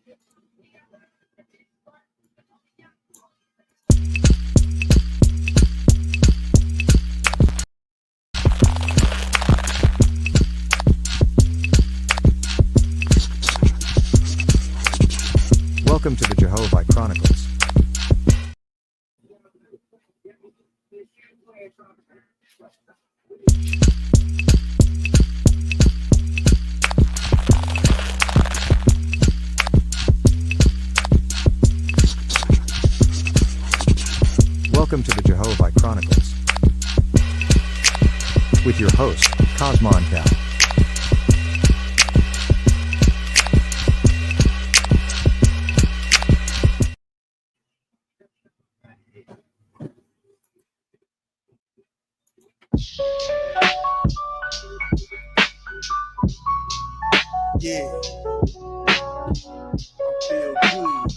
Welcome to the Jehovih Chronicles. Welcome to the Jehovih Chronicles. With your host, Cosmon Cal. Yeah, I feel good.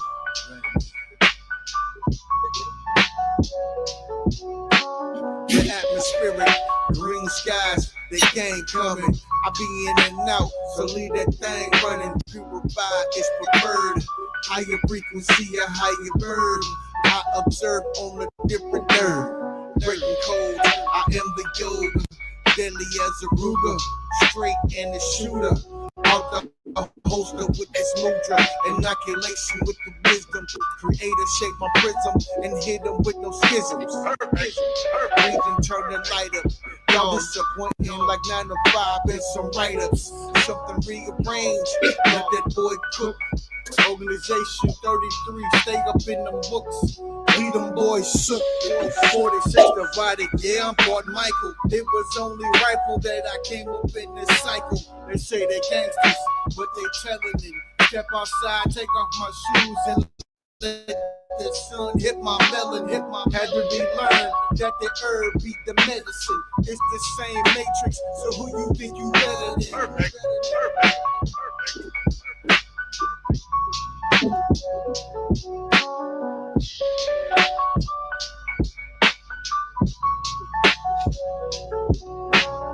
The atmospheric, green skies, they ain't coming. I be in and out, so leave that thing running. Purified is preferred. Higher frequency, a higher bird. I observe on a different nerve. Breaking codes, I am the yoga. Deadly as a Ruger, straight and a shooter. Out the holster with this mudra, inoculation with the wisdom. Creator shape my prism and hit them with no schisms. Reason turn the light up. Y'all disappointing like 9 to 5 and some write-ups. Something rearranged, let that boy cook. Organization 33, stay up in them books. Lead them boys shook. 46 divided, yeah, I'm Port Michael. It was only rifle that I came up in this cycle. They say they gangsters, but they telling it. Step outside, take off my shoes and let the sun hit my melon, had to be learned that the herb beat the medicine. It's the same matrix, so who you think you better than? Perfect.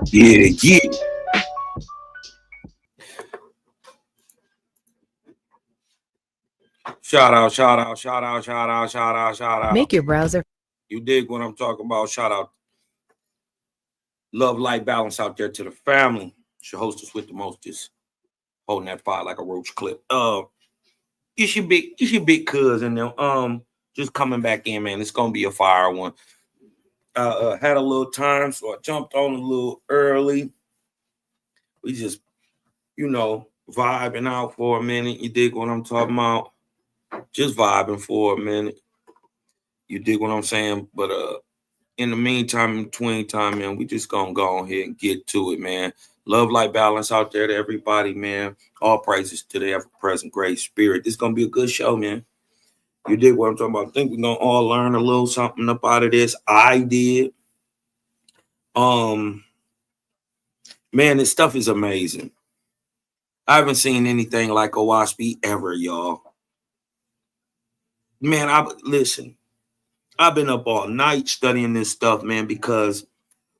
Yeah. Shout out. Make your browser. You dig what I'm talking about? Shout out. Love, light, balance out there to the family. It's your hostess with the mostest. Holding that fire like a roach clip. It's your big cousin now. Just coming back in, man. It's gonna be a fire one. Had a little time, so I jumped on a little early. We just, vibing out for a minute. You dig what I'm talking about? Just vibing for a minute. You dig what I'm saying? But in the meantime, in between time, man, we just gonna go ahead and get to it, man. Love, light, balance out there to everybody, man. All praises to the ever-present great spirit. This is gonna be a good show, man. You dig what I'm talking about? I think we're gonna all learn a little something up out of this. I did. Man, this stuff is amazing. I haven't seen anything like Owaspy ever, y'all. Man, listen. I've been up all night studying this stuff, man, because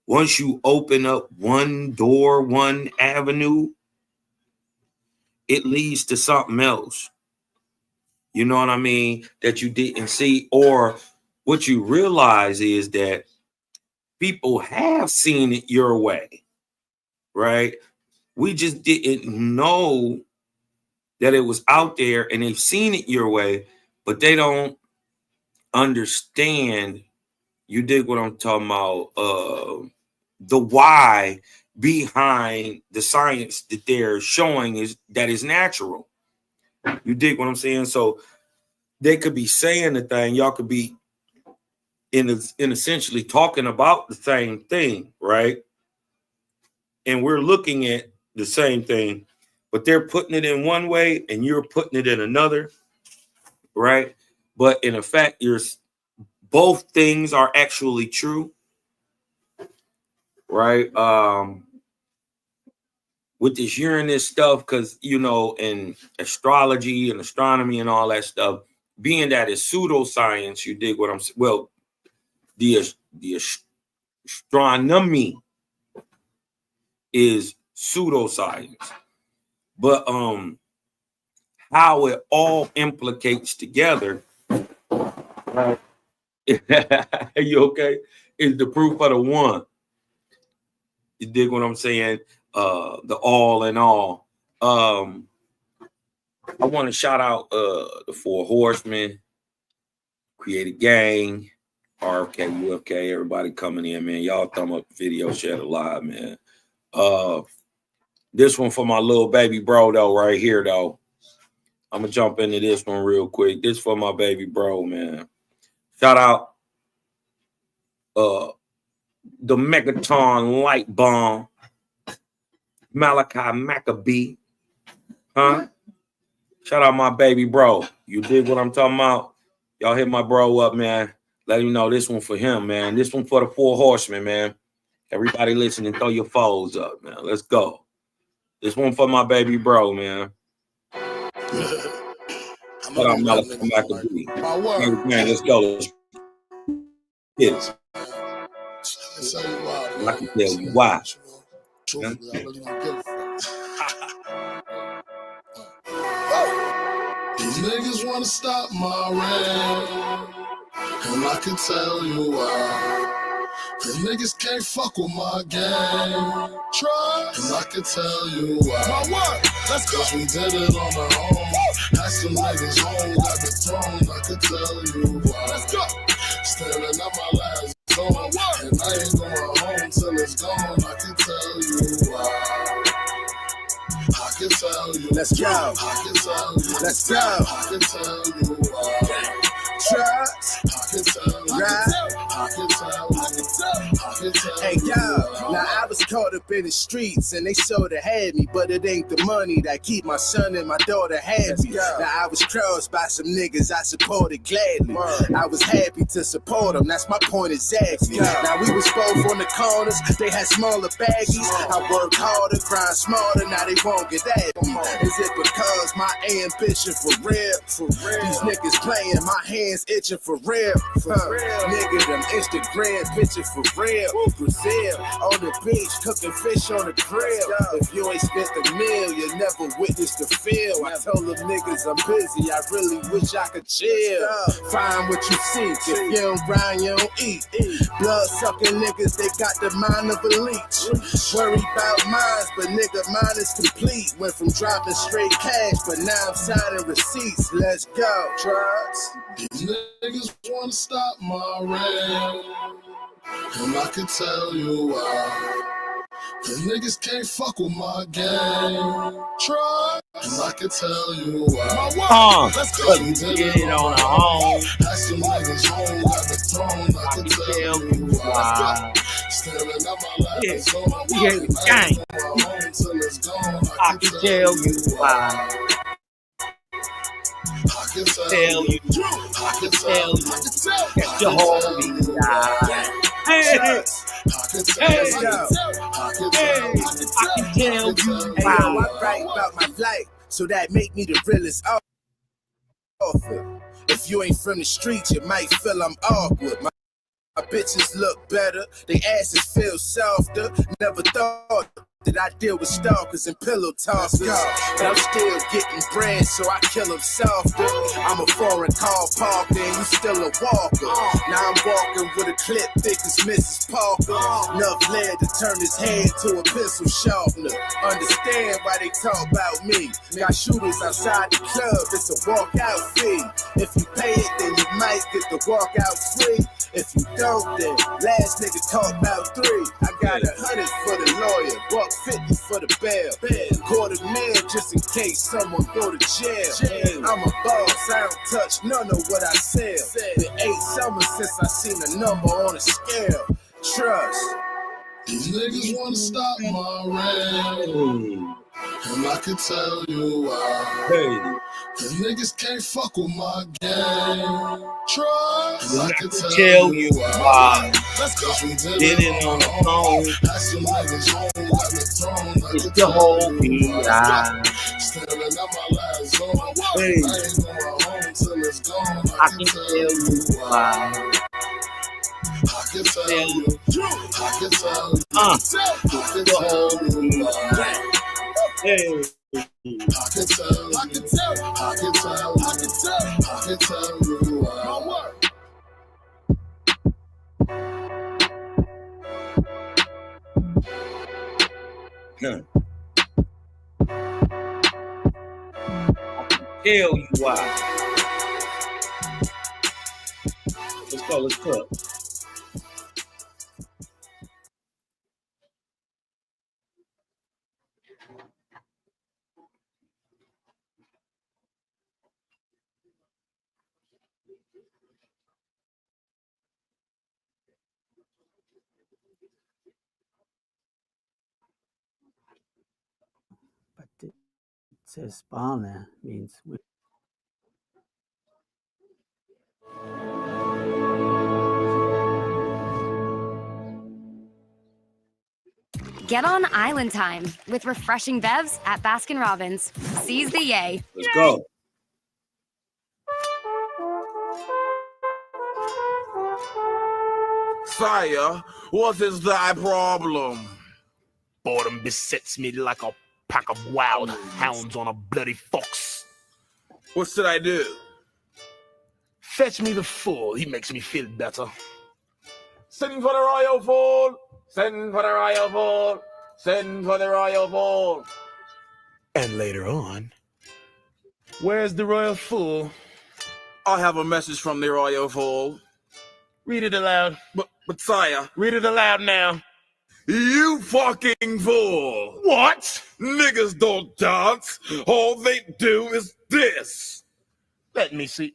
once you open up one door, one avenue, it leads to something else. You know what I mean? That you didn't see, or what you realize is that people have seen it your way, right? We just didn't know that it was out there, and they've seen it your way, but they don't understand. You dig what I'm talking about? The why behind the science that they're showing is natural. You dig what I'm saying? So they could be saying the thing, y'all could be in essentially talking about the same thing, right? And we're looking at the same thing, but they're putting it in one way and you're putting it in another, right? But in effect, both things are actually true, right? With this Uranus stuff, because, in astrology and astronomy and all that stuff, being that it's pseudoscience, you dig what I'm saying? Well, the astronomy is pseudoscience. But how it all implicates together. Right. You okay? Is the proof of the one. You dig what I'm saying? The all in all. I want to shout out the Four Horsemen, Creative Gang, RFK, UFK, everybody coming in, man. Y'all thumb up the video, share the live, man. This one for my little baby bro, though, right here, though. I'm going to jump into this one real quick. This for my baby bro, man. Shout out the Megaton Light Bomb, Malachi Maccabee. Huh? Shout out my baby bro. You dig what I'm talking about? Y'all hit my bro up, man. Let him know this one for him, man. This one for the Four Horsemen, man. Everybody listening, throw your foes up, man. Let's go. This one for my baby bro, man. Shout out Malachi Maccabee. Man, let's go. Let's get it. I can tell you why. These niggas wanna stop my reign, and I can tell you why. Cause niggas can't fuck with my game. Try, and I can tell you why. My what? Let's go. We did it on our own. Had some niggas home, got the throne. I can tell you why. Let's go. Standing at my last zone, and I ain't going home till it's gone. I can tell you why. I can tell you. Let's go. I can tell you. Let's go. I can tell you why. Trust. I can tell you. I can tell you. Hey yo, now I was caught up in the streets and they sorta had me, but it ain't the money that keep my son and my daughter happy. Now I was crossed by some niggas I supported gladly. I was happy to support them, that's my point exactly. Now we was both on the corners, they had smaller baggies. I worked harder, grind smarter, now they won't get at me. Is it because my ambition for real? These niggas playing, my hands itching for real. Nigga, them Instagram picture for real. Brazil, on the beach, cooking fish on the grill. If you ain't spent the meal, you never witnessed the feel. I told them niggas I'm busy, I really wish I could chill. Find what you seek, if you don't grind, you don't eat. Blood sucking niggas, they got the mind of a leech. Worry about mines, but nigga, mine is complete. Went from dropping straight cash, but now I'm signing receipts. Let's go, trust. These niggas wanna stop my reign, and I can tell you why. Cause niggas can't fuck with my game. Try, and I can tell you why. Let's go. We did it on our own. Had some niggas home, got the throne. I can tell you why. Staring at my lap, so we hate the gang. I can tell you why. I can tell you. I can tell you. That's Jehovih. Hey, I can tell you why. I write about my life, so that make me the realest author. If you ain't from the streets, you might feel I'm awkward. My bitches look better, they asses feel softer. Never thought that I deal with stalkers and pillow tossers, but I'm still getting bread, so I kill them softer. I'm a foreign car parker and you still a walker. Now I'm walking with a clip thick as Mrs. Parker. Enough lead to turn his head to a pencil sharpener. Understand why they talk about me. Got shooters outside the club, it's a walkout fee. If you pay it, then you might get the walkout free. If you don't, then last nigga talk about 3. I got 100 for the lawyer, $150 for the bail. $250,000 just in case someone go to jail. I'm a boss, I don't touch none of what I sell. Been 8 summers since I seen a number on a scale. Trust. These niggas wanna stop my reign, and I can tell you why. Cause niggas can't fuck with my game. Try, and I can tell you why. Let's go. We did it on the phone. Had some niggas home, got the throne. It's Jehovih. Standing at my last zone. I ain't going home till it's gone. I can tell you why. I can tell you. I can tell you. I can tell you why. Hey. I can tell you. I Tell you why. Let's go. But it says spawn there means Get on island time with refreshing bevs at Baskin-Robbins. Seize the yay. Let's go. Sire, what is thy problem? Boredom besets me like a pack of wild hounds on a bloody fox. What should I do? Fetch me the fool. He makes me feel better. Send for the royal fool. Send for the royal fool. Send for the royal fool. And later on, where's the royal fool? I have a message from the royal fool. Read it aloud. But sire, Read it aloud now. you fucking fool. What? Niggas don't dance. All they do is this. Let me see.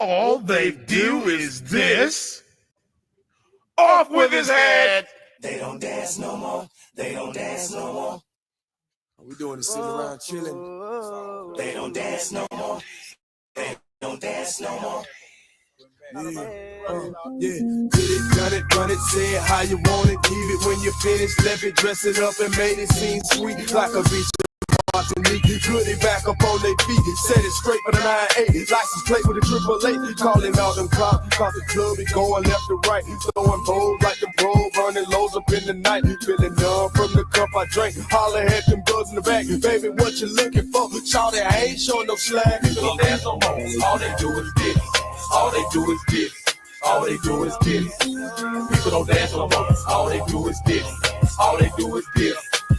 All they do is this. Off with his head. They don't dance no more. They don't dance no more. We doing this sitting around chilling. They don't dance no more. They don't dance no more. Yeah, did it, done it, run it, say it how you want it, give it when you finish, left it, dress it up and made it seem sweet like a bitch. Put it back up on their feet, set it straight for the 9-8, license plate with a 888, calling all them cops, cause the club be going left to right, throwing bowls like the bro, running lows up in the night, feeling numb from the cup I drank, holler at them girls in the back, baby, what you looking for? Shawty, I ain't showing no slack. People don't dance no more. All they do is this. All they do is this. All they do is this. People don't dance no more. All they do is this. All they do is this.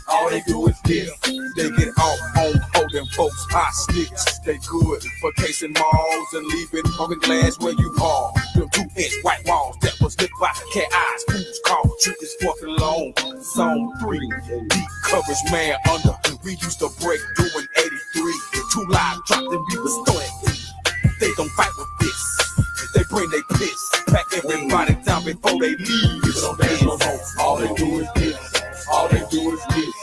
All they do is this. They get off on holding folks hostage. They good for casing malls and leaving broken glass where you are. Them 2-inch white walls that was lit by cat eyes. Who's called trick is fucking long. Zone 3, deep coverage man under. We used to break doing 83. 2 live dropped and we was throwing. They don't fight with this. They bring they piss. Pack everybody down before they leave. People don't dance no more. All they do is this. All they do is this.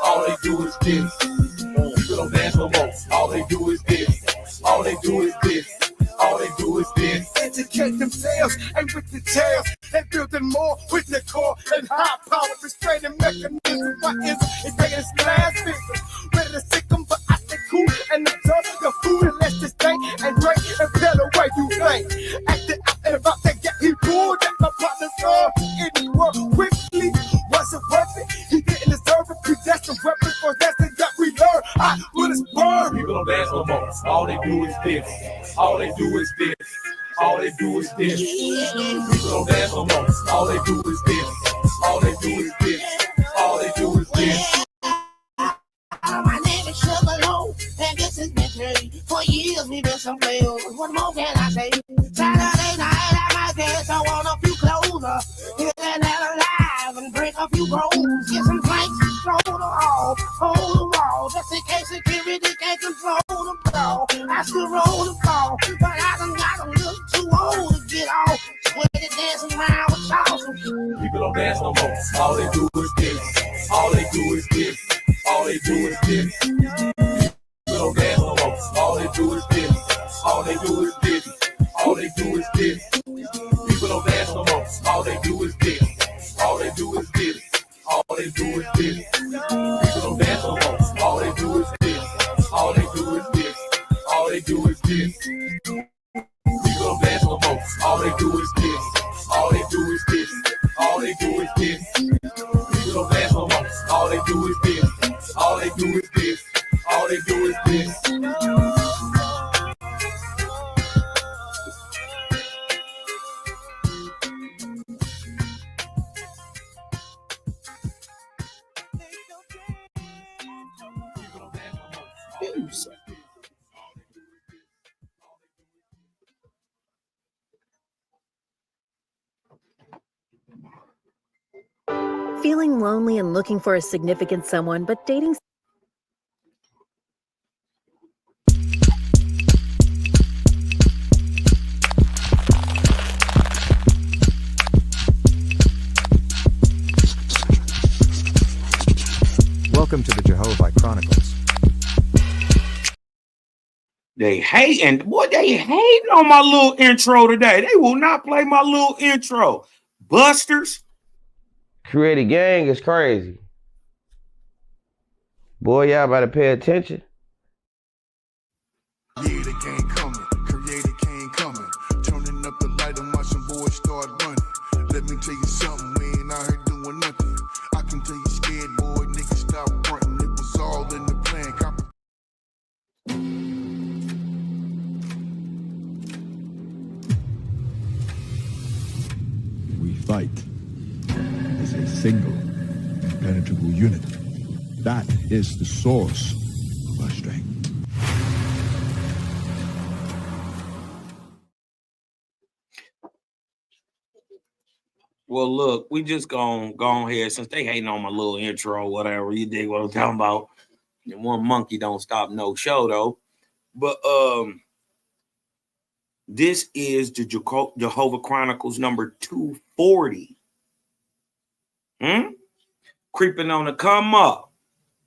All they do is this. People don't dance no more. All they do is this. All they do is this. All they do is this. Educate themselves and with the tails. They building more with the core and high power restraining mechanism. What is it? Taking its last figure. Ready to sick them, but I stay cool and absorb the food and let's just stay and drink and peel away you think. Acting out and about that get he pulled that my partner's on in the world quickly. Wasn't worth it. He didn't deserve it. Predestined weapons for lesson that we learn. I would have spurned. People don't dance no more. All they do is this. All they do is this. All they do is this. People don't dance no more. All they do is this. All they do is this. All they do is this. My name is Sugar Low, and this is Mystery. For years we've been some players. What more can I say? Saturday night at my place, I want a few closer. Hit that alive and break a few rolls. Get some planks, throw the hall, hold the wall. Just in case security can't control the ball. I still roll the ball, but I done got a little too old to get off. Sweaty dancing around with y'all. People don't dance no more. All they do is this. All they do is this. All they do is this. People don't dance no more. All they do is this. All they do is this. All they do is this. People don't dance no more. All they do is this. All they do is this. All they do is this. People don't dance no more. All they do is this. All they do is this. All they do is this. People don't dance no more. All they do is this. All they do is this. All they do is this. People don't dance no more. All they do is this. All they do is this. All they do is this. Yes. Feeling lonely and looking for a significant someone, but dating. Welcome to the Jehovih Chronicles. They hating, boy, they hating on my little intro today. They will not play my little intro. Busters. Creative gang is crazy. Boy, y'all better pay attention. Yeah, they can't coming. Creative can't coming. Turning up the light and watching boys start running. Let me tell you something, we ain't out here doing nothing. I can tell you scared, boy, niggas stop fronting. It was all in the plan. We fight as a single, impenetrable unit. That is the source of our strength. Well, look, we just go ahead since they hating on my little intro or whatever. You dig what I'm talking about? And one monkey don't stop no show though. But this is the Jehovah Chronicles number 240. Creeping on the come up.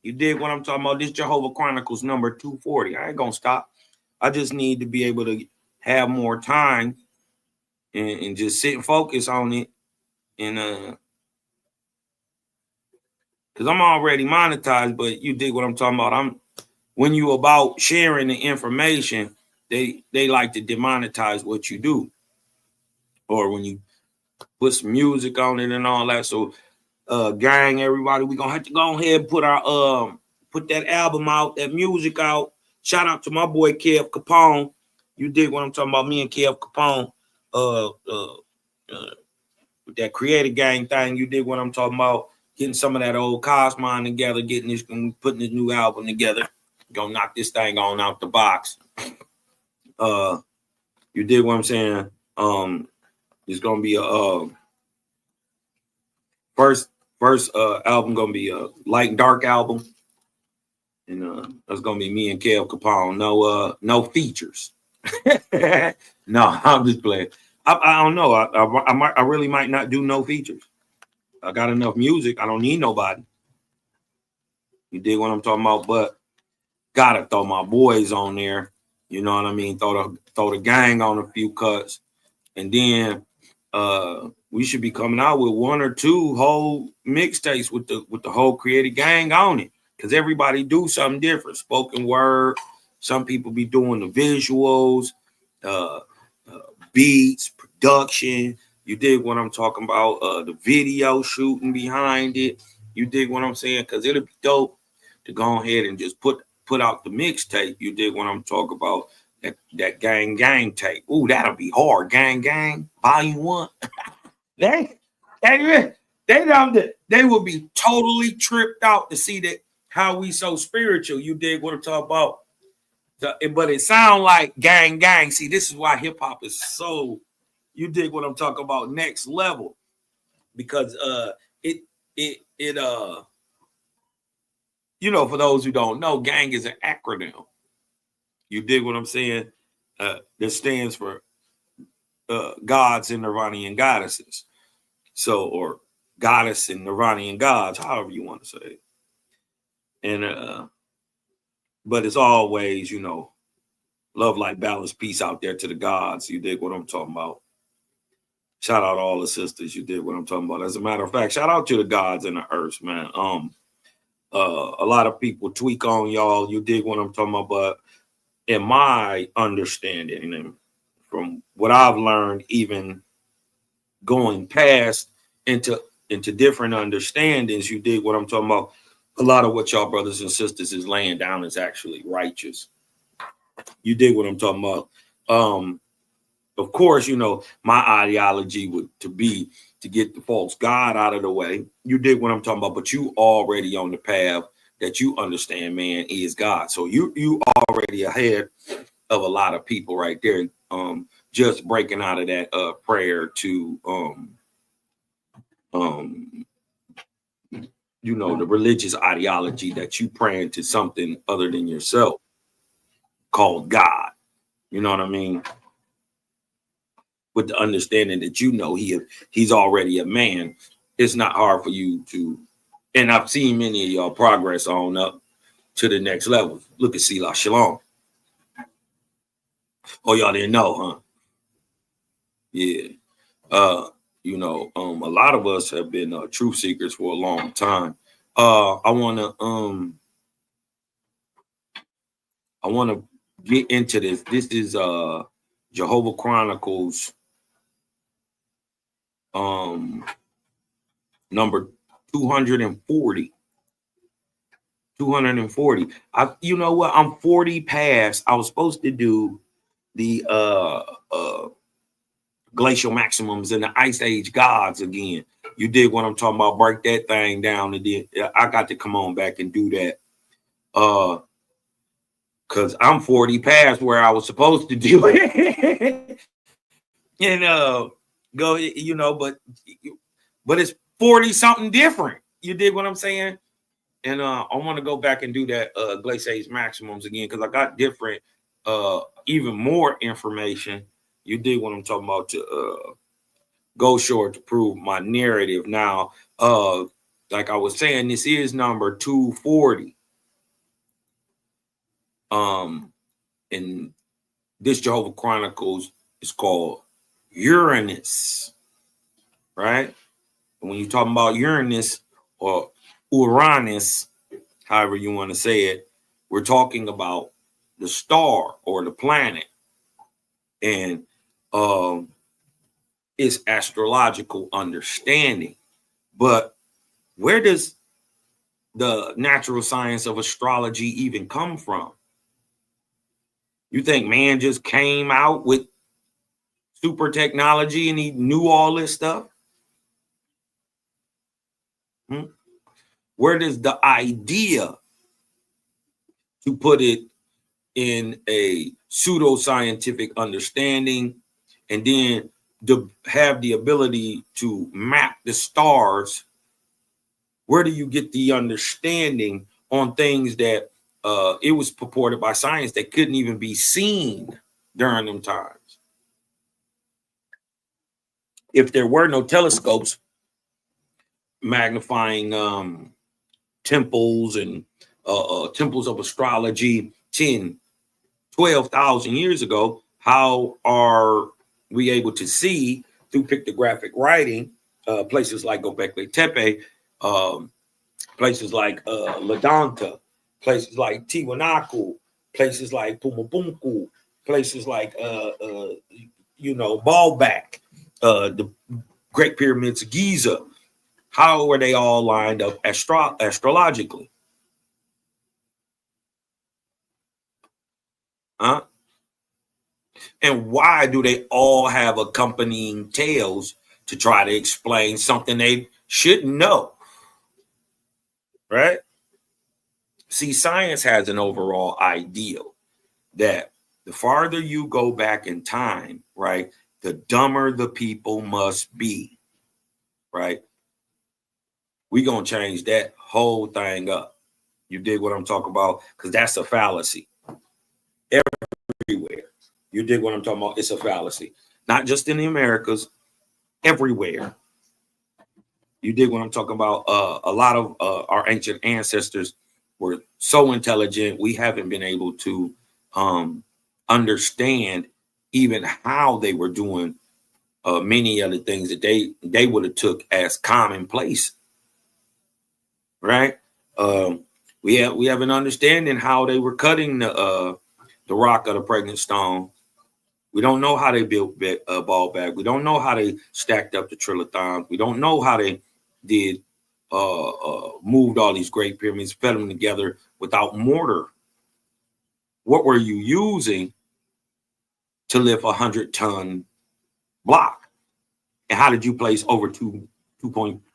You dig what I'm talking about? This Jehovah Chronicles number 240. I ain't gonna stop. I just need to be able to have more time and just sit and focus on it. And because I'm already monetized, but you dig what I'm talking about. When you about sharing the information, they like to demonetize what you do. Or when you put some music on it and all that. So gang, everybody, we're gonna have to go ahead and put our put that album out, that music out. Shout out to my boy Kev Capone. You dig what I'm talking about? Me and Kev Capone, with that creative gang thing. You dig what I'm talking about? Getting some of that old Cosmon together, putting this new album together. Gonna knock this thing on out the box. You dig what I'm saying? It's gonna be a first album gonna be a light and dark album, and that's gonna be me and Kev Capone. No features. No, I'm just playing. I don't know. I really might not do no features. I got enough music. I don't need nobody. You dig what I'm talking about? But gotta throw my boys on there. You know what I mean? Throw the gang on a few cuts, and then we should be coming out with one or two whole mixtapes with the whole creative gang on it, because everybody do something different. Spoken word. Some people be doing the visuals, beats, production. You dig what I'm talking about? The video shooting behind it. You dig what I'm saying? Because it'll be dope to go ahead and just put out the mixtape. You dig what I'm talking about? That gang tape. Ooh, that'll be hard. Gang, volume 1. They will be totally tripped out to see that how we so spiritual. You dig what I'm talking about? But it sound like gang. See, this is why hip hop is so, you dig what I'm talking about, next level, because it you know, for those who don't know, gang is an acronym. You dig what I'm saying? That stands for gods and Nirvanian goddesses. So, or goddess and Nirvanian gods, however you want to say it. And but it's always, you know, love, light, balance, peace out there to the gods. You dig what I'm talking about? Shout out to all the sisters. You dig what I'm talking about? As a matter of fact, shout out to the gods and the earth, man. A lot of people tweak on y'all. You dig what I'm talking about? But in my understanding, and from what I've learned, even going past into different understandings, you dig what I'm talking about? A lot of what y'all brothers and sisters is laying down is actually righteous. You dig what I'm talking about? Of course, you know, my ideology would be to get the false God out of the way. You dig what I'm talking about? But you already on the path that you understand man is God. So you already ahead of a lot of people right there. Just breaking out of that prayer to you know, the religious ideology that you praying to something other than yourself called God. You know what I mean? With the understanding that you know he's already a man, it's not hard for you to. And I've seen many of y'all progress on up to the next level. Look at Selah Shalom. Oh, y'all didn't know, huh? Yeah. You know, a lot of us have been truth seekers for a long time. I wanna get into this. This is Jehovah Chronicles number 240. 240. You know what? I'm 40 past. I was supposed to do the glacial maximums and the ice age gods again. You dig what I'm talking about? Break that thing down, and then I got to come on back and do that. Because I'm 40 past where I was supposed to do it. And go, you know, but it's 40 something different. You dig what I'm saying? And I want to go back and do that glacial age maximums again, because I got different even more information. You dig what I'm talking about, to go short to prove my narrative. Now, like I was saying, this is number 240. And this Jehovah Chronicles is called Uranus, right? And when you're talking about Uranus or Uranus, however you want to say it, we're talking about the star or the planet, and its astrological understanding. But where does the natural science of astrology even come from? You think man just came out with super technology and he knew all this stuff? Where does the idea to put it in a pseudoscientific understanding and then to have the ability to map the stars, where do you get the understanding on things that it was purported by science that couldn't even be seen during them times? If there were no telescopes magnifying temples and temples of astrology 10, 12,000 years ago, how are we able to see through pictographic writing places like Göbekli Tepe, places like Ladanta, places like Tiwanaku, places like Pumabunku, places like you know, Baalbek, the Great Pyramids of Giza? How are they all lined up astrologically? Huh? And why do they all have accompanying tales to try to explain something they shouldn't know? Right? See, science has an overall ideal that the farther you go back in time, right, the dumber the people must be, right? We're going to change that whole thing up. You dig what I'm talking about? Because that's a fallacy everywhere. You dig what I'm talking about? It's a fallacy. Not just in the Americas, everywhere. You dig what I'm talking about? A lot of our ancient ancestors were so intelligent, we haven't been able to understand even how they were doing many of the things that they would have took as commonplace. Right? We have an understanding how they were cutting the rock of the pregnant stone. We don't know how they built Baalbek. We don't know how they stacked up the trilithons. We don't know how they did moved all these great pyramids, fed them together without mortar. What were you using to lift 100-ton block? And how did you place over 2.2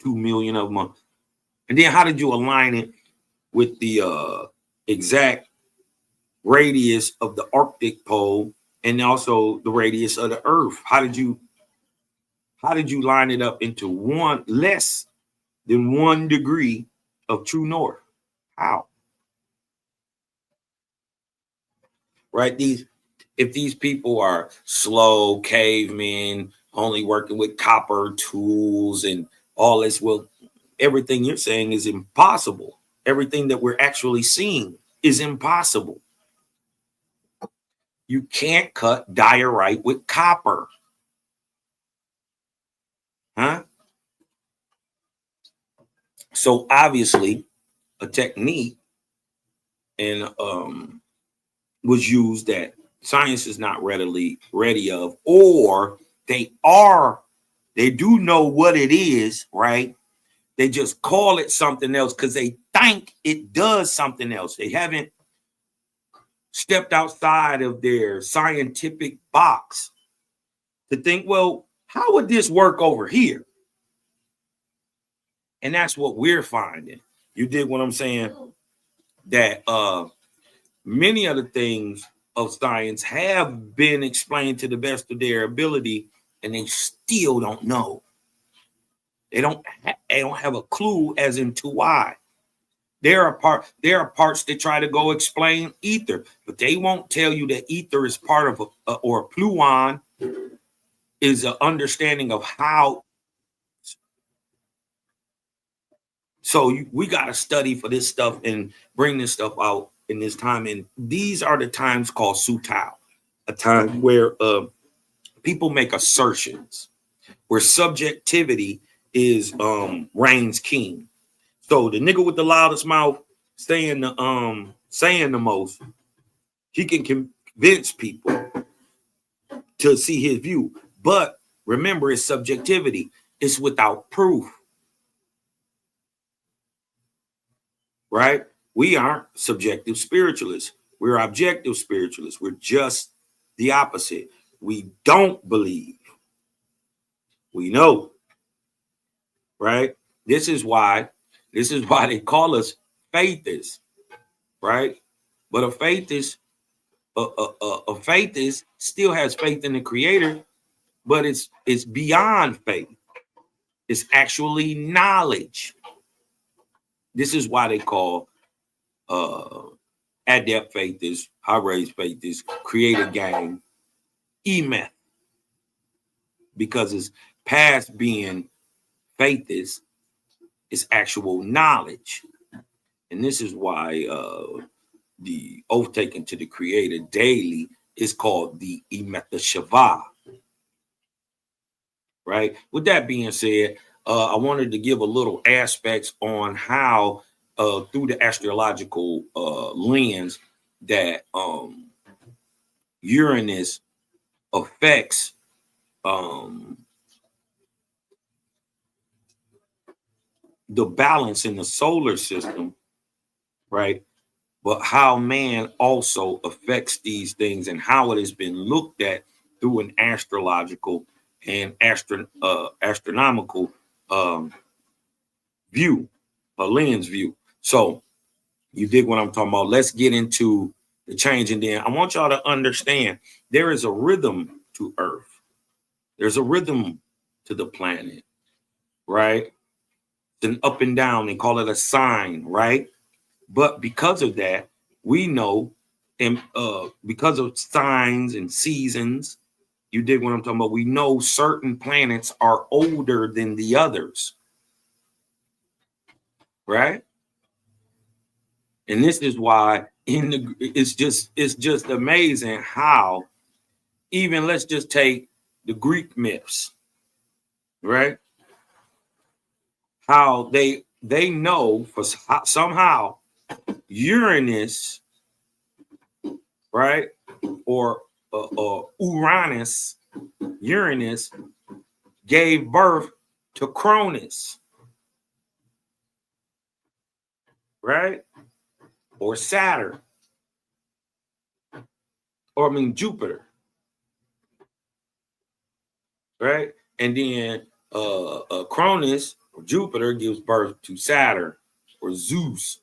million of them? And then how did you align it with the exact radius of the Arctic pole and also the radius of the Earth. How did you line it up into one less than 1 degree of true north? How? Right? If these people are slow cavemen, only working with copper tools and all this, well, everything you're saying is impossible. Everything that we're actually seeing is impossible. You can't cut diorite with copper. Huh? So obviously a technique and was used that science is not readily ready of, or they do know what it is, right? They just call it something else because they think it does something else. They haven't stepped outside of their scientific box to think, well, how would this work over here? And that's what we're finding. You dig what I'm saying? That many of the things of science have been explained to the best of their ability, and they still don't know. They don't have a clue as into why. There are parts that try to go explain ether, but they won't tell you that ether is part of or pluon is an understanding of how. So we got to study for this stuff and bring this stuff out in this time. And these are the times called Sutao, a time where people make assertions, where subjectivity is reigns king. So the nigga with the loudest mouth saying the most, he can convince people to see his view. But remember, it's subjectivity. It's without proof. Right? We aren't subjective spiritualists. We're objective spiritualists. We're just the opposite. We don't believe. We know. Right? This is why they call us faithists. Right? But a faithist still has faith in the Creator, but it's beyond faith. It's actually knowledge. This is why they call adept faithists, high-raised faithists, creator gang, emeth, because it's past being faithist, it's actual knowledge. And this is why the oath taken to the Creator daily is called the Emet Shavah. Right? With that being said, I wanted to give a little aspects on how through the astrological lens that Uranus affects the balance in the solar system, right? But how man also affects these things and how it has been looked at through an astrological and astronomical view, a lens view. So you dig what I'm talking about? Let's get into the change. And then I want y'all to understand there is a rhythm to Earth. There's a rhythm to the planet, right? Then up and down, they call it a sign, right? But because of that, we know, and because of signs and seasons, you dig what I'm talking about? We know certain planets are older than the others, right? And this is why it's just amazing how even let's just take the Greek myths, right? How they know for somehow Uranus, right, or Uranus gave birth to Cronus, right, or Saturn, or Jupiter, right, and then Cronus or Jupiter gives birth to Saturn or Zeus,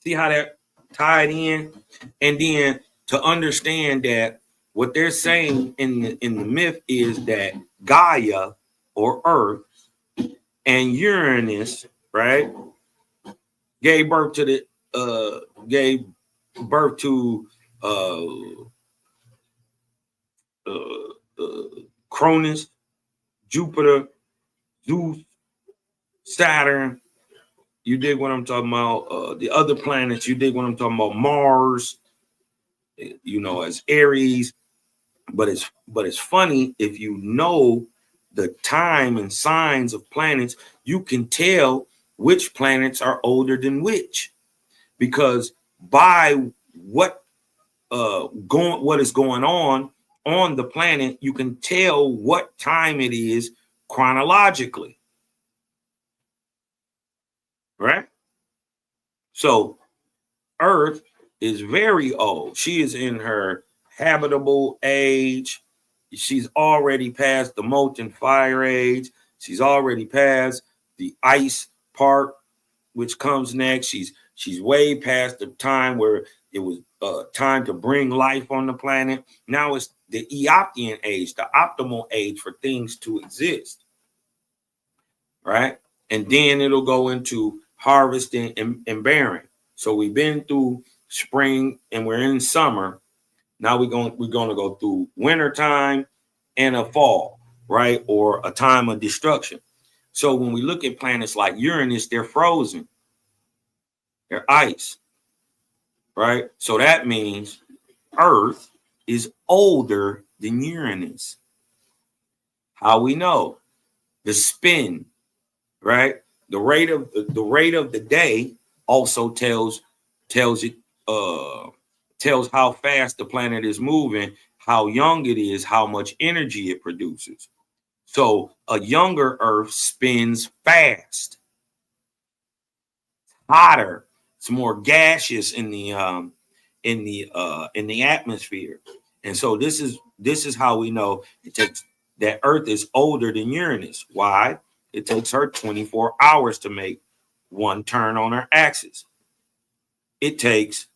See how that tied in? And then to understand that what they're saying in the myth is that Gaia or Earth and Uranus, right, gave birth to Cronus, Jupiter, Zeus, Saturn. You dig what I'm talking about? The other planets, you dig what I'm talking about? Mars, you know, as Aries. But it's funny, if you know the time and signs of planets, you can tell which planets are older than which, because by what is going on the planet, you can tell what time it is chronologically, right? So Earth is very old. She is in her habitable age. She's already past the molten fire age. She's already past the ice part, which comes next. She's way past the time where it was time to bring life on the planet. Now it's the Eoptian age, the optimal age for things to exist, right? And then it'll go into harvesting and bearing. So we've been through spring and we're in summer. Now we're going to go through winter time and a fall, right? Or a time of destruction. So when we look at planets like Uranus, they're frozen. They're ice, right? So that means Earth is older than Uranus. How we know? The spin, right? The rate of the day also tells how fast the planet is moving, how young it is, how much energy it produces. So a younger Earth spins fast, hotter, it's more gaseous in the atmosphere. And so this is how we know it takes that Earth is older than Uranus. Why? It takes her 24 hours to make one turn on her axis. It takes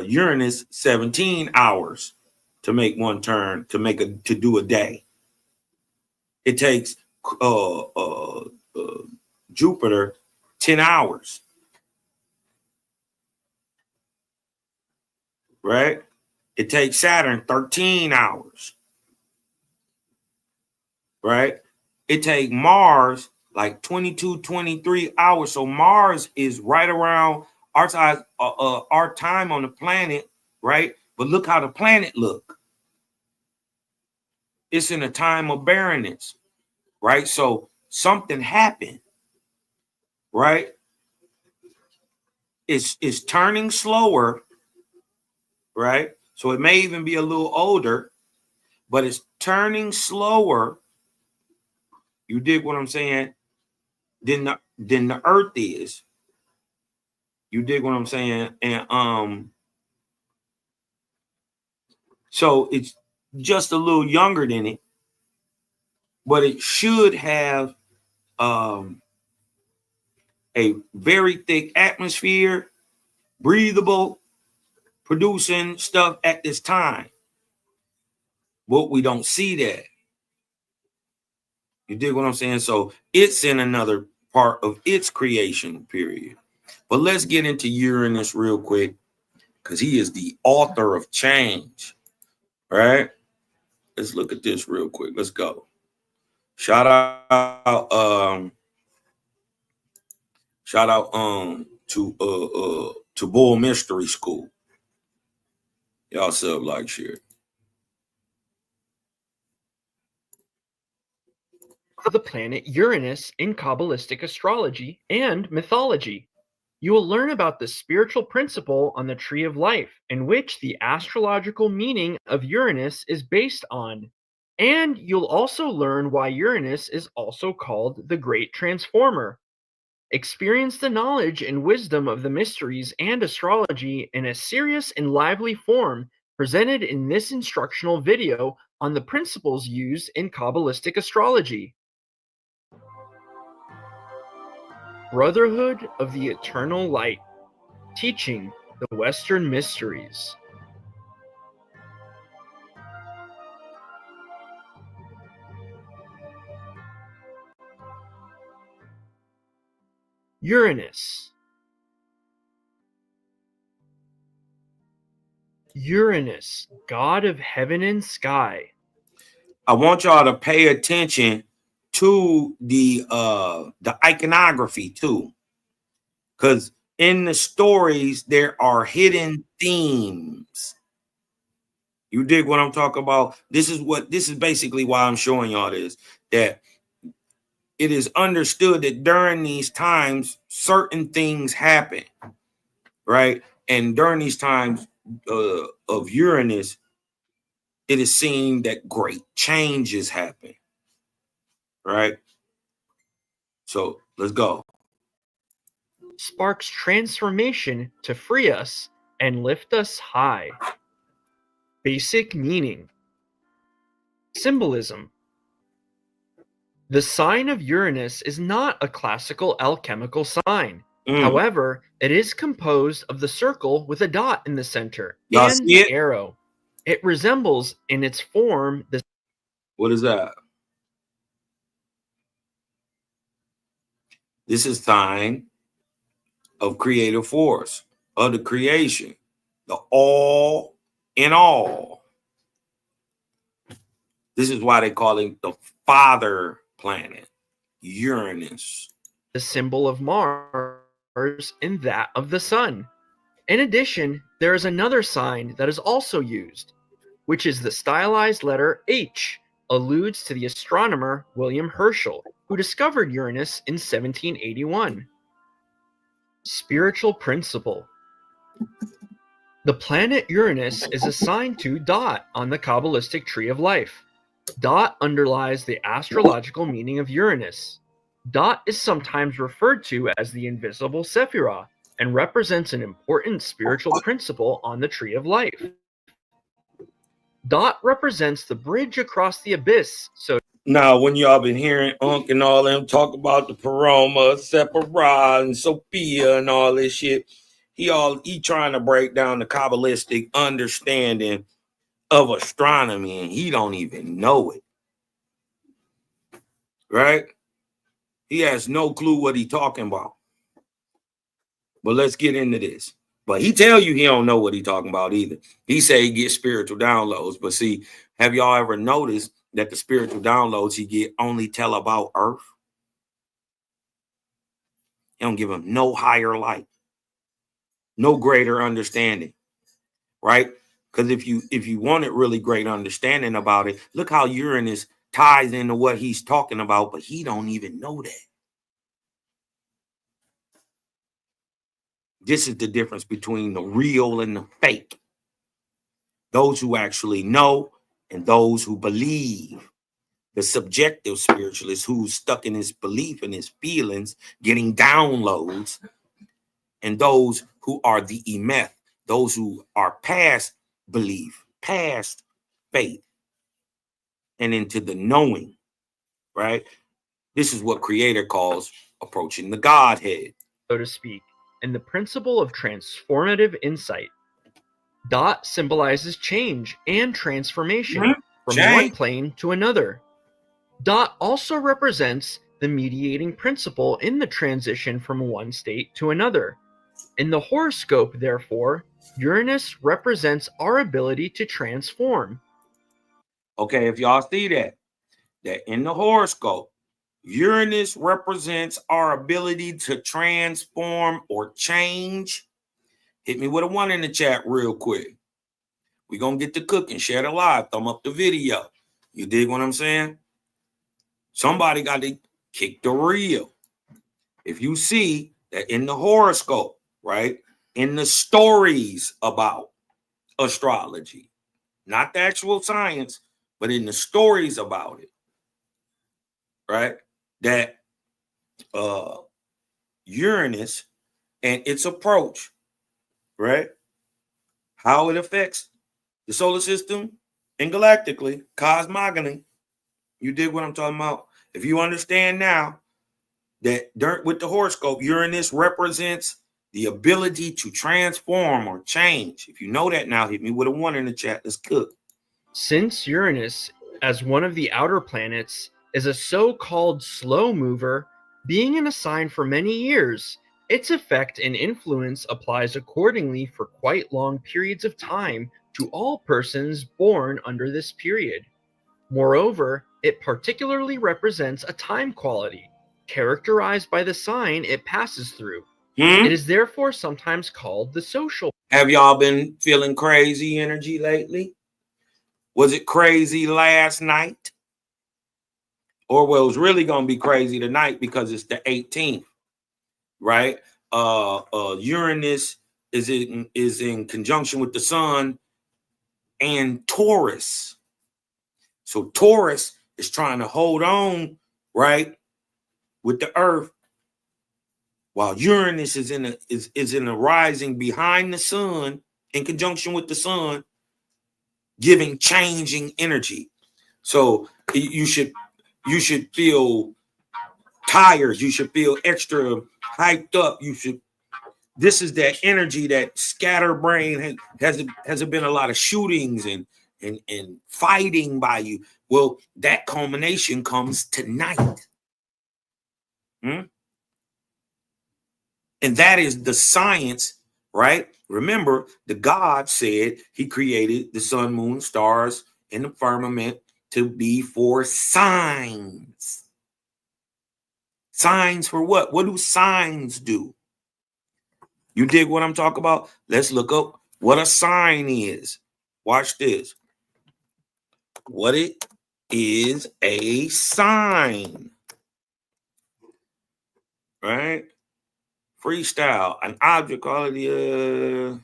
Uranus 17 hours to make one turn, to do a day. It takes Jupiter 10 hours. Right? It takes Saturn 13 hours. Right? It takes Mars like 22, 23 hours. So Mars is right around our time on the planet, right? But look how the planet look. It's in a time of barrenness, right? So something happened, right? It's turning slower, right? So it may even be a little older, but it's turning slower. You dig what I'm saying? Than the Earth is. You dig what I'm saying? And so it's just a little younger than it, but it should have a very thick atmosphere, breathable, producing stuff at this time. But we don't see that. You dig what I'm saying? So it's in another part of its creation period. But let's get into Uranus real quick, because he is the author of change. All right? Let's look at this real quick. Let's go. Shout out to Bull Mystery School. Y'all sub, like, share. The planet Uranus in Kabbalistic astrology and mythology. You will learn about the spiritual principle on the tree of life, in which the astrological meaning of Uranus is based on. And you'll also learn why Uranus is also called the Great Transformer. Experience the knowledge and wisdom of the mysteries and astrology in a serious and lively form presented in this instructional video on the principles used in Kabbalistic astrology. Brotherhood of the Eternal Light, teaching the Western mysteries. Uranus. Uranus, god of heaven and sky. I want y'all to pay attention to the iconography too, because in the stories there are hidden themes. You dig what I'm talking about? This is basically why I'm showing y'all this, that it is understood that during these times certain things happen, right? And during these times of Uranus, it is seen that great changes happen, right? So let's go. Sparks transformation to free us and lift us high. Basic meaning. Symbolism. The sign of Uranus is not a classical alchemical sign. However, it is composed of the circle with a dot in the center and the arrow. It resembles in its form the... What is that? This is sign of creative force, of the creation, the all in all. This is why they call it the father planet, Uranus. The symbol of Mars and that of the sun. In addition, there is another sign that is also used, which is the stylized letter H, alludes to the astronomer William Herschel, who discovered Uranus in 1781. Spiritual principle. The planet Uranus is assigned to Dot on the Kabbalistic tree of life. Dot underlies the astrological meaning of Uranus. Dot is sometimes referred to as the invisible Sephirah and represents an important spiritual principle on the tree of life. Dot represents the bridge across the abyss. So now, when y'all been hearing Unc and all them talk about the Paroma, Sephirah, and Sophia and all this shit, he trying to break down the Kabbalistic understanding of astronomy, and he don't even know it. Right? He has no clue what he talking about. But let's get into this. But he tell you he don't know what he talking about either. He say he gets spiritual downloads. But see, have y'all ever noticed that the spiritual downloads he get only tell about Earth? He don't give him no higher light, no greater understanding, right? Because if you wanted really great understanding about it, look how Uranus ties into what he's talking about, but he don't even know that. This is the difference between the real and the fake. Those who actually know and those who believe. The subjective spiritualist who's stuck in his belief and his feelings, getting downloads, and those who are the emeth, those who are past belief, past faith, and into the knowing, right? This is what Creator calls approaching the Godhead, so to speak, and the principle of transformative insight. Dot symbolizes change and transformation from one plane to another. Dot also represents the mediating principle in the transition from one state to another. In the horoscope, therefore, Uranus represents our ability to transform. Okay, if y'all see that in the horoscope, Uranus represents our ability to transform or change. Hit me with a 1 in the chat real quick. We're going to get to cooking. Share the live. Thumb up the video. You dig what I'm saying? Somebody got to kick the reel. If you see that in the horoscope, right, in the stories about astrology, not the actual science, but in the stories about it, right, that Uranus and its approach, right, how it affects the solar system and galactically, cosmogony. You dig what I'm talking about? If you understand now that with the horoscope, Uranus represents the ability to transform or change. If you know that now, hit me with a 1 in the chat. Let's cook. Since Uranus, as one of the outer planets, is a so-called slow mover, being in a sign for many years, its effect and influence applies accordingly for quite long periods of time to all persons born under this period. Moreover, it particularly represents a time quality, characterized by the sign it passes through. It is therefore sometimes called the social. Have y'all been feeling crazy energy lately? Was it crazy last night? Or well, it's really going to be crazy tonight because it's the 18th, right? Uranus is in conjunction with the sun and Taurus. So Taurus is trying to hold on, right, with the earth, while Uranus is in a rising behind the sun in conjunction with the sun, giving changing energy. So you should feel tired. You should feel extra hyped up. This is that energy, that scatterbrain. Has been a lot of shootings and fighting by you? Well, that culmination comes tonight. And that is the science, right? Remember, the God said he created the sun, moon, stars, and the firmament to be for signs. Signs for what? What do signs do? You dig what I'm talking about? Let's look up what a sign is. Watch this. What it is a sign, right? Freestyle, an object quality,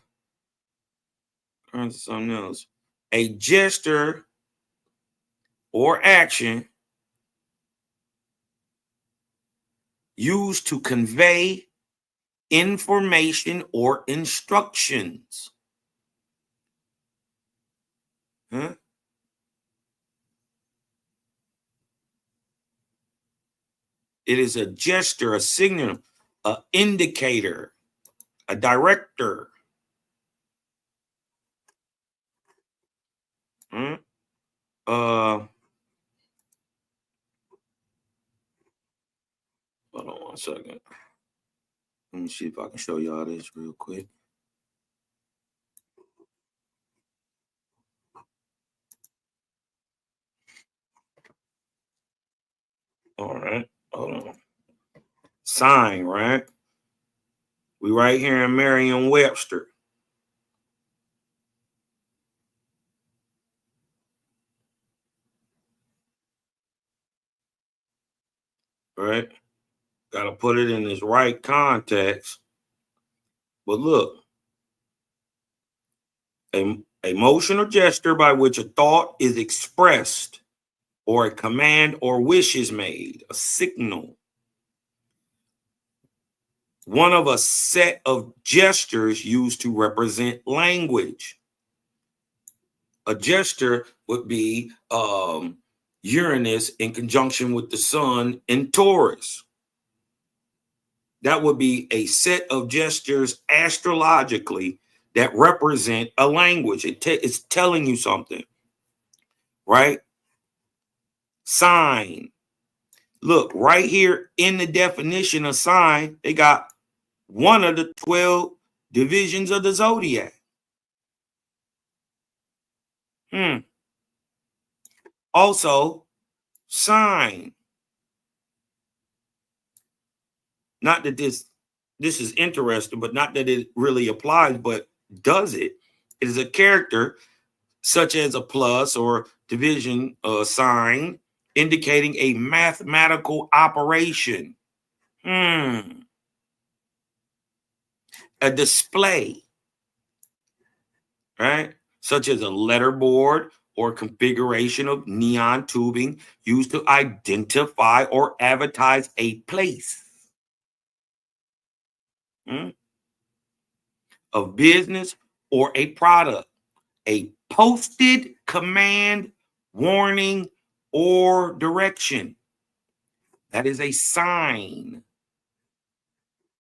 something else. A gesture or action used to convey information or instructions. It is a gesture, a signal, an indicator, a director. Hold on 1 second. Let me see if I can show y'all this real quick. All right, hold on. Sign, right? We right here in Merriam-Webster. Right? Got to put it in its right context. But look, a motion or gesture by which a thought is expressed or a command or wish is made, a signal. One of a set of gestures used to represent language. A gesture would be Uranus in conjunction with the sun in Taurus. That would be a set of gestures astrologically that represent a language. It's telling you something, right? Sign. Look, right here in the definition of sign, they got one of the 12 divisions of the zodiac. Also, sign. Not that this is interesting, but not that it really applies, but does it? It is a character such as a plus or division sign indicating a mathematical operation. A display, right? Such as a letterboard or configuration of neon tubing used to identify or advertise a place. A business or a product, a posted command, warning, or direction. That is a sign.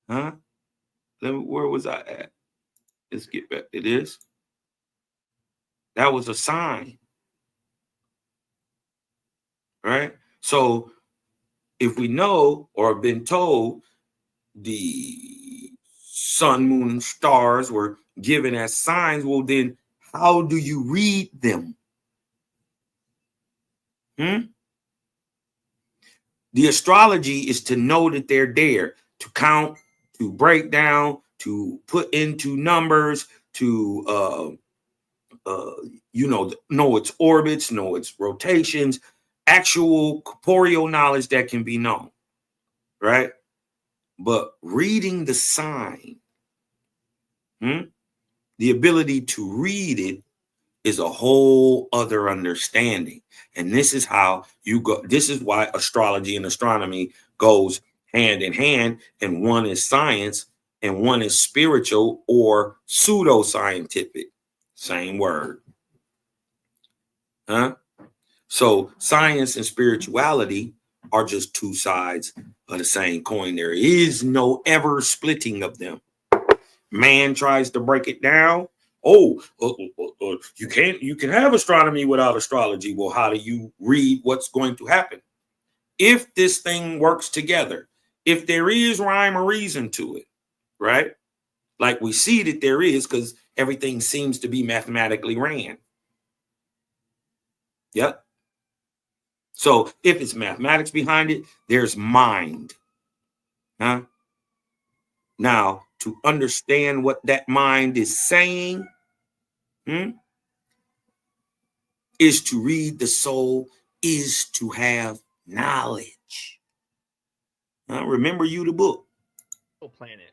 Huh? Where was I at? Let's get back to this. That was a sign. Right? So if we know or have been told the sun, moon, and stars were given as signs, well, then how do you read them? The astrology is to know that they're there, to count, to break down, to put into numbers, to know its orbits, know its rotations, actual corporeal knowledge that can be known, right? But reading the sign, the ability to read it is a whole other understanding. And this is how you go. This is why astrology and astronomy goes hand in hand. And one is science and one is spiritual or pseudoscientific. Same word. So science and spirituality are just two sides of the same coin. There is no ever splitting of them. Man tries to break it down. You can have astronomy without astrology. Well, how do you read what's going to happen? If this thing works together, if there is rhyme or reason to it, right? Like we see that there is, because everything seems to be mathematically ran. Yep. So if it's mathematics behind it, there's mind. Now, to understand what that mind is saying, is to read the soul, is to have knowledge. Remember you the book. Planet.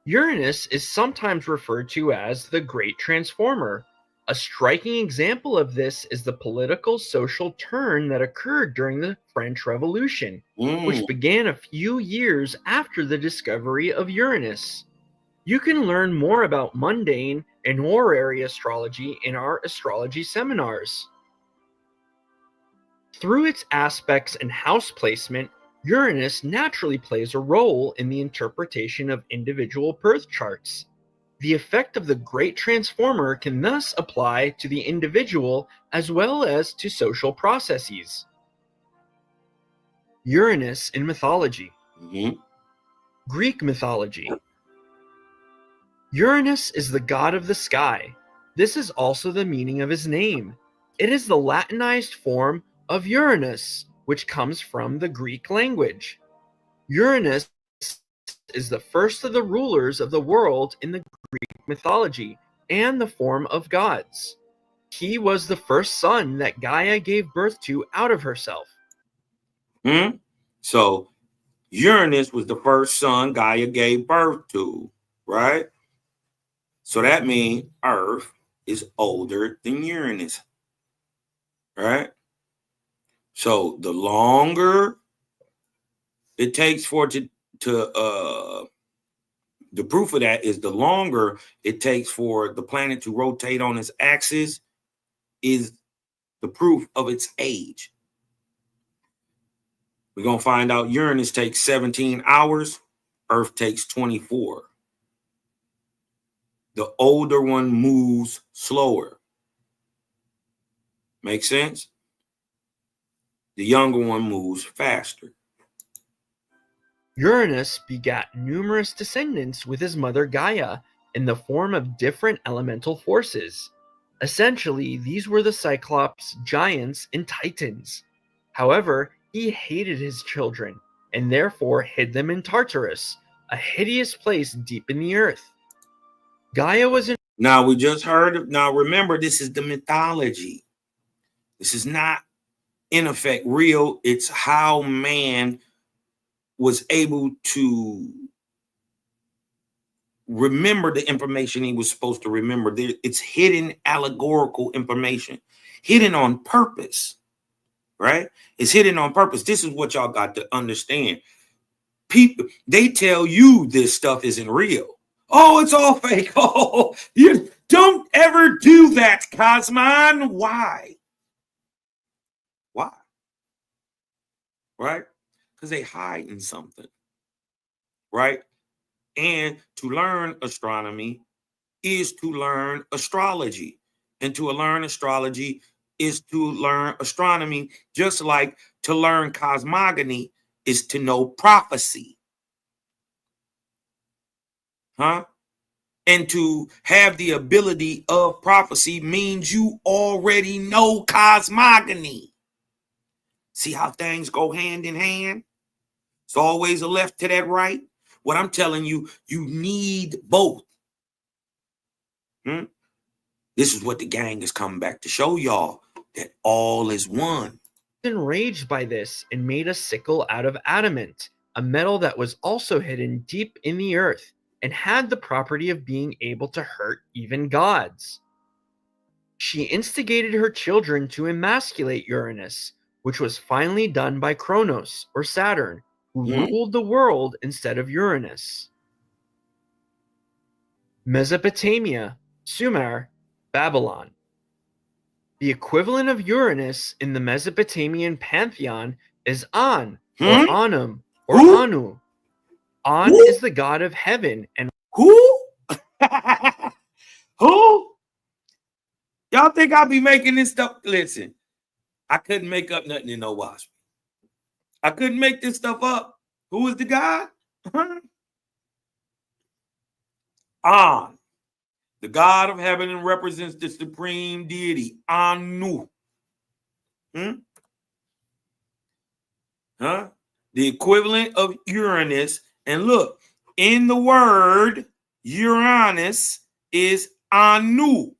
Uranus is sometimes referred to as the Great Transformer. A striking example of this is the political social turn that occurred during the French Revolution, which began a few years after the discovery of Uranus. You can learn more about mundane and horary astrology in our astrology seminars. Through its aspects and house placement, Uranus naturally plays a role in the interpretation of individual birth charts. The effect of the Great Transformer can thus apply to the individual as well as to social processes. Uranus in mythology. Greek mythology. Uranus is the god of the sky. This is also the meaning of his name. It is the Latinized form of Uranus, which comes from the Greek language. Uranus is the first of the rulers of the world in the Greek mythology and the form of gods. He was the first son that Gaia gave birth to out of herself. So Uranus was the first son Gaia gave birth to, right? So that means Earth is older than Uranus, right? So the longer it takes for it to the proof of that is the longer it takes for the planet to rotate on its axis is the proof of its age. We're going to find out Uranus takes 17 hours. Earth takes 24. The older one moves slower. Make sense? The younger one moves faster. Uranus begat numerous descendants with his mother Gaia in the form of different elemental forces. Essentially, these were the Cyclops, giants, and Titans. However, he hated his children and therefore hid them in Tartarus, a hideous place deep in the earth. Gaia was in. Now, we just heard. Now, remember, this is the mythology. This is not, in effect, real. It's how man was able to remember the information he was supposed to remember. It's hidden allegorical information, hidden on purpose, right? It's hidden on purpose. This is what y'all got to understand. People, they tell you this stuff isn't real. Oh, it's all fake. Oh, Don't ever do that, Cosmon. Why? Why? Right? Because they hiding something. Right? And to learn astronomy is to learn astrology. And to learn astrology is to learn astronomy, just like to learn cosmogony is to know prophecy. Huh? And to have the ability of prophecy means you already know cosmogony. See how things go hand in hand? It's always a left to that right. What I'm telling you, you need both. This is what the gang is coming back to show y'all, that all is one. Enraged by this and made a sickle out of adamant, a metal that was also hidden deep in the earth and had the property of being able to hurt even gods. She instigated her children to emasculate Uranus, which was finally done by Chronos or Saturn, who ruled the world instead of Uranus. Mesopotamia, Sumer, Babylon. The equivalent of Uranus in the Mesopotamian pantheon is An, or Anum, or Anu. An is the god of heaven and who? Who? Y'all think I'll be making this stuff? Listen, I couldn't make up nothing in no wash. I couldn't make this stuff up. Who is the god? An, the god of heaven, and represents the supreme deity, Anu. The equivalent of Uranus. And look, in the word Uranus is Anu.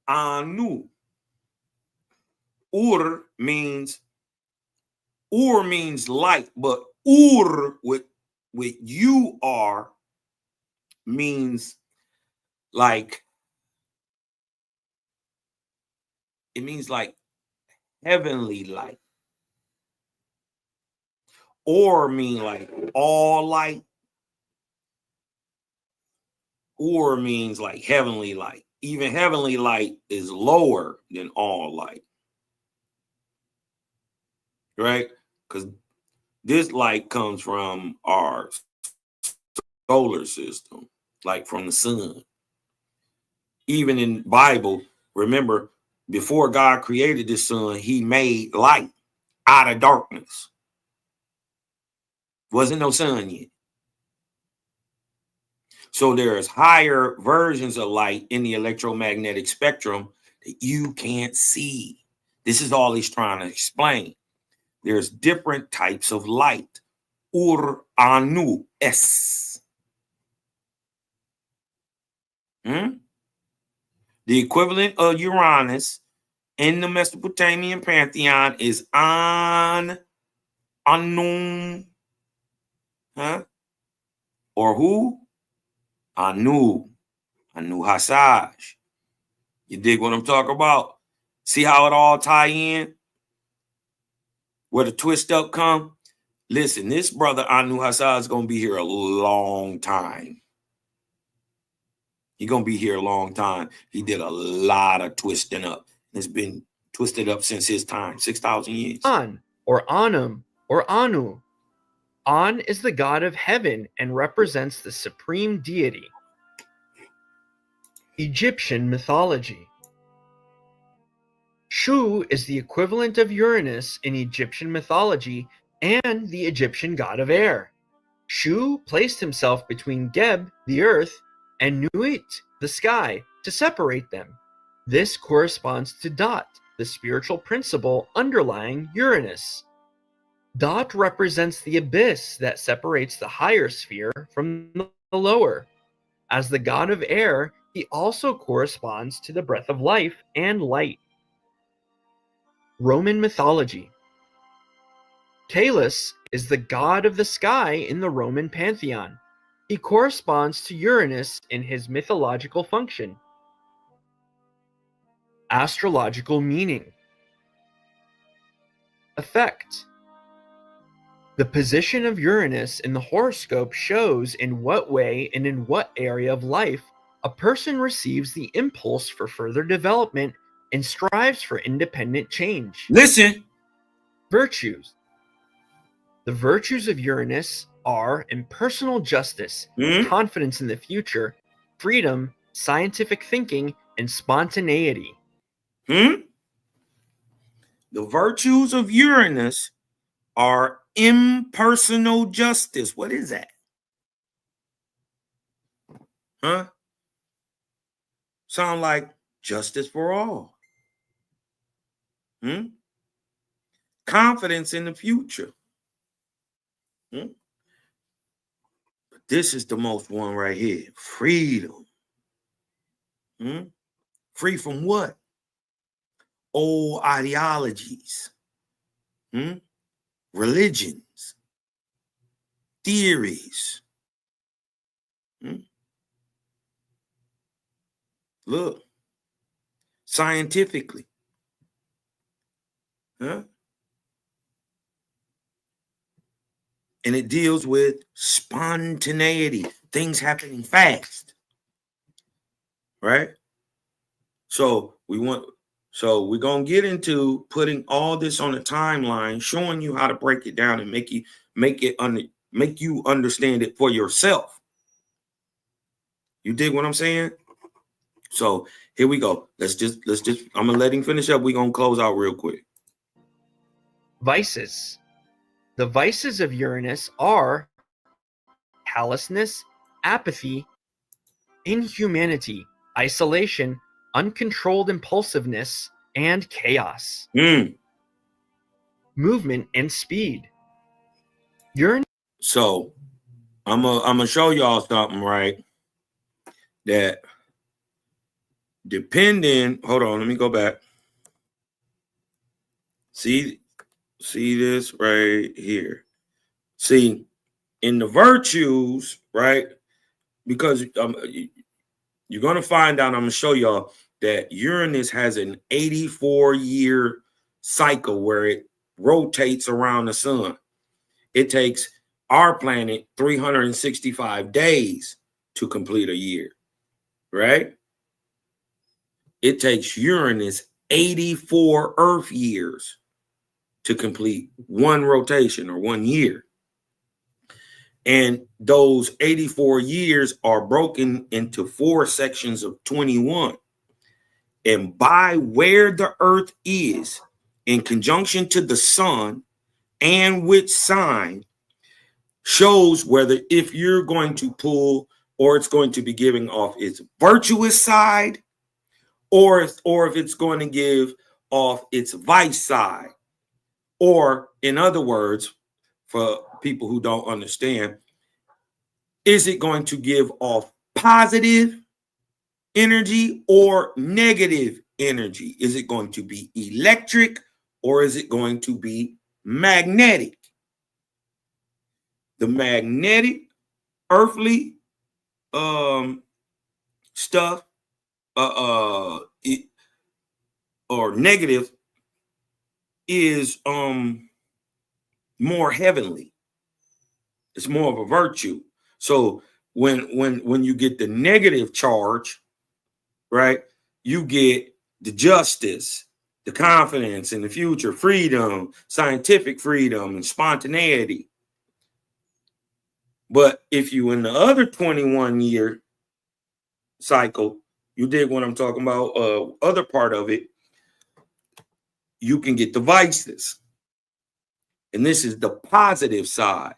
Anu. Ur means light, but Ur with U-R means like, it means like heavenly light. Or mean like all light. Or means like heavenly light. Even heavenly light is lower than all light. Right? Because this light comes from our solar system, like from the sun. Even in Bible, remember, before God created the sun, he made light out of darkness. Wasn't no sun yet. So there's higher versions of light in the electromagnetic spectrum that you can't see. This is all he's trying to explain. There's different types of light. Ur-Anu, S. The equivalent of Uranus in the Mesopotamian pantheon is An, Anum, or who? Anu, Anu Hasaj. You dig what I'm talking about? See how it all tie in? Where the twist up come? Listen, this brother Anu Hasaj is going to be here a long time. He's going to be here a long time. He did a lot of twisting up. It's been twisted up since his time, 6,000 years. An, or Anum, or Anu. An is the god of heaven and represents the supreme deity. Egyptian mythology. Shu is the equivalent of Uranus in Egyptian mythology and the Egyptian god of air. Shu placed himself between Geb, the earth, and Nuit, the sky, to separate them. This corresponds to Dot, the spiritual principle underlying Uranus. Dot represents the abyss that separates the higher sphere from the lower. As the god of air, he also corresponds to the breath of life and light. Roman mythology. Caelus is the god of the sky in the Roman pantheon. He corresponds to Uranus in his mythological function. Astrological meaning. Effect. The position of Uranus in the horoscope shows in what way and in what area of life a person receives the impulse for further development and strives for independent change. Listen. Virtues. The virtues of Uranus are impersonal justice, confidence in the future, freedom, scientific thinking, and spontaneity. The virtues of Uranus are impersonal justice. What is that? Huh? Sound like justice for all. Confidence in the future. But this is the most one right here. Freedom. Free from what? Old ideologies. Religions. Theories. Look. Scientifically. And it deals with spontaneity, things happening fast, right? So we're gonna get into putting all this on a timeline, showing you how to break it down and make you understand it for yourself. You dig what I'm saying? So here we go. Let's just I'm gonna let him finish up. We're gonna close out real quick. Vices. The vices of Uranus are callousness, apathy, inhumanity, isolation, uncontrolled impulsiveness, and chaos. Movement and speed. Uranus. So I'm gonna show y'all something, right? That depending, hold on, let me go back. See this right here. See, in the virtues, right? Because you're going to find out, I'm going to show y'all that Uranus has an 84-year cycle where it rotates around the sun. It takes our planet 365 days to complete a year, right? It takes Uranus 84 Earth years to complete one rotation or 1 year. And those 84 years are broken into 4 sections of 21. And by where the Earth is in conjunction to the sun and which sign shows whether if you're going to pull or it's going to be giving off its virtuous side or if it's going to give off its vice side. Or, in other words, for people who don't understand, is it going to give off positive energy or negative energy? Is it going to be electric or is it going to be magnetic? The magnetic, earthly stuff or negative is more heavenly. It's more of a virtue. So when you get the negative charge, right, you get the justice, the confidence in the future, freedom, scientific freedom, and spontaneity. But if you in the other 21-year cycle, you dig what I'm talking about, other part of it, you can get the vices. And this is the positive side.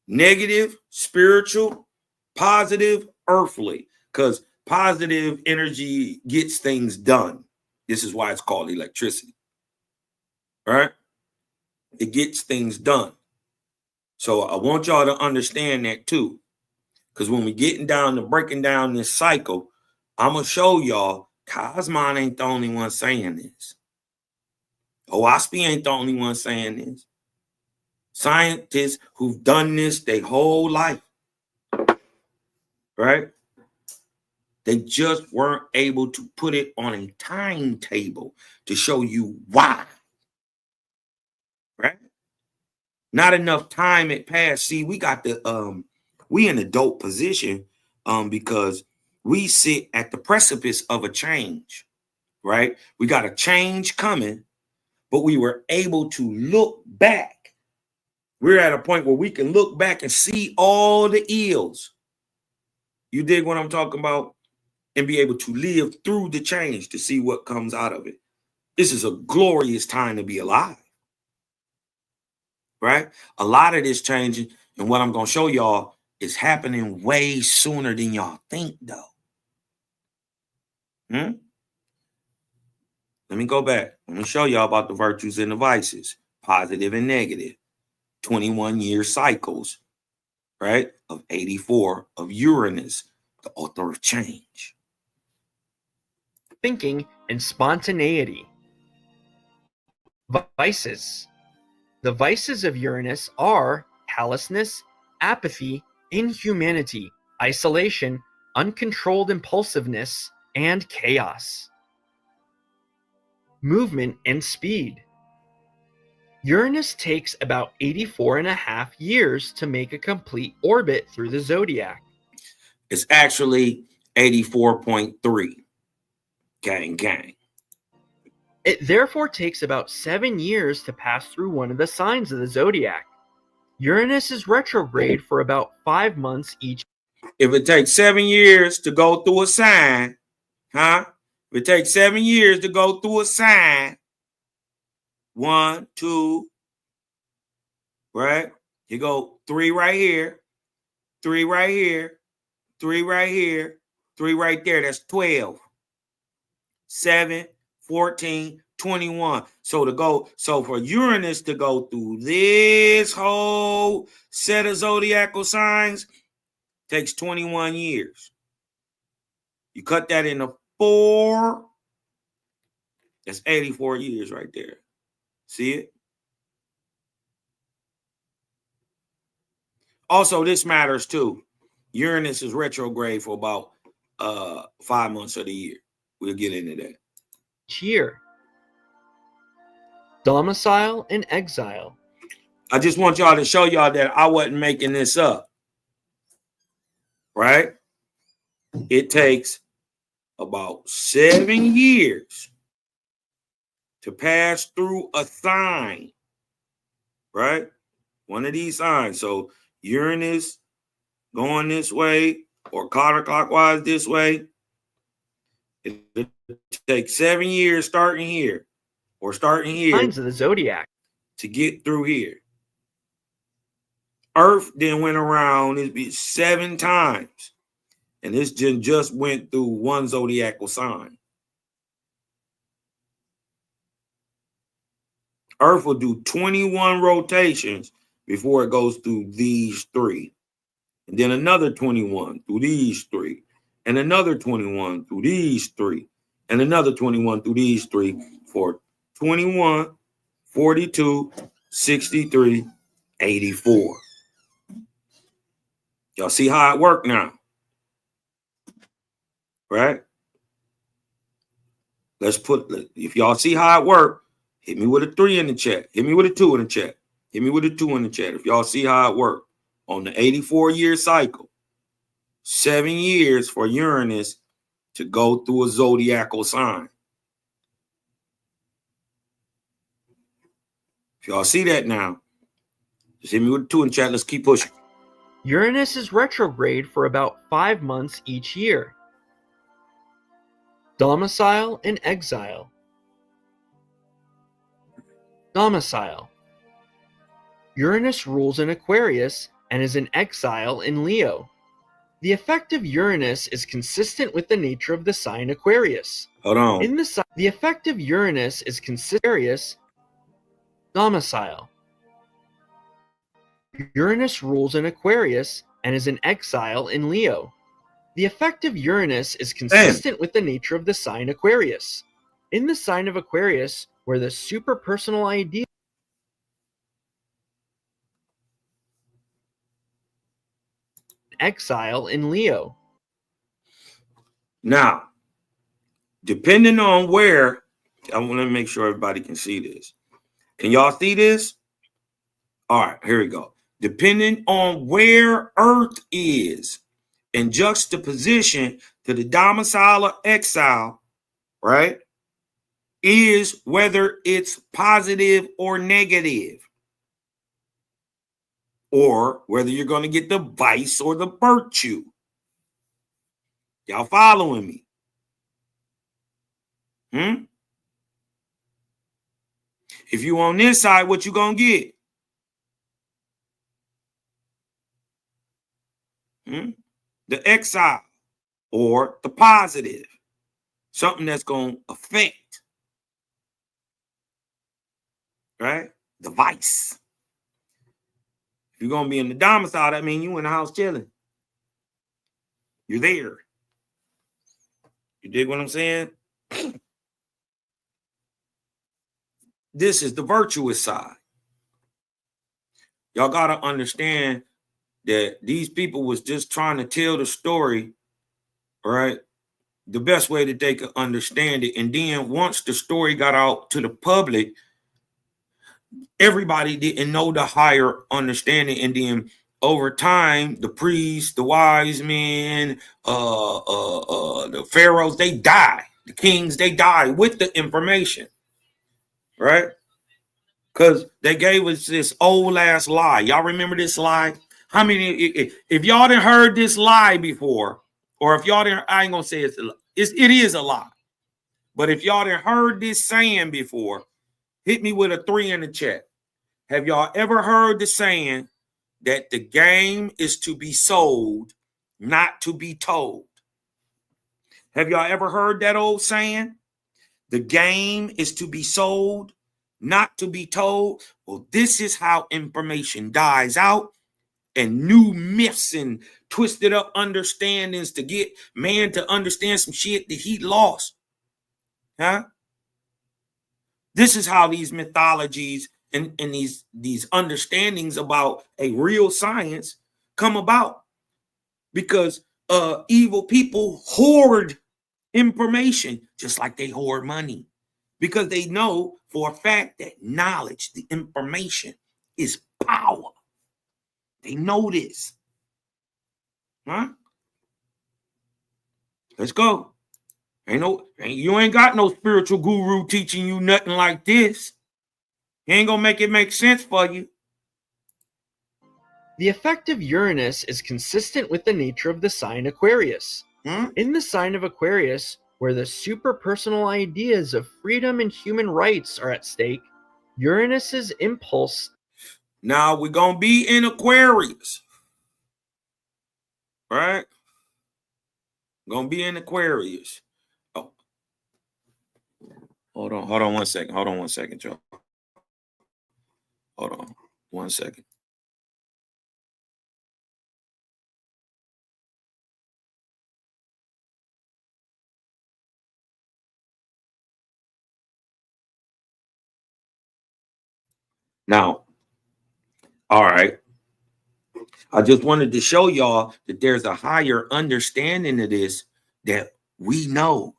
Negative, spiritual, positive, earthly. Because positive energy gets things done. This is why it's called electricity. All right? It gets things done. So I want y'all to understand that too. Because when we're getting down to breaking down this cycle, I'm going to show y'all Cosmon ain't the only one saying this. OSPI ain't the only one saying this. Scientists who've done this their whole life, right? They just weren't able to put it on a timetable to show you why, right? Not enough time had passed. See, we got the we in a dope position because we sit at the precipice of a change, right? We got a change coming, but we were able to look back. We're at a point where we can look back and see all the ills. You dig what I'm talking about? And be able to live through the change to see what comes out of it. This is a glorious time to be alive. Right? A lot of this changing, and what I'm going to show y'all is happening way sooner than y'all think, though. Let me go back. Let me show y'all about the virtues and the vices, positive and negative, 21-year cycles, right? Of 84 of Uranus, the author of change. Thinking and spontaneity. Vices. The vices of Uranus are callousness, apathy, inhumanity, isolation, uncontrolled impulsiveness, and chaos. Movement and speed. Uranus takes about 84.5 years to make a complete orbit through the zodiac. It's actually 84.3. Gang. It therefore takes about 7 years to pass through one of the signs of the zodiac. Uranus is retrograde for about 5 months each. If it takes 7 years to go through a sign, huh? If it takes 7 years to go through a sign, 1, 2, right? You go 3 right here, 3 right here, 3 right here, 3 right there. That's 12. 7, 14, 21. So for Uranus to go through this whole set of zodiacal signs takes 21 years. You cut that into 4, that's 84 years right there. See it? Also, this matters too. Uranus is retrograde for about 5 months of the year. We'll get into that. Year. Domicile and exile. I just want y'all to show y'all that I wasn't making this up. Right? It takes about 7 years to pass through a sign. Right? One of these signs. So Uranus going this way or counterclockwise this way. It takes 7 years starting here or starting here. Signs of the zodiac. To get through here. Earth then went around 7 times. And this just went through one zodiacal sign. Earth will do 21 rotations before it goes through these 3. And then another 21 through these 3. And another 21 through these 3. And another 21 through these 3 for 21, 42, 63, 84. Y'all see how it worked now? Right? If y'all see how it worked, hit me with a 3 in the chat. Hit me with a 2 in the chat. Hit me with a 2 in the chat. If y'all see how it worked on the 84-year cycle, 7 years for Uranus to go through a zodiacal sign. If y'all see that now, just hit me with a 2 in the chat. Let's keep pushing. Uranus is retrograde for about 5 months each year. Domicile and exile. Domicile. Uranus rules in Aquarius and is in exile in Leo. The effect of Uranus is consistent with the nature of the sign Aquarius. Hold on. The effect of Uranus is consistent with Aquarius. Domicile. Uranus rules in Aquarius and is in exile in Leo. The effect of Uranus is consistent with the nature of the sign Aquarius. In the sign of Aquarius, where the superpersonal idea exile in Leo. Now, depending on where, I want to make sure everybody can see this. Can y'all see this? All right, here we go. Depending on where Earth is in juxtaposition to the domicile or exile, right, is whether it's positive or negative, or whether you're going to get the vice or the virtue. Y'all following me? If you on this side, what you gonna get? The exile or the positive, something that's gonna affect, right? The vice. If you're gonna be in the domicile, that means you in the house chilling. You're there. You dig what I'm saying? This is the virtuous side. Y'all got to understand that these people was just trying to tell the story, right, the best way that they could understand it. And then once the story got out to the public, everybody didn't know the higher understanding. And then over time, the priests, the wise men, the pharaohs, they die. The kings, they die with the information, right? Because they gave us this old ass lie. Y'all remember this lie? How many, if y'all didn't heard this lie before, or if y'all didn't, I ain't gonna say it is a lie. But if y'all didn't heard this saying before, hit me with a 3 in the chat. Have y'all ever heard the saying that the game is to be sold, not to be told? Have y'all ever heard that old saying? The game is to be sold, not to be told. Well, this is how information dies out and new myths and twisted up understandings to get man to understand some shit that he lost. This is how these mythologies and these understandings about a real science come about, because evil people hoard information just like they hoard money, because they know for a fact that knowledge, the information, is power. They know this. Let's go. You ain't got no spiritual guru teaching you nothing like this. He ain't gonna make it make sense for you. The effect of Uranus is consistent with the nature of the sign Aquarius. In the sign of Aquarius, where the superpersonal ideas of freedom and human rights are at stake, Uranus's impulse. Now we're gonna be in Aquarius, right? Gonna be in Aquarius. Oh, hold on 1 second. Hold on 1 second, Joe. Hold on 1 second. Now, all right. I just wanted to show y'all that there's a higher understanding of this that we know.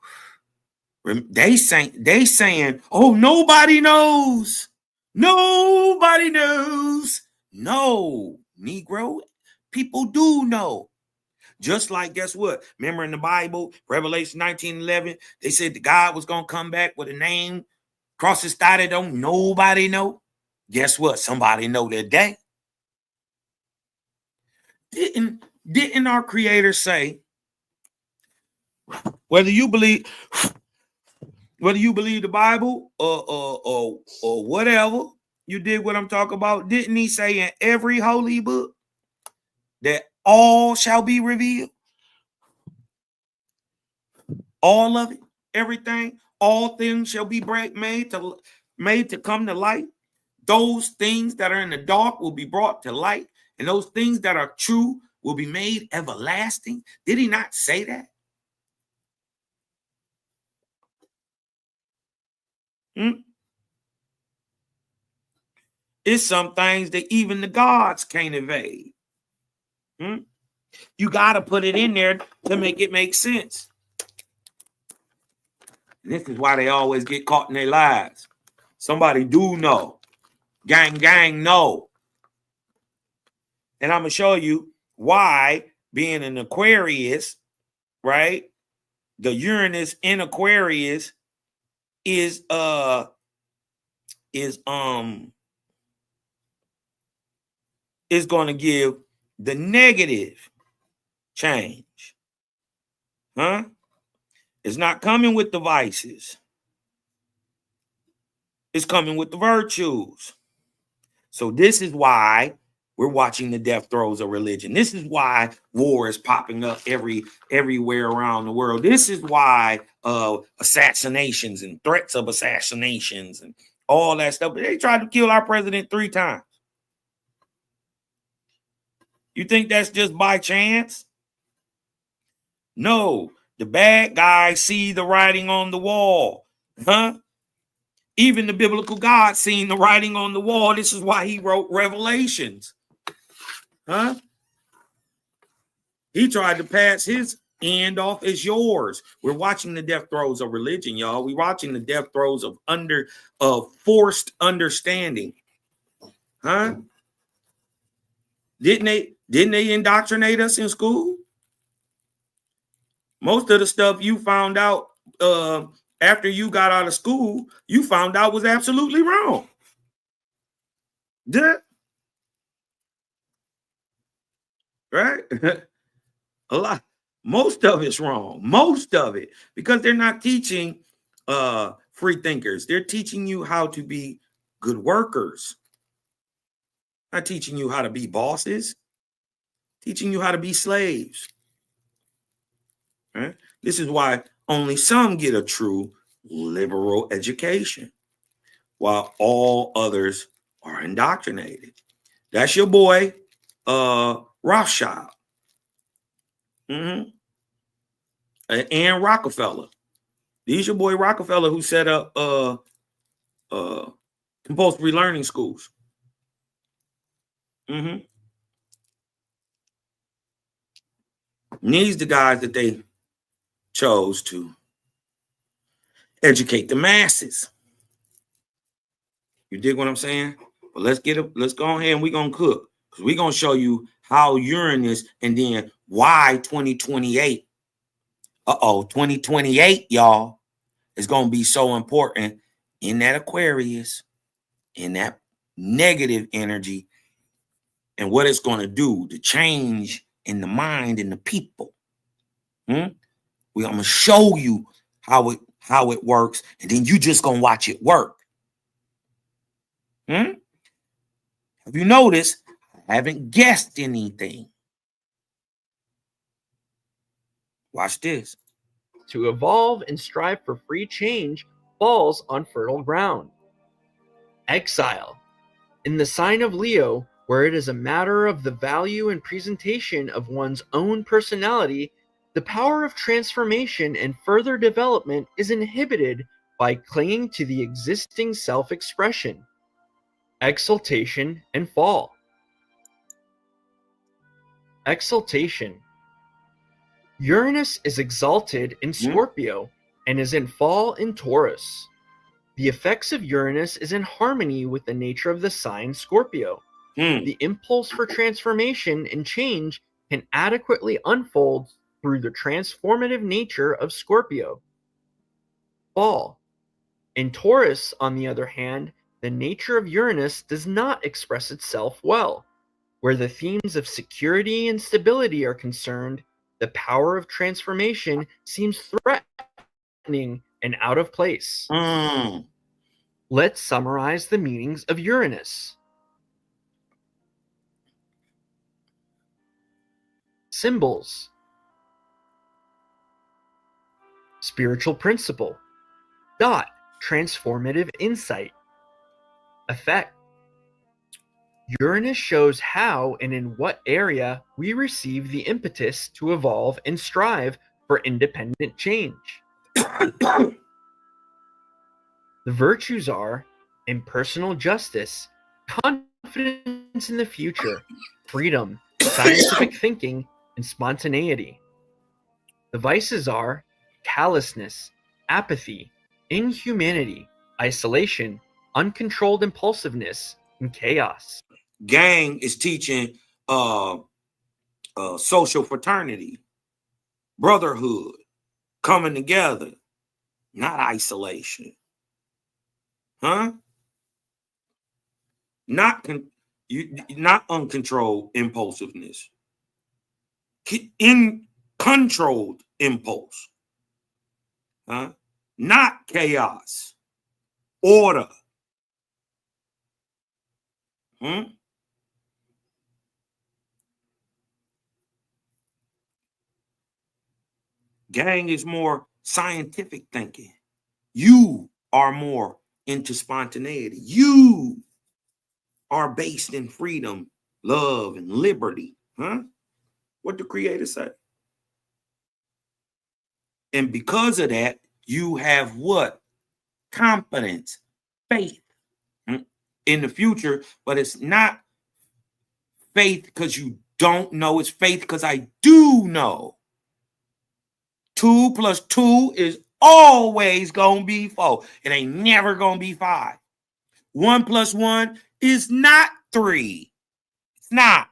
They saying, oh, nobody knows. Nobody knows. No, Negro, people do know. Just like, guess what? Remember in the Bible, Revelation 19:11, they said that God was going to come back with a name, cross his thigh that don't nobody know. Guess what? Somebody know that day. Didn't our Creator say, whether you believe the Bible or whatever, you dig what I'm talking about? Didn't he say in every holy book that all shall be revealed? All of it, everything, all things shall be made to come to light. Those things that are in the dark will be brought to light, and those things that are true will be made everlasting. Did he not say that? It's some things that even the gods can't evade. You got to put it in there to make it make sense. And this is why they always get caught in their lies. Somebody do know. Gang, no. And I'm going to show you why being an Aquarius, right? The Uranus in Aquarius is going to give the negative change. Huh? It's not coming with the vices. It's coming with the virtues. So this is why we're watching the death throes of religion. This is why war is popping up everywhere around the world. This is why assassinations and threats of assassinations and all that stuff. They tried to kill our president 3 times. You think that's just by chance? No, the bad guys see the writing on the wall. Huh? Even the biblical God seen the writing on the wall. This is why he wrote Revelations. Huh? He tried to pass his end off as yours. We're watching the death throes of religion, y'all. We're watching the death throes of forced understanding. Huh? Didn't they indoctrinate us in school? Most of the stuff you found out after you got out of school, you found out was absolutely wrong. Duh. Right? A lot. Most of it's wrong. Most of it. Because they're not teaching free thinkers. They're teaching you how to be good workers. Not teaching you how to be bosses. Teaching you how to be slaves. Right? This is why only some get a true liberal education, while all others are indoctrinated. That's your boy, Rothschild. And Rockefeller. These your boy Rockefeller who set up compulsory learning schools. These the guys that they chose to educate the masses. You dig what I'm saying? But let's go ahead and we're gonna cook, because we're gonna show you how Uranus and then why 2028. 2028, y'all, is gonna be so important in that Aquarius, in that negative energy, and what it's gonna do, the change in the mind and the people. I'm gonna show you how it works, and then you just gonna watch it work. Have you noticed I haven't guessed anything? Watch this. To evolve and strive for free change falls on fertile ground. Exile. In the sign of Leo, where it is a matter of the value and presentation of one's own personality, the power of transformation and further development is inhibited by clinging to the existing self-expression. Exaltation and fall. Exaltation. Uranus is exalted in Scorpio and is in fall in Taurus. The effects of Uranus is in harmony with the nature of the sign Scorpio. The impulse for transformation and change can adequately unfold through the transformative nature of Scorpio. Fall. In Taurus, on the other hand, the nature of Uranus does not express itself well. Where the themes of security and stability are concerned, the power of transformation seems threatening and out of place. Let's summarize the meanings of Uranus. Symbols. Spiritual principle. Dot. Transformative insight. Effect. Uranus shows how and in what area we receive the impetus to evolve and strive for independent change. The virtues are impersonal justice, confidence in the future, freedom, scientific thinking, and spontaneity. The vices are callousness, apathy, inhumanity, isolation, uncontrolled impulsiveness, and chaos. Gang is teaching social fraternity, brotherhood, coming together, not isolation. Huh? Not uncontrolled impulsiveness. In controlled impulse. Huh? Not chaos. Order. Gang is more scientific thinking. You are more into spontaneity. You are based in freedom, love, and liberty. Huh? What the Creator said. And because of that, you have what? Confidence, faith in the future, but it's not faith because you don't know. It's faith because I do know. 2 + 2 is always going to be 4. It ain't never going to be 5. 1 + 1 is not 3. It's not.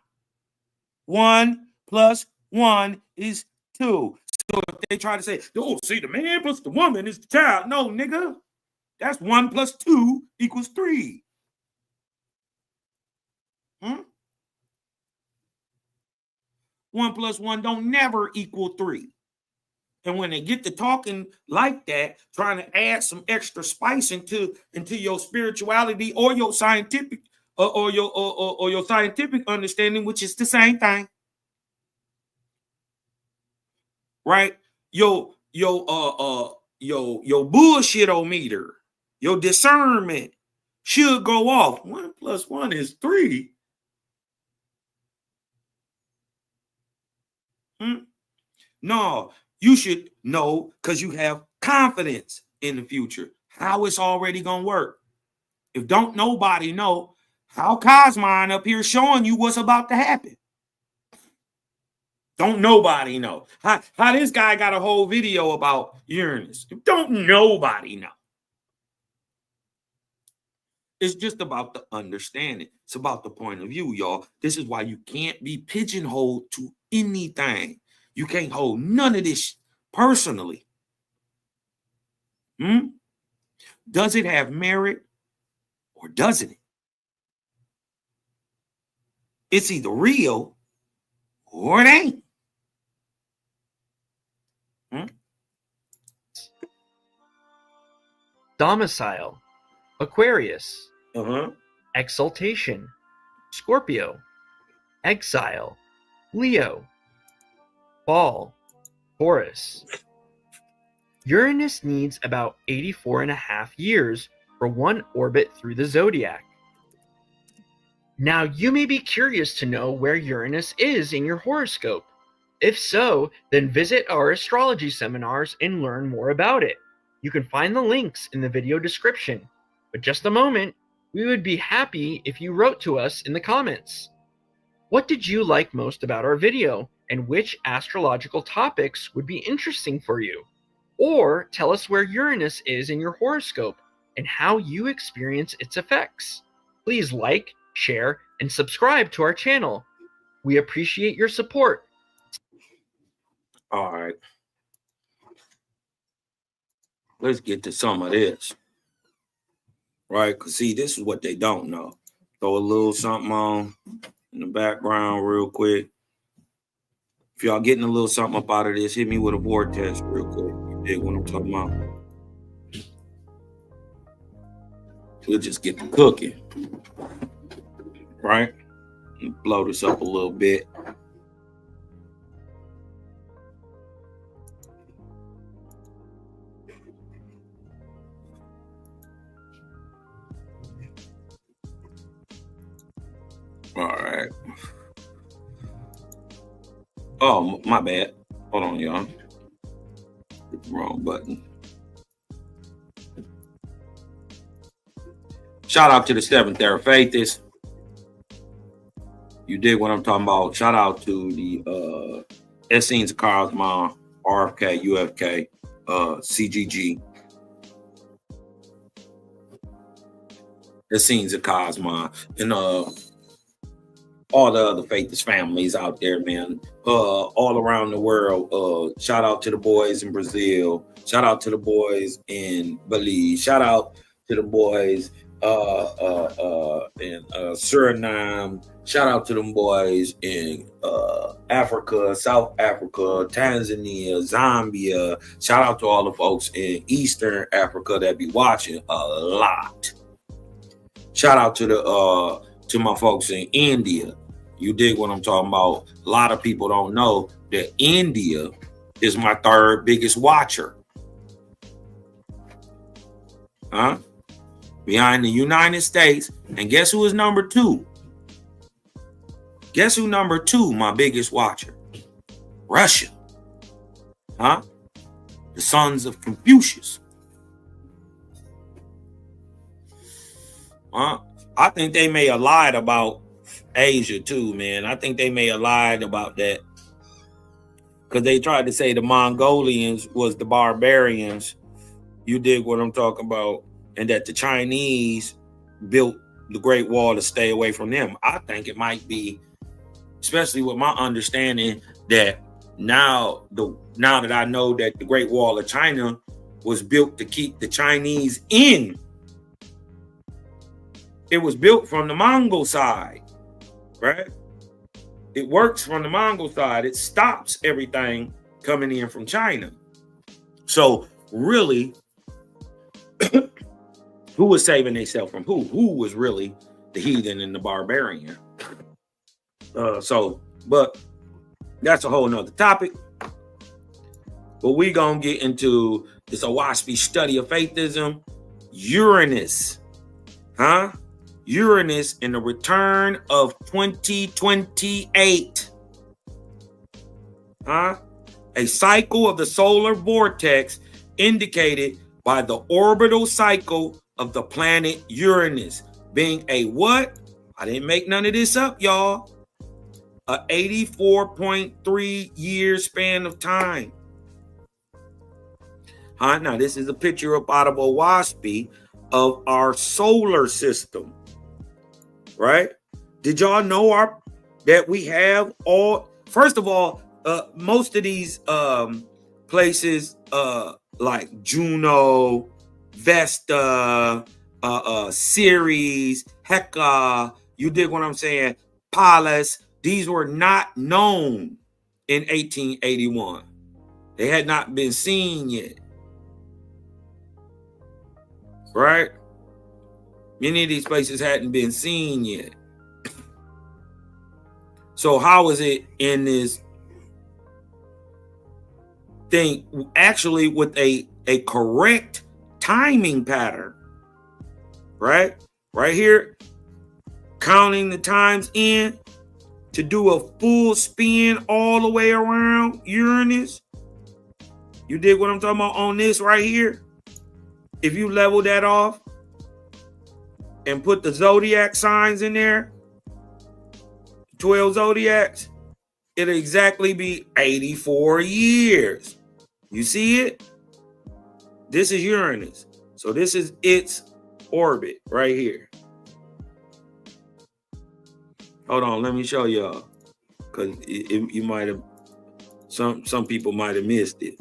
1 + 1 is 2. So if they try to say, oh, see, the man plus the woman is the child. No, nigga. That's 1 + 2 = 3. 1 + 1 don't never equal 3. And when they get to talking like that, trying to add some extra spice into your spirituality or your scientific or your scientific understanding, which is the same thing, right? Your bullshit-o-meter, your discernment should go off. 1 + 1 is 3. No, you should know because you have confidence in the future, how it's already going to work. If don't nobody know, how Cosmine up here showing you what's about to happen? Don't nobody know. How this guy got a whole video about Uranus? Don't nobody know. It's just about the understanding. It's about the point of view, y'all. This is why you can't be pigeonholed to anything. You can't hold none of this personally. Does it have merit or doesn't it? It's either real or it ain't. Domicile, Aquarius, exaltation, Scorpio, exile, Leo, fall, Taurus. Uranus needs about 84.5 years for one orbit through the zodiac. Now, you may be curious to know where Uranus is in your horoscope. If so, then visit our astrology seminars and learn more about it. You can find the links in the video description. But just a moment, we would be happy if you wrote to us in the comments. What did you like most about our video, and which astrological topics would be interesting for you? Or tell us where Uranus is in your horoscope and how you experience its effects. Please like, share, and subscribe to our channel. We appreciate your support. All right. Let's get to some of this. Right? Because, see, this is what they don't know. Throw a little something on in the background real quick. If y'all getting a little something up out of this, hit me with a vortex real quick. You dig what I'm talking about? We'll just get the cooking. Right? Blow this up a little bit. All right. Oh, my bad. Hold on, y'all. Hit the wrong button. Shout out to the Seventh Era Faithists. You dig what I'm talking about? Shout out to the Essenes of Cosmon, RFK, UFK, CGG. Essenes of Cosmon. And all the other faithless families out there, man, all around the world. Shout out to the boys in Brazil. Shout out to the boys in Belize. Shout out to the boys in Suriname. Shout out to them boys in Africa, South Africa, Tanzania, Zambia. Shout out to all the folks in Eastern Africa that be watching a lot. Shout out to my folks in India. You dig what I'm talking about? A lot of people don't know that India is my third biggest watcher. Huh? Behind the United States. And guess who is number 2? Guess who number 2, my biggest watcher? Russia. Huh? The sons of Confucius. Huh? I think they may have lied about Asia too, man. I think they may have lied about that. Because they tried to say the Mongolians was the barbarians. You dig what I'm talking about? And that the Chinese built the Great Wall to stay away from them. I think it might be, especially with my understanding that now that I know that the Great Wall of China was built to keep the Chinese in. It was built from the Mongol side, right? It works from the Mongol side. It stops everything coming in from China. So really, who was saving themselves from who? Who was really the heathen and the barbarian? But that's a whole nother topic. But we gonna get into this Owaspy study of faithism, Uranus, huh? Uranus in the return of 2028, huh? A cycle of the solar vortex indicated by the orbital cycle of the planet Uranus being a what? I didn't make none of this up, y'all. A 84.3 year span of time. Huh? Now, this is a picture up out of Owaspy of our solar system, right? Did y'all know that we have all? First of all, most of these places, like Juno, Vesta, Ceres, Hecla, you dig what I'm saying? Pallas. These were not known in 1881. They had not been seen yet. Right? Many of these places hadn't been seen yet. So how is it in this thing actually with a correct timing pattern? Right? Right here, counting the times in to do a full spin all the way around Uranus. You dig what I'm talking about on this right here? If you level that off and put the zodiac signs in there, 12 zodiacs, it'll exactly be 84 years. You see it? This is Uranus. So this is its orbit right here. Hold on, let me show y'all, because you might have, some people might have missed it.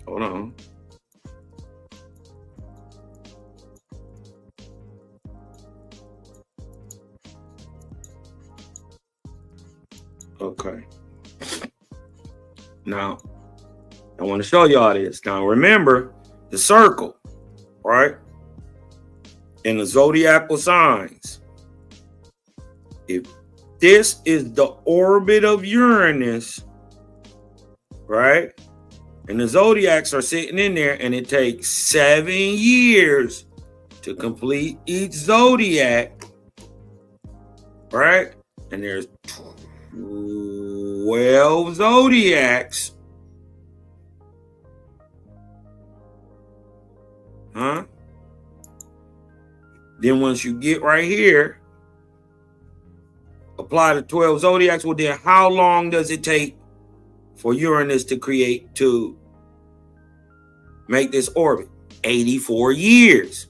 Hold on. Okay. Now, I want to show y'all this. Now, remember the circle, right? And the zodiacal signs. If this is the orbit of Uranus, right? And the zodiacs are sitting in there, and it takes 7 years to complete each zodiac, right? And there's 12 zodiacs. Huh? Then once you get right here, apply the 12 zodiacs. Well, then how long does it take for Uranus to make this orbit? 84 years.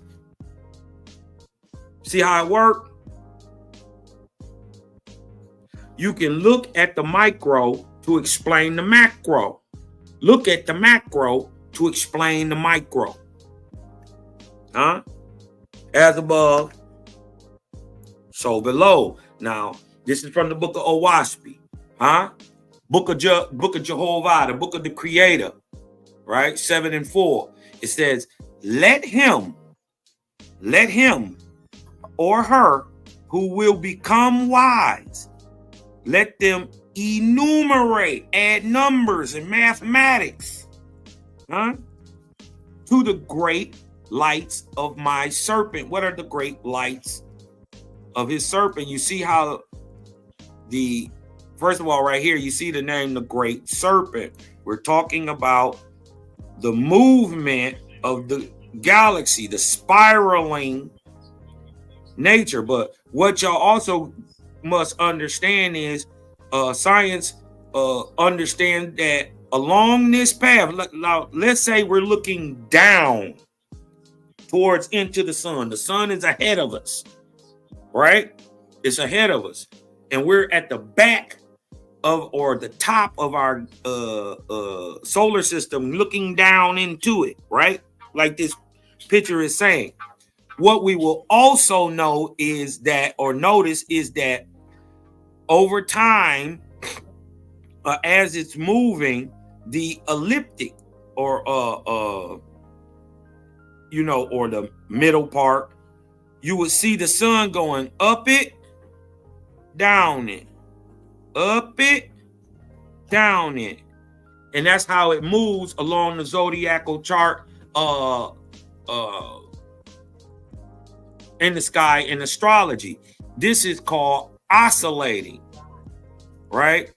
See how it works? You can look at the micro to explain the macro. Look at the macro to explain the micro. Huh? As above, so below. Now, this is from the book of Owaspi. Huh? Book of Jehovah, the book of the Creator. Right? 7 and 4. It says, let him or her who will become wise, let them enumerate, add numbers and mathematics, to the great lights of my serpent. What are the great lights of his serpent? You see how first of all, right here, you see the name, the great serpent. We're talking about the movement of the galaxy, the spiraling nature. But what y'all also must understand is science understand that along this path, let's say we're looking down towards into the sun. The sun is ahead of us, right? It's ahead of us. And we're at the back of, or the top of our solar system, looking down into it, right? Like this picture is saying. What we will also know is that, or notice is that over time, as it's moving, the elliptic or or the middle part, you would see the sun going up it, down it, up it, down it. And that's how it moves along the zodiacal chart in the sky in astrology. This is called oscillating, right?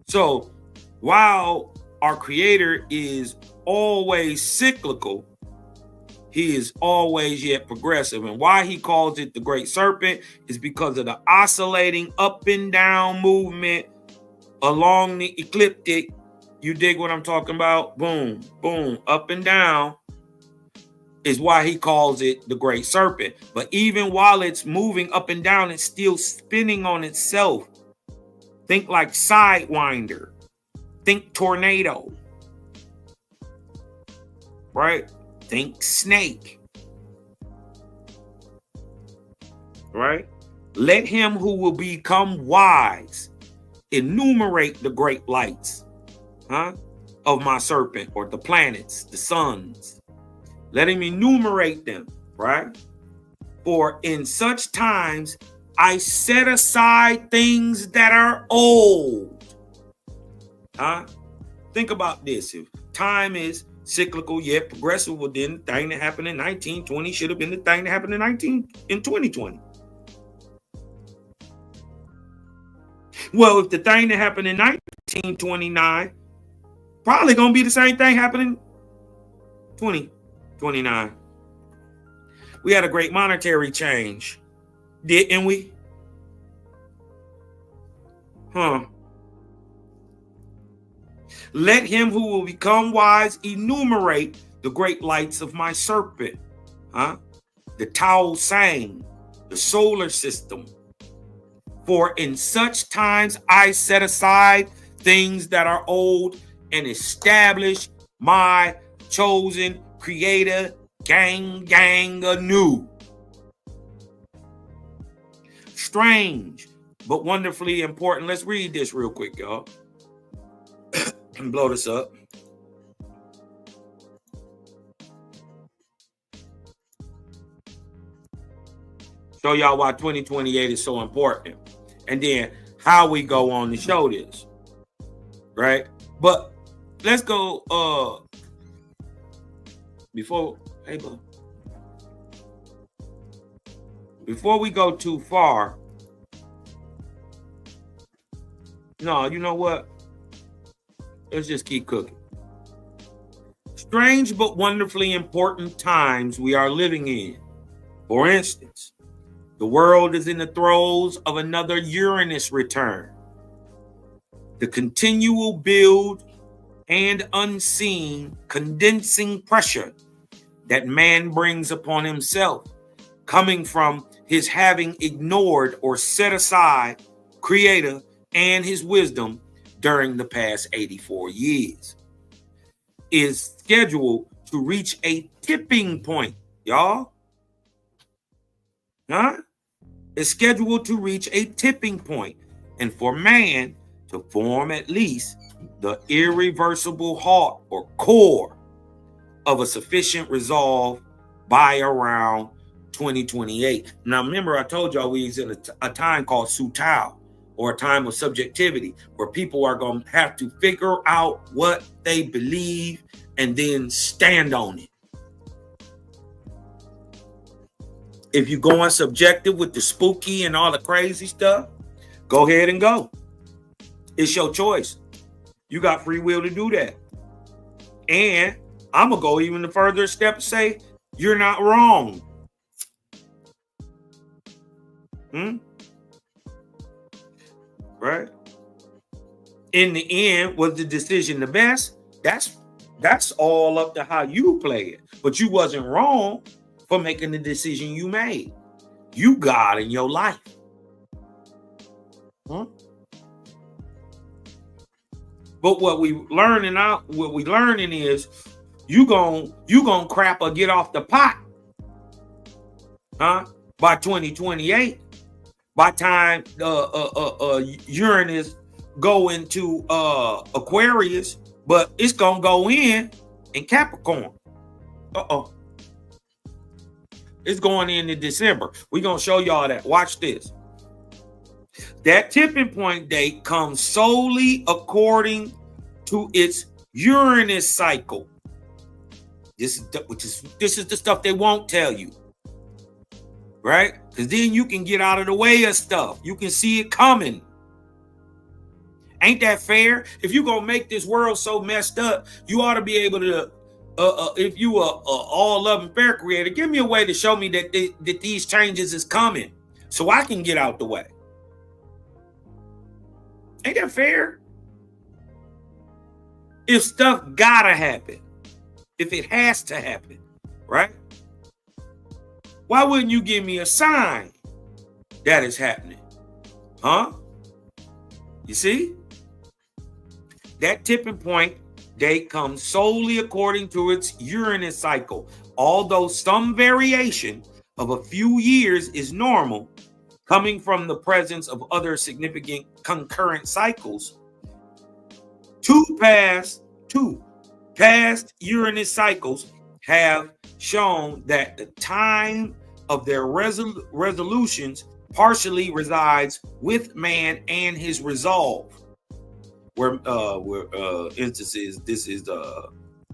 So while our Creator is always cyclical, he is always yet progressive. And why he calls it the great serpent is because of the oscillating up and down movement along the ecliptic. You dig what I'm talking about? Boom, boom, up and down is why he calls it the great serpent. But even while it's moving up and down, it's still spinning on itself. Think like Sidewinder. Think tornado. Right? Think snake. Right? Let him who will become wise enumerate the great lights of my serpent, or the planets, the suns. Let him enumerate them, right? For in such times I set aside things that are old. Think about this. If time is cyclical yet progressive, well, then the thing that happened in 1920 should have been the thing that happened in 2020. Well, if the thing that happened in 1929, probably gonna be the same thing happening 2029. We had a great monetary change, didn't we? Let him who will become wise enumerate the great lights of my serpent. The Tao Sang, the solar system. For in such times I set aside things that are old and establish my chosen Creator gang anew. Strange, but wonderfully important. Let's read this real quick, y'all. And blow this up. Show y'all why 2028 is so important. And then how we go on to show this. Right? But let's go before we go too far. No, you know what? Let's just keep cooking. Strange but wonderfully important times we are living in. For instance, the world is in the throes of another Uranus return. The continual build and unseen condensing pressure that man brings upon himself coming from his having ignored or set aside Creator and his wisdom during the past 84 years, is scheduled to reach a tipping point, y'all. Huh? It's scheduled to reach a tipping point, and for man to form at least the irreversible heart or core of a sufficient resolve by around 2028. Now, remember, I told y'all we was in a time called Sutao, or a time of subjectivity, where people are going to have to figure out what they believe and then stand on it. If you're going subjective with the spooky and all the crazy stuff, go ahead and go. It's your choice. You got free will to do that. And I'm going to go even a further step and say, you're not wrong. Right? In the end, was the decision the best? That's all up to how you play it. But you wasn't wrong for making the decision you made. You God in your life. But what we learning is you gon' crap or get off the pot. By 2028. By time Uranus go into Aquarius, but it's gonna go in Capricorn. It's going in December. We're gonna show y'all that. Watch this. That tipping point date comes solely according to its Uranus cycle. This is the stuff they won't tell you. Right? Because then you can get out of the way of stuff. You can see it coming. Ain't that fair? If you're gonna make this world so messed up, you ought to be able to, if you are all-loving fair creator, give me a way to show me that these changes is coming so I can get out the way. Ain't that fair? If stuff gotta happen, if it has to happen, right? Why wouldn't you give me a sign that is happening? You see? That tipping point date comes solely according to its Uranus cycle. Although some variation of a few years is normal, coming from the presence of other significant concurrent cycles, two past Uranus cycles have shown that the time of their resolutions partially resides with man and his resolve. Where instances, this is the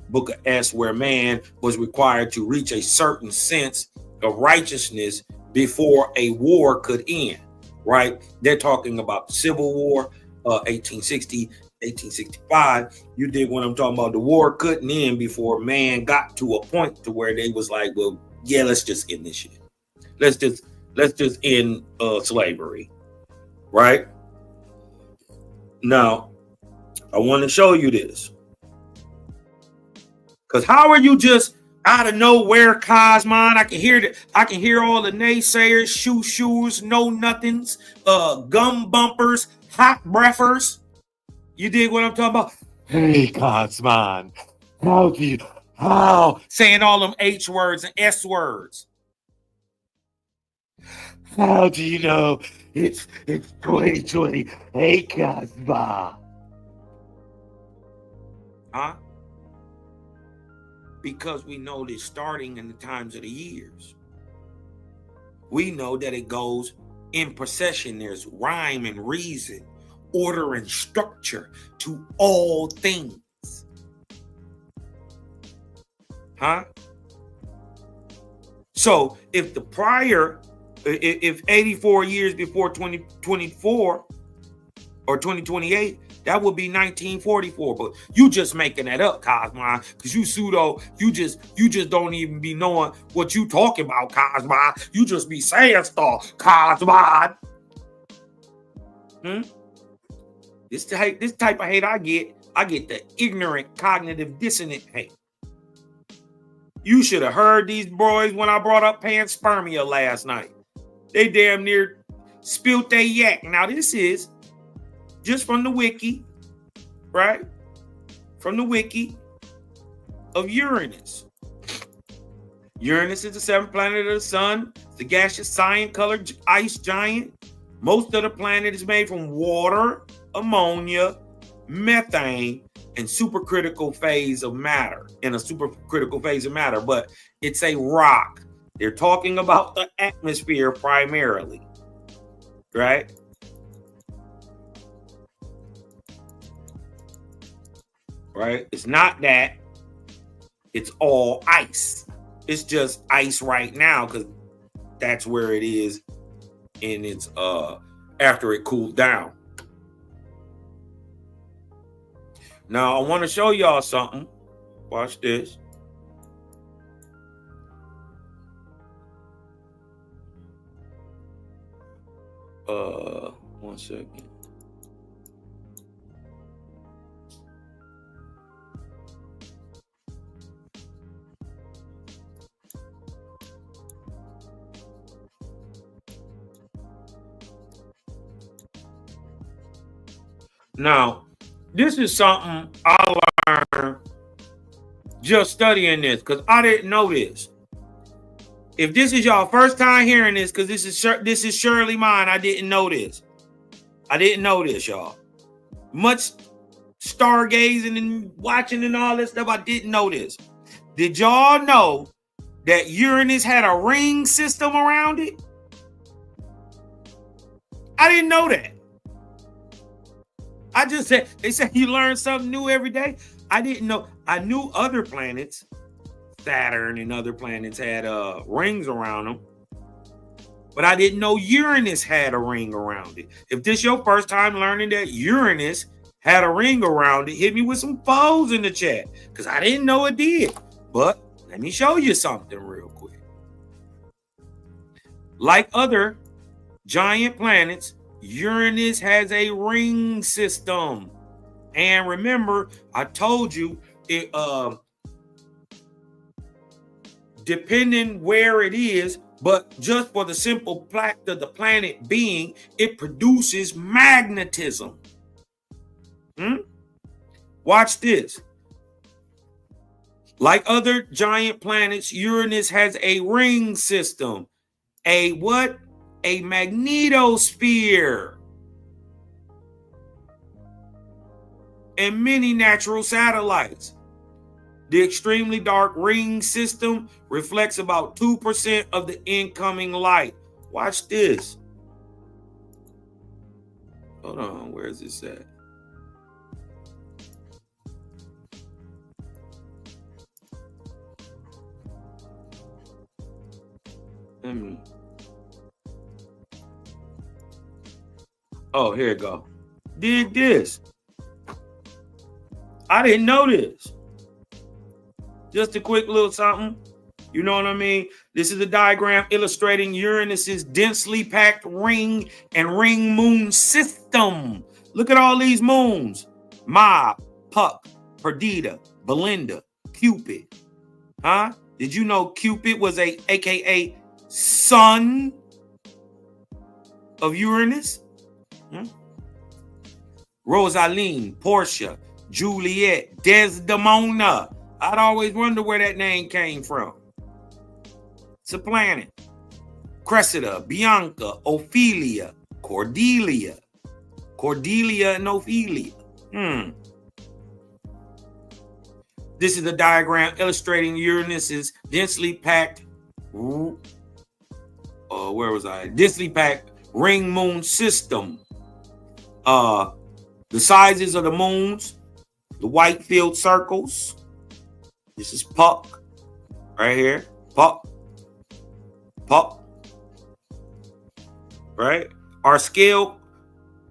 book of S, where man was required to reach a certain sense of righteousness before a war could end. Right? They're talking about the Civil War, 1860, 1865. You dig what I'm talking about? The war couldn't end before man got to a point to where they was like, well, yeah, let's just end this shit. Let's just end slavery. Right? Now, I want to show you this. Because how are you just out of nowhere, Cosmon? I can hear all the naysayers, shoes, no nothings, gum bumpers, hot breathers. You dig what I'm talking about? Hey, Cosmon, how? Saying all them H words and S words. How do you know it's 2020? Hey, Cosmon. Because we know that starting in the times of the years, we know that it goes in procession. There's rhyme and reason, order and structure to all things. So if if 84 years before 2024 or 2028, that would be 1944, but you just making that up, Cosmon, because you just don't even be knowing what you talking about, Cosmon. You just be saying stuff, Cosmon. This type of hate I get the ignorant, cognitive dissonant hate. You should have heard these boys when I brought up panspermia last night. They damn near spilled their yak. Now, this is just from the wiki, right? From the wiki of Uranus. Uranus is the seventh planet of the sun. It's the gaseous cyan-colored ice giant. Most of the planet is made from water, ammonia, methane, and supercritical phase of matter. In a supercritical phase of matter, but it's a rock. They're talking about the atmosphere primarily, right? Right? It's not that. It's all ice. It's just ice right now because that's where it is in its after it cooled down. Now I want to show y'all something. Watch this. One second. Now, this is something I learned just studying this because I didn't know this. If this is y'all first time hearing this, because this is surely mine, I didn't know this. I didn't know this, y'all. Much stargazing and watching and all this stuff, I didn't know this. Did y'all know that Uranus had a ring system around it? I didn't know that. I just said, they said you learn something new every day. I didn't know. I knew other planets, Saturn and other planets had rings around them, but I didn't know Uranus had a ring around it. If this your first time learning that Uranus had a ring around it, hit me with some foes in the chat because I didn't know it did. But let me show you something real quick. Like other giant planets, Uranus has a ring system. And remember, I told you it depending where it is, but just for the simple fact of the planet being, it produces magnetism. Watch this. Like other giant planets, Uranus has a ring system. A what? A magnetosphere. And many natural satellites. The extremely dark ring system reflects about 2% of the incoming light. Watch this. Hold on, where is this at? Oh, here it go. Dig this. I didn't know this. Just a quick little something. You know what I mean? This is a diagram illustrating Uranus's densely packed ring and ring moon system. Look at all these moons. Ma, Puck, Perdita, Belinda, Cupid. Huh? Did you know Cupid was aka son of Uranus? Rosaline, Portia, Juliet, Desdemona. I'd always wonder where that name came from. It's a planet. Cressida, Bianca, Ophelia, Cordelia. Cordelia and Ophelia. This is a diagram illustrating Uranus's densely packed densely packed ring moon system. The sizes of the moons, the white filled circles. This is Puck right here. Puck. Right? Are scaled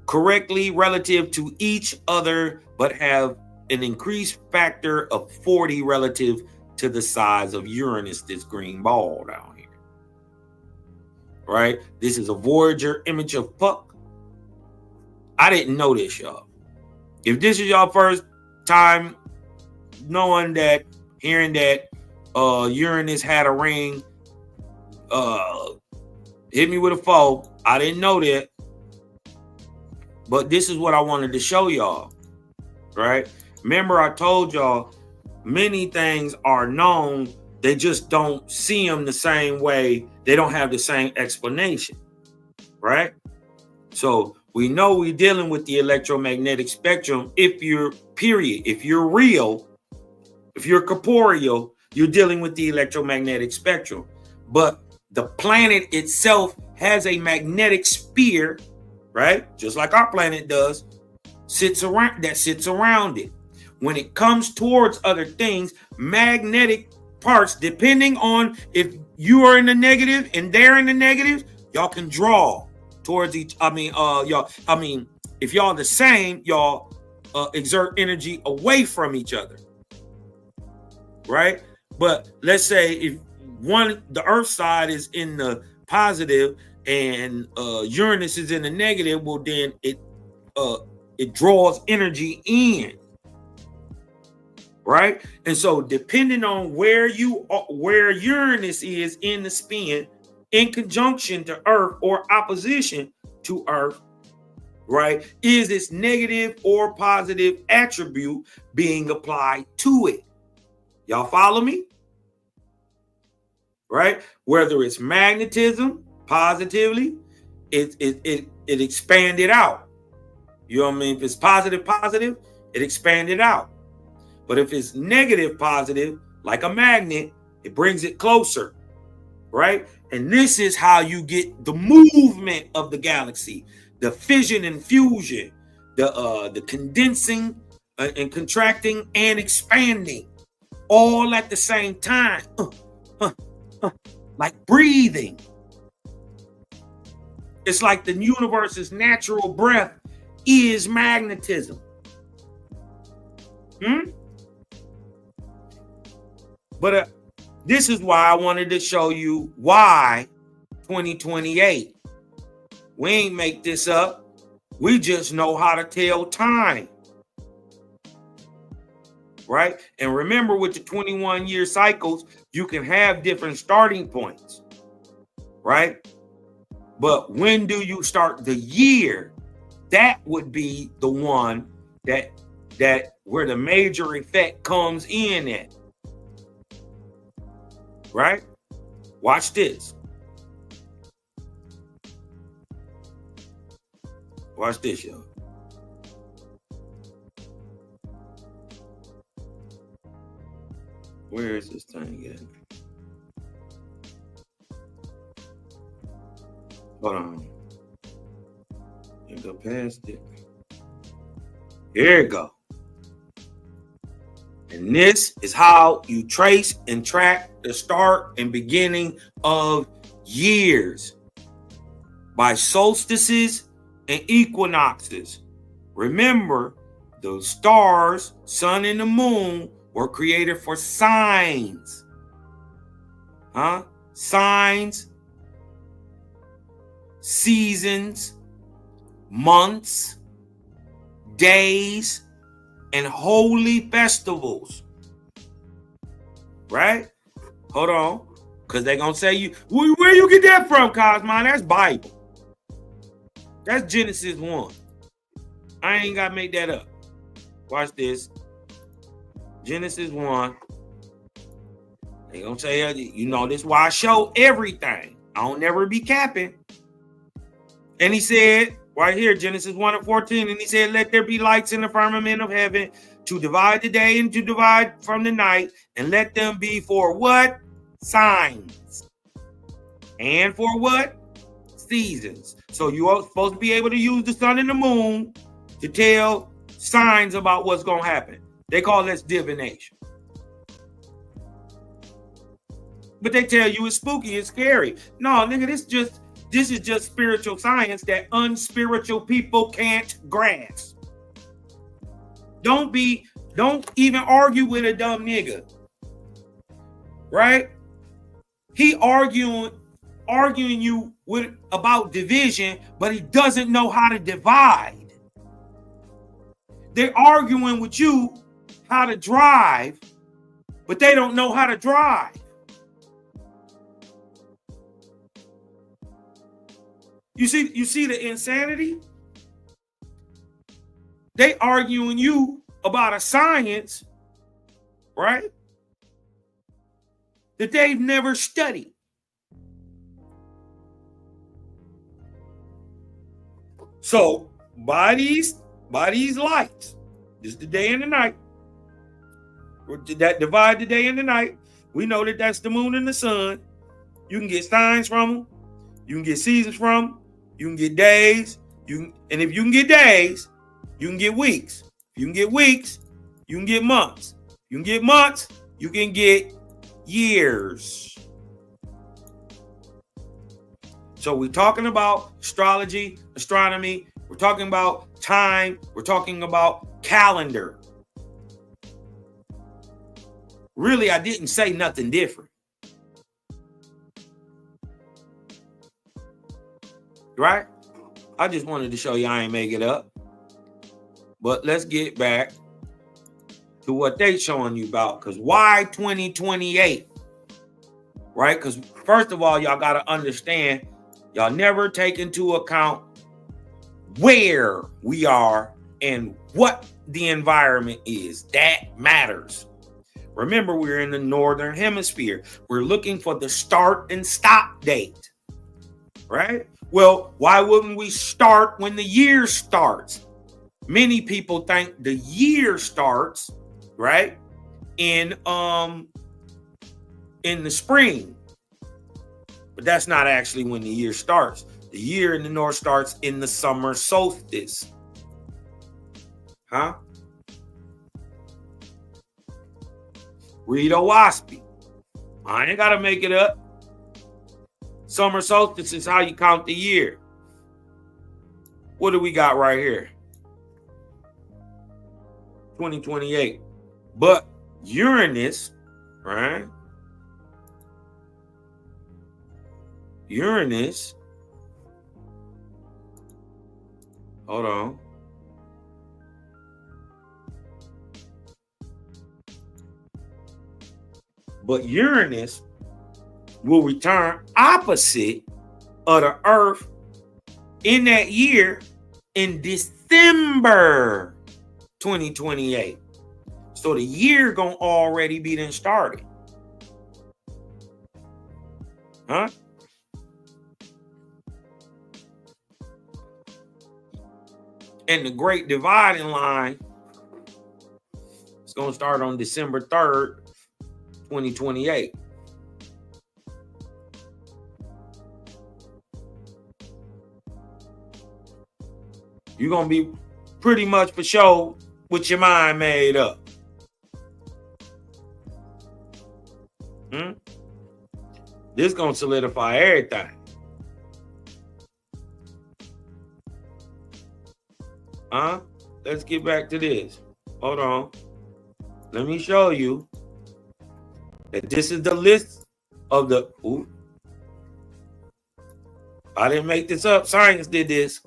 correctly relative to each other, but have an increased factor of 40 relative to the size of Uranus, this green ball down here. Right? This is a Voyager image of Puck. I didn't know this, y'all. If this is your first time knowing that, hearing that Uranus had a ring. Hit me with a 4. I didn't know that. But this is what I wanted to show y'all. Right? Remember, I told y'all many things are known. They just don't see them the same way. They don't have the same explanation. Right? So we know we're dealing with the electromagnetic spectrum. If you're real, if you're corporeal, you're dealing with the electromagnetic spectrum. But the planet itself has a magnetic sphere, right? Just like our planet does, sits around it. When it comes towards other things, magnetic parts, depending on if you are in the negative and they're in the negative, y'all can draw towards each. If y'all the same, y'all exert energy away from each other, right? But let's say if the Earth side is in the positive and Uranus is in the negative, well then it draws energy in, right? And so depending on where Uranus is in the spin, in conjunction to Earth or opposition to Earth, right, is its negative or positive attribute being applied to it. Y'all follow me? Right? Whether it's magnetism, positively, it expanded out. You know what I mean? If it's positive, it expanded out. But if it's negative, positive, like a magnet, it brings it closer. Right? And this is how you get the movement of the galaxy, the fission and fusion, the condensing and contracting and expanding all at the same time. Like breathing. It's like the universe's natural breath is magnetism. But this is why I wanted to show you why 2028. We ain't make this up. We just know how to tell time. Right? And remember, with the 21-year cycles, you can have different starting points. Right? But when do you start the year? That would be the one that where the major effect comes in at. Right? Watch this. Watch this, y'all. Where is this thing at? Hold on. And go past it. Here you go. And this is how you trace and track the start and beginning of years. By solstices and equinoxes. Remember, the stars, sun and the moon, were created for signs. Signs, seasons, months, days, and holy festivals. Right? Hold on. Because they're going to say, where you get that from, Cosmo? That's Bible. That's Genesis 1. I ain't got to make that up. Watch this. Genesis 1. They going to say, this is why I show everything. I don't never be capping. And he said, right here, Genesis 1:14, and he said, let there be lights in the firmament of heaven to divide the day and to divide from the night, and let them be for what? Signs. And for what? Seasons. So you are supposed to be able to use the sun and the moon to tell signs about what's going to happen. They call this divination. But they tell you it's spooky, it's scary. No, nigga, this is just spiritual science that unspiritual people can't grasp. Don't even argue with a dumb nigga. Right? He arguing you about division, but he doesn't know how to divide. They're arguing with you how to drive, but they don't know how to drive. You see the insanity? They arguing you about a science, right, that they've never studied. So by these lights, this is the day and the night. That divide the day and the night. We know that that's the moon and the sun. You can get signs from them. You can get seasons from them. You can get days. And if you can get days, you can get weeks. If you can get weeks, you can get months. You can get months, you can get years. So we're talking about astrology, astronomy. We're talking about time. We're talking about calendar. Really, I didn't say nothing different. Right? I just wanted to show you I ain't make it up. But let's get back to what they showing you about. Because why 2028? Right? Because first of all, y'all got to understand, y'all never take into account where we are and what the environment is. That matters. Remember, we're in the northern hemisphere. We're looking for the start and stop date. Right? Well, why wouldn't we start when the year starts? Many people think the year starts, right, in the spring. But that's not actually when the year starts. The year in the north starts in the summer solstice. Huh? Read Owaspy. I ain't got to make it up. Summer solstice is how you count the year. What do we got right here? 2028. But Uranus, right? Uranus. Hold on. But Uranus will return opposite of the Earth in that year in December 2028. So the year gonna already be then started. Huh? And the Great Dividing Line is gonna start on December 3rd, 2028. You're gonna be pretty much for sure with your mind made up. This gonna solidify everything. Let's get back to this. Hold on. Let me show you that this is the list of the... Ooh. I didn't make this up. Science did this.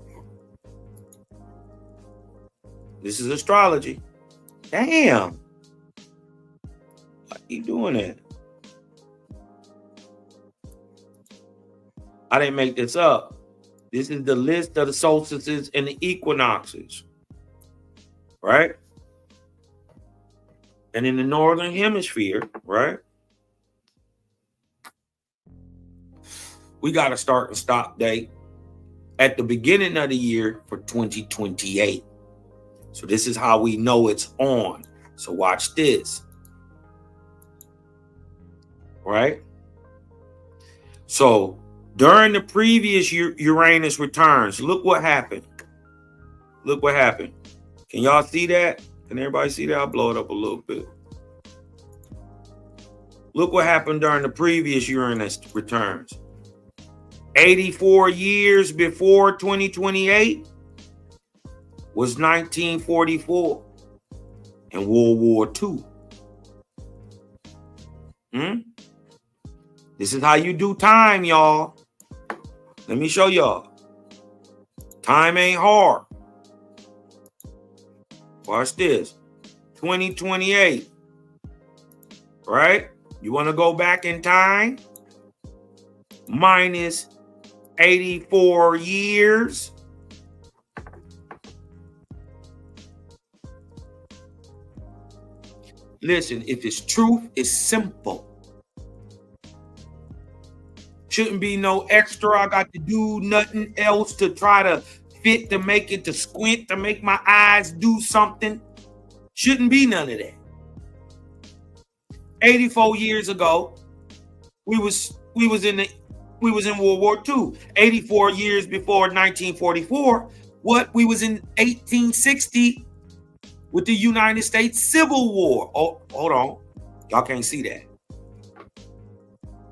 This is astrology. Damn. Why are you doing that? I didn't make this up. This is the list of the solstices and the equinoxes. Right? And in the northern hemisphere, right? We got a start and stop date at the beginning of the year for 2028. So this is how we know it's on. So watch this. Right? So during the previous Uranus returns, look what happened. Look what happened. Can y'all see that? Can everybody see that? I'll blow it up a little bit. Look what happened during the previous Uranus returns. 84 years before 2028 was 1944 and World War II. This is how you do time, y'all. Let me show y'all. Time ain't hard. Watch this. 2028. right? You want to go back in time? Minus 84 years. Listen, if it's truth, it's simple. Shouldn't be no extra. I got to do nothing else to try to fit, to make it, to squint, to make my eyes do something. Shouldn't be none of that. 84 years ago, we was in World War II. 84 years before 1944, we was in 1860 with the United States Civil War. Oh, hold on. Y'all can't see that.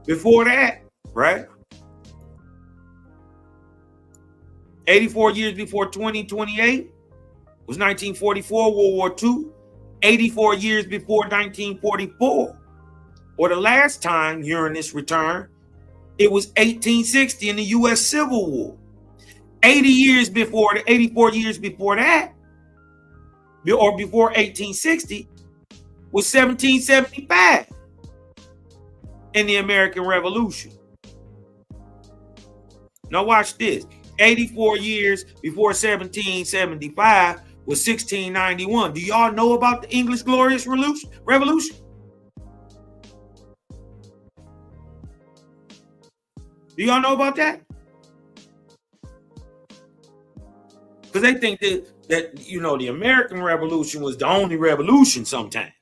Before that, right? 84 years before 2028 was 1944, World War II. 84 years before 1944, or the last time Uranus returned, it was 1860 in the U.S. Civil War. 84 years before that, or before 1860, was 1775 in the American Revolution. Now watch this. 84 years before 1775 was 1691. Do y'all know about the English Glorious Revolution? Do y'all know about that? Because they think that the American Revolution was the only revolution sometimes.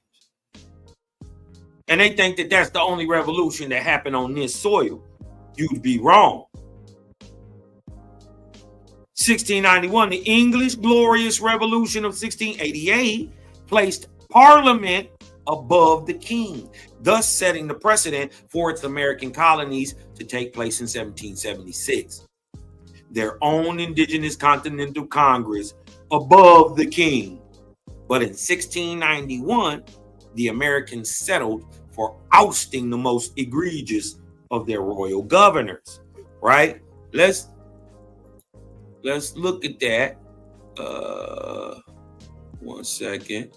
And they think that that's the only revolution that happened on this soil. You'd be wrong. 1691, the English Glorious Revolution of 1688 placed Parliament above the king, thus setting the precedent for its American colonies to take place in 1776. Their own indigenous Continental Congress above the king. But in 1691, the Americans settled for ousting the most egregious of their royal governors, right? Let's look at that. 1 second.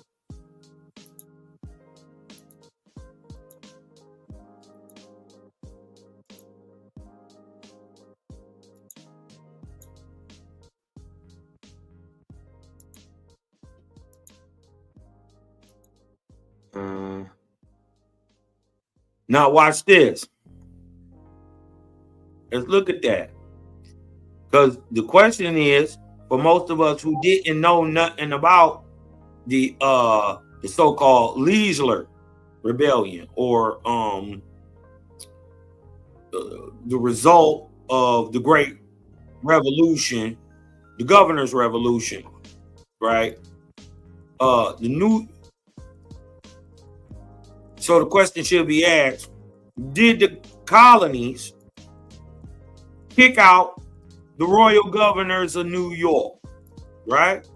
Now watch this. Let's look at that. Because the question is, for most of us who didn't know nothing about the so-called Leisler Rebellion, or the result of the Great Revolution, the Governor's Revolution, right? So the question should be asked, did the colonies kick out the royal governors of New York, right?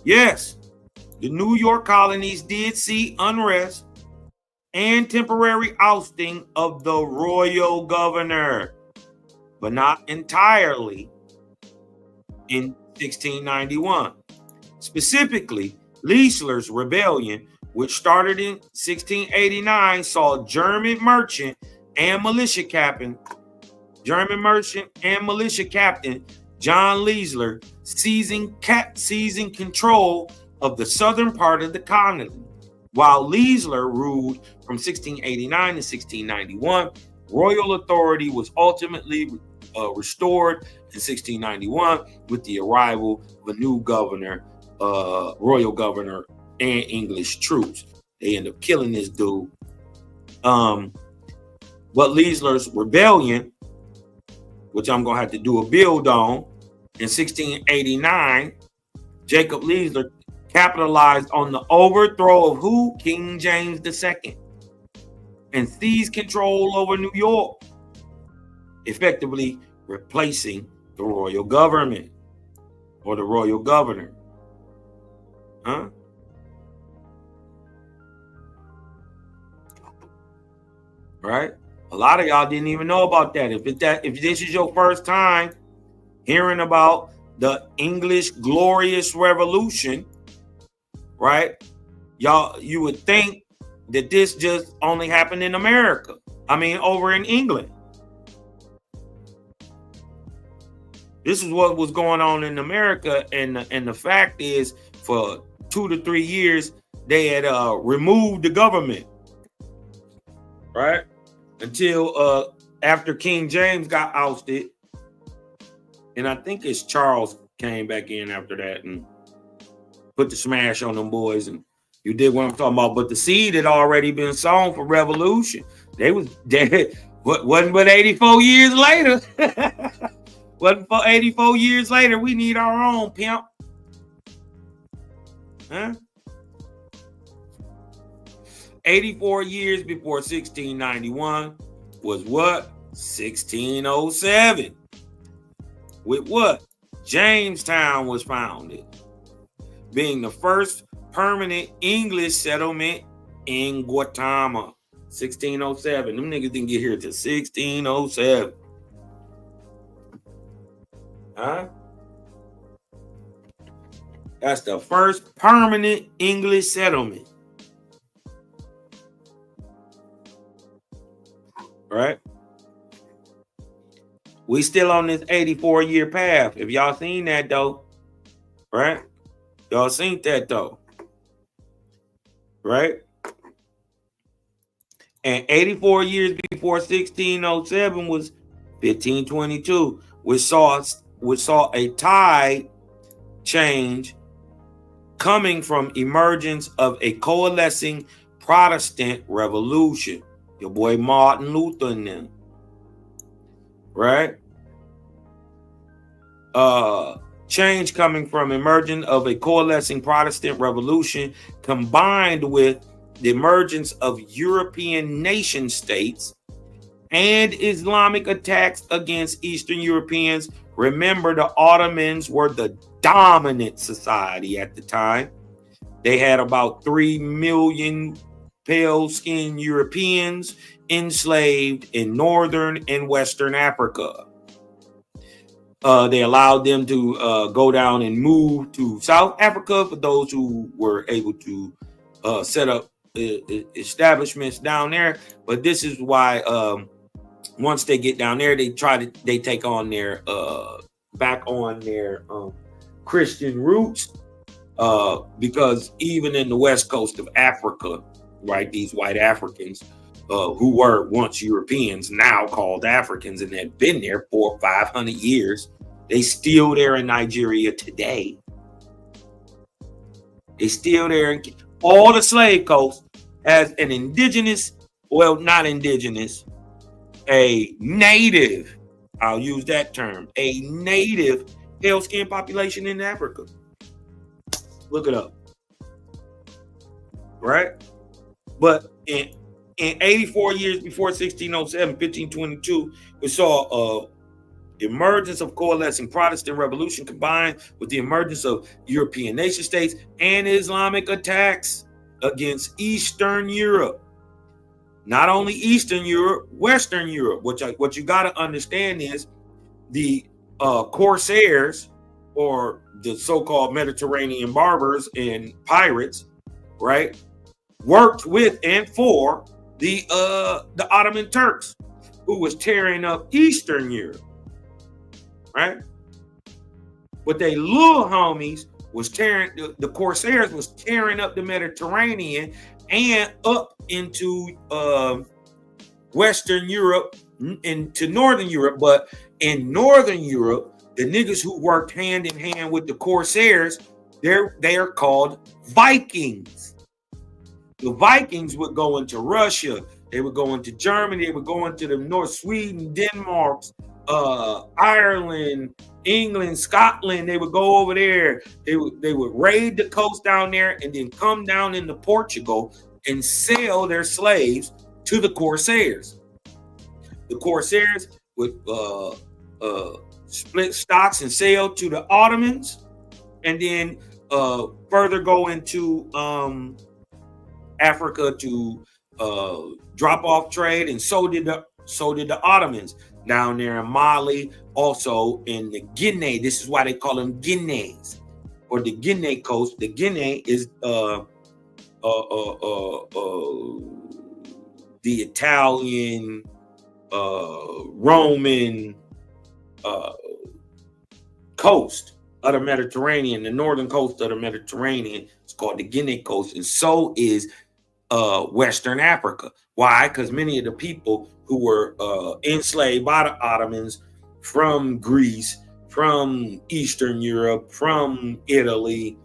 Yes, the New York colonies did see unrest and temporary ousting of the royal governor, but not entirely in 1691. Specifically, Leisler's rebellion, which started in 1689, saw German merchant and militia captain John Leisler seizing control of the southern part of the colony. While Leisler ruled from 1689 to 1691, royal authority was ultimately restored in 1691 with the arrival of a new governor, royal governor, and English troops. They end up killing this dude. But Leisler's rebellion, which I'm gonna have to do a build on, in 1689, Jacob Leisler capitalized on the overthrow of who? King James II, and seized control over New York, effectively replacing the royal government or the royal governor. Right? A lot of y'all didn't even know about that. If this is your first time hearing about the English Glorious Revolution, right? You would think that this just only happened in America. I mean, over in England. This is what was going on in America, and the fact is, for 2 to 3 years, they had removed the government, right? Until after King James got ousted, and I think it's Charles came back in after that and put the smash on them boys, and you did what I'm talking about. But the seed had already been sown for revolution. They was dead. Wasn't but 84 years later. Wasn't for 84 years later. We need our own, pimp. Huh? 84 years before 1691 was what? 1607. With what? Jamestown was founded, being the first permanent English settlement in Guatemala. 1607. Them niggas didn't get here till 1607. Huh? That's the first permanent English settlement. Right? We still on this 84-year path. If y'all seen that though, right? Y'all seen that though, right? And 84 years before 1607 was 1522, which saw a tide change coming from emergence of a coalescing Protestant revolution. Your boy Martin Luther and them, right? Change coming from emergence of a coalescing Protestant revolution combined with the emergence of European nation states and Islamic attacks against Eastern Europeans. Remember, the Ottomans were the dominant society at the time. They had about 3 million pale-skinned Europeans enslaved in northern and western Africa. They allowed them to go down and move to South Africa for those who were able to set up establishments down there. But this is why once they get down there, they take on their back on their Christian roots, because even in the west coast of Africa, right, these white Africans who were once Europeans, now called Africans, and had been there for 500 years, they still there in Nigeria today. They still there. All the slave coast has an indigenous, well, not indigenous, a native, I'll use that term, a native pale skin population in Africa. Look it up. Right? But in 84 years before 1607, 1522, we saw emergence of coalescing Protestant revolution combined with the emergence of European nation states and Islamic attacks against Eastern Europe. Not only Eastern Europe, Western Europe. What you got to understand is the corsairs, or the so-called Mediterranean barbers and pirates, right, worked with and for the Ottoman Turks, who was tearing up Eastern Europe, right? But they little homies was tearing, the corsairs was tearing up the Mediterranean and up into Western Europe, into Northern Europe. But in Northern Europe, the niggas who worked hand in hand with the corsairs, they are called Vikings. The Vikings would go into Russia, they would go into Germany, they would go into the North, Sweden, Denmark, Ireland, England, Scotland. They would go over there. They would raid the coast down there and then come down into Portugal and sell their slaves to the corsairs. The corsairs would split stocks and sell to the Ottomans, and then further go into Africa to drop off trade, and so did the Ottomans down there in Mali, also in the Guinea. This is why they call them Guineas, or the Guinea coast. The Guinea is the Italian, Roman coast of the Mediterranean, the northern coast of the Mediterranean. It's called the Guinea Coast, and so is Western Africa. Why? Because many of the people who were enslaved by the Ottomans from Greece, from Eastern Europe, from Italy,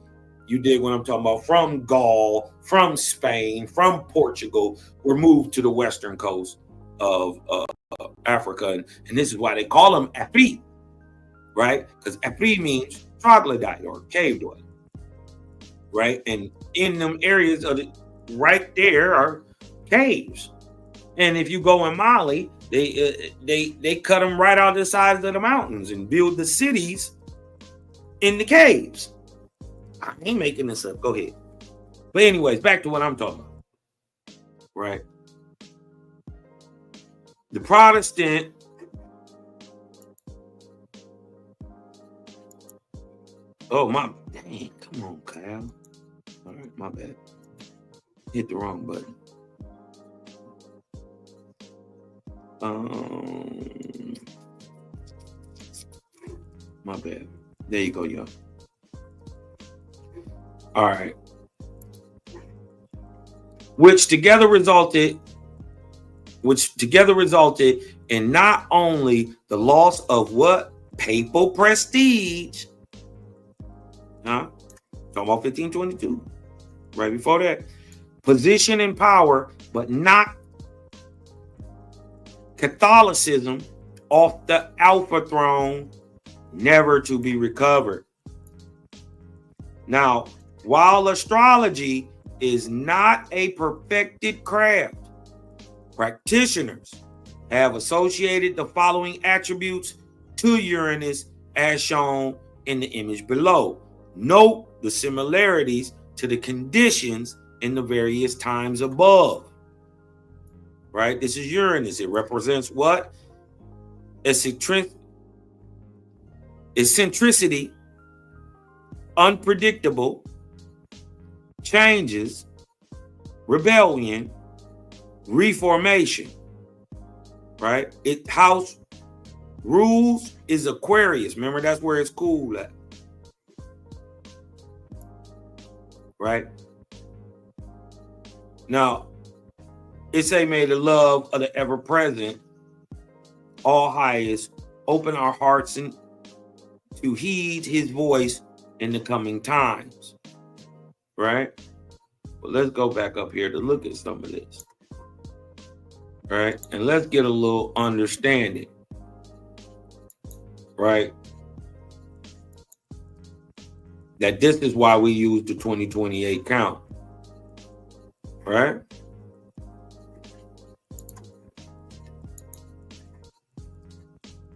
you dig what I'm talking about, from Gaul, from Spain, from Portugal, were moved to the western coast of Africa. And this is why they call them Afri, right? Because Afri means troglodyte or cave dweller, right? And in them areas of right there are caves. And if you go in Mali, they cut them right out of the sides of the mountains and build the cities in the caves. I ain't making this up. Go ahead. But anyways, back to what I'm talking about. Right. The Protestant my dang, come on, Kyle. All right, my bad. Hit the wrong button. My bad. There you go, y'all. All right. Which together resulted in not only the loss of what? Papal prestige. Huh? Talking about 1522. Right before that. Position and power, but not Catholicism off the Alpha throne, never to be recovered. Now, while astrology is not a perfected craft, practitioners have associated the following attributes to Uranus as shown in the image below. Note the similarities to the conditions in the various times above. Right? This is Uranus. It represents what? Eccentricity, unpredictable, changes, rebellion, reformation. Right? It house rules is Aquarius. Remember, that's where it's cool at. Right? Now, it's a may the love of the ever-present, all highest, open our hearts and to heed his voice in the coming times. Right? But let's go back up here to look at some of this. Right? And let's get a little understanding. Right? That this is why we use the 2028 count. Right?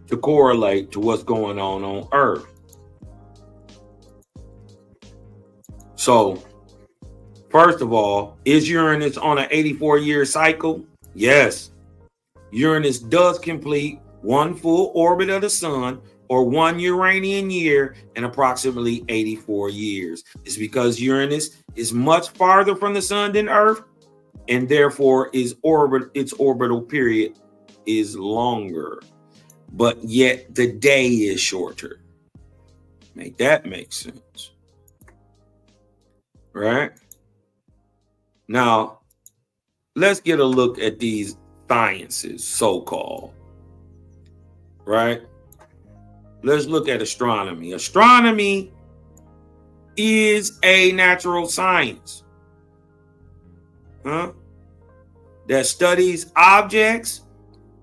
To correlate to what's going on Earth. So, first of all, is Uranus on an 84-year cycle? Yes. Uranus does complete one full orbit of the sun or 1 Uranian year in approximately 84 years. It's because Uranus is much farther from the sun than Earth, and therefore its orbital period is longer. But yet the day is shorter. Make that make sense. Right? Now, let's get a look at these sciences, so-called. Right? Let's look at astronomy. Astronomy is a natural science. That studies objects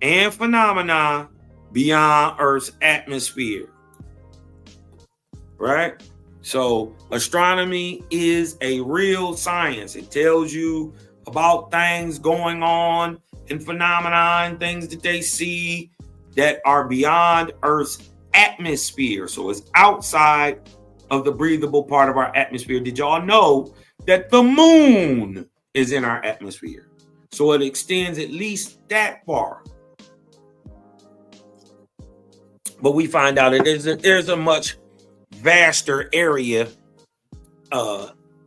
and phenomena beyond Earth's atmosphere. Right? So astronomy is a real science. It tells you about things going on and phenomena and things that they see that are beyond Earth's atmosphere. So it's outside of the breathable part of our atmosphere. Did y'all know that the moon is in our atmosphere? So it extends at least that far. But we find out that there's a much vaster area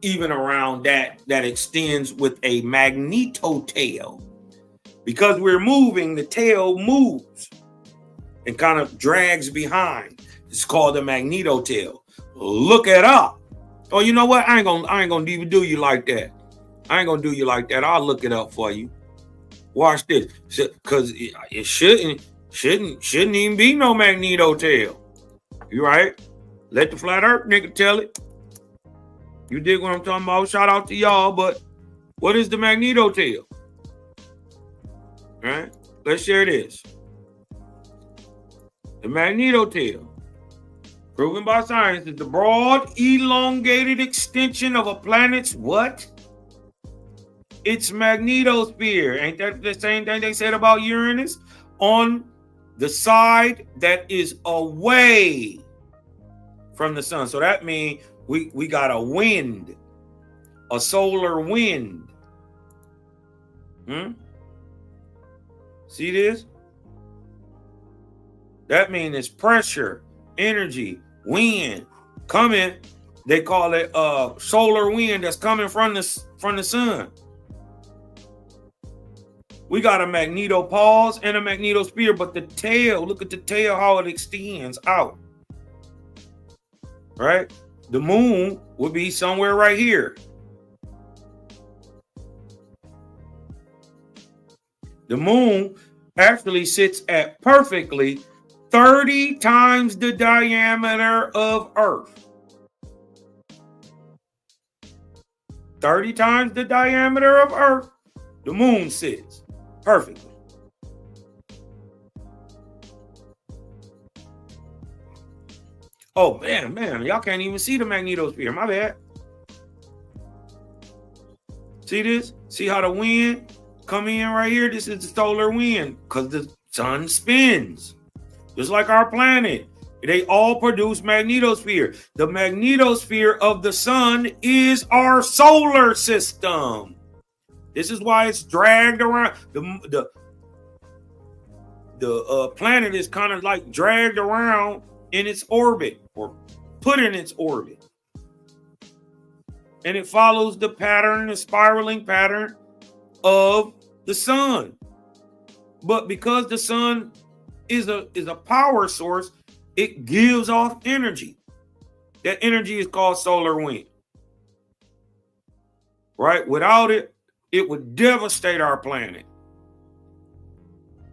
even around that extends with a magnetotail. Because we're moving, the tail moves and kind of drags behind. It's called a magnetotail. Look it up. Oh, you know what? I ain't gonna even do you like that. I ain't gonna do you like that. I'll look it up for you. Watch this, because it shouldn't even be no magnetotail. You right? Let the flat earth nigga tell it. You dig what I'm talking about? Shout out to y'all, but what is the magnetotail? All right, let's share this. The magnetotail, proven by science, is the broad, elongated extension of a planet's what? Its magnetosphere. Ain't that the same thing they said about Uranus? On the side that is away from the sun. So that means we got a wind, a solar wind. See this? That means it's pressure, energy, wind coming. They call it solar wind that's coming from the sun. We got a magnetopause and a magnetosphere, but the tail, look at the tail, how it extends out. Right? The moon would be somewhere right here. The moon actually sits at perfectly 30 times the diameter of Earth. 30 times the diameter of Earth, the moon sits perfectly. Oh, man, y'all can't even see the magnetosphere. My bad. See this? See how the wind come in right here? This is the solar wind because the sun spins. Just like our planet. They all produce magnetosphere. The magnetosphere of the sun is our solar system. This is why it's dragged around. The planet is kind of like dragged around in its orbit or put in its orbit. And it follows the pattern, the spiraling pattern of the sun. But because the sun is a power source, it gives off energy. That energy is called solar wind. Right? Without it, it would devastate our planet.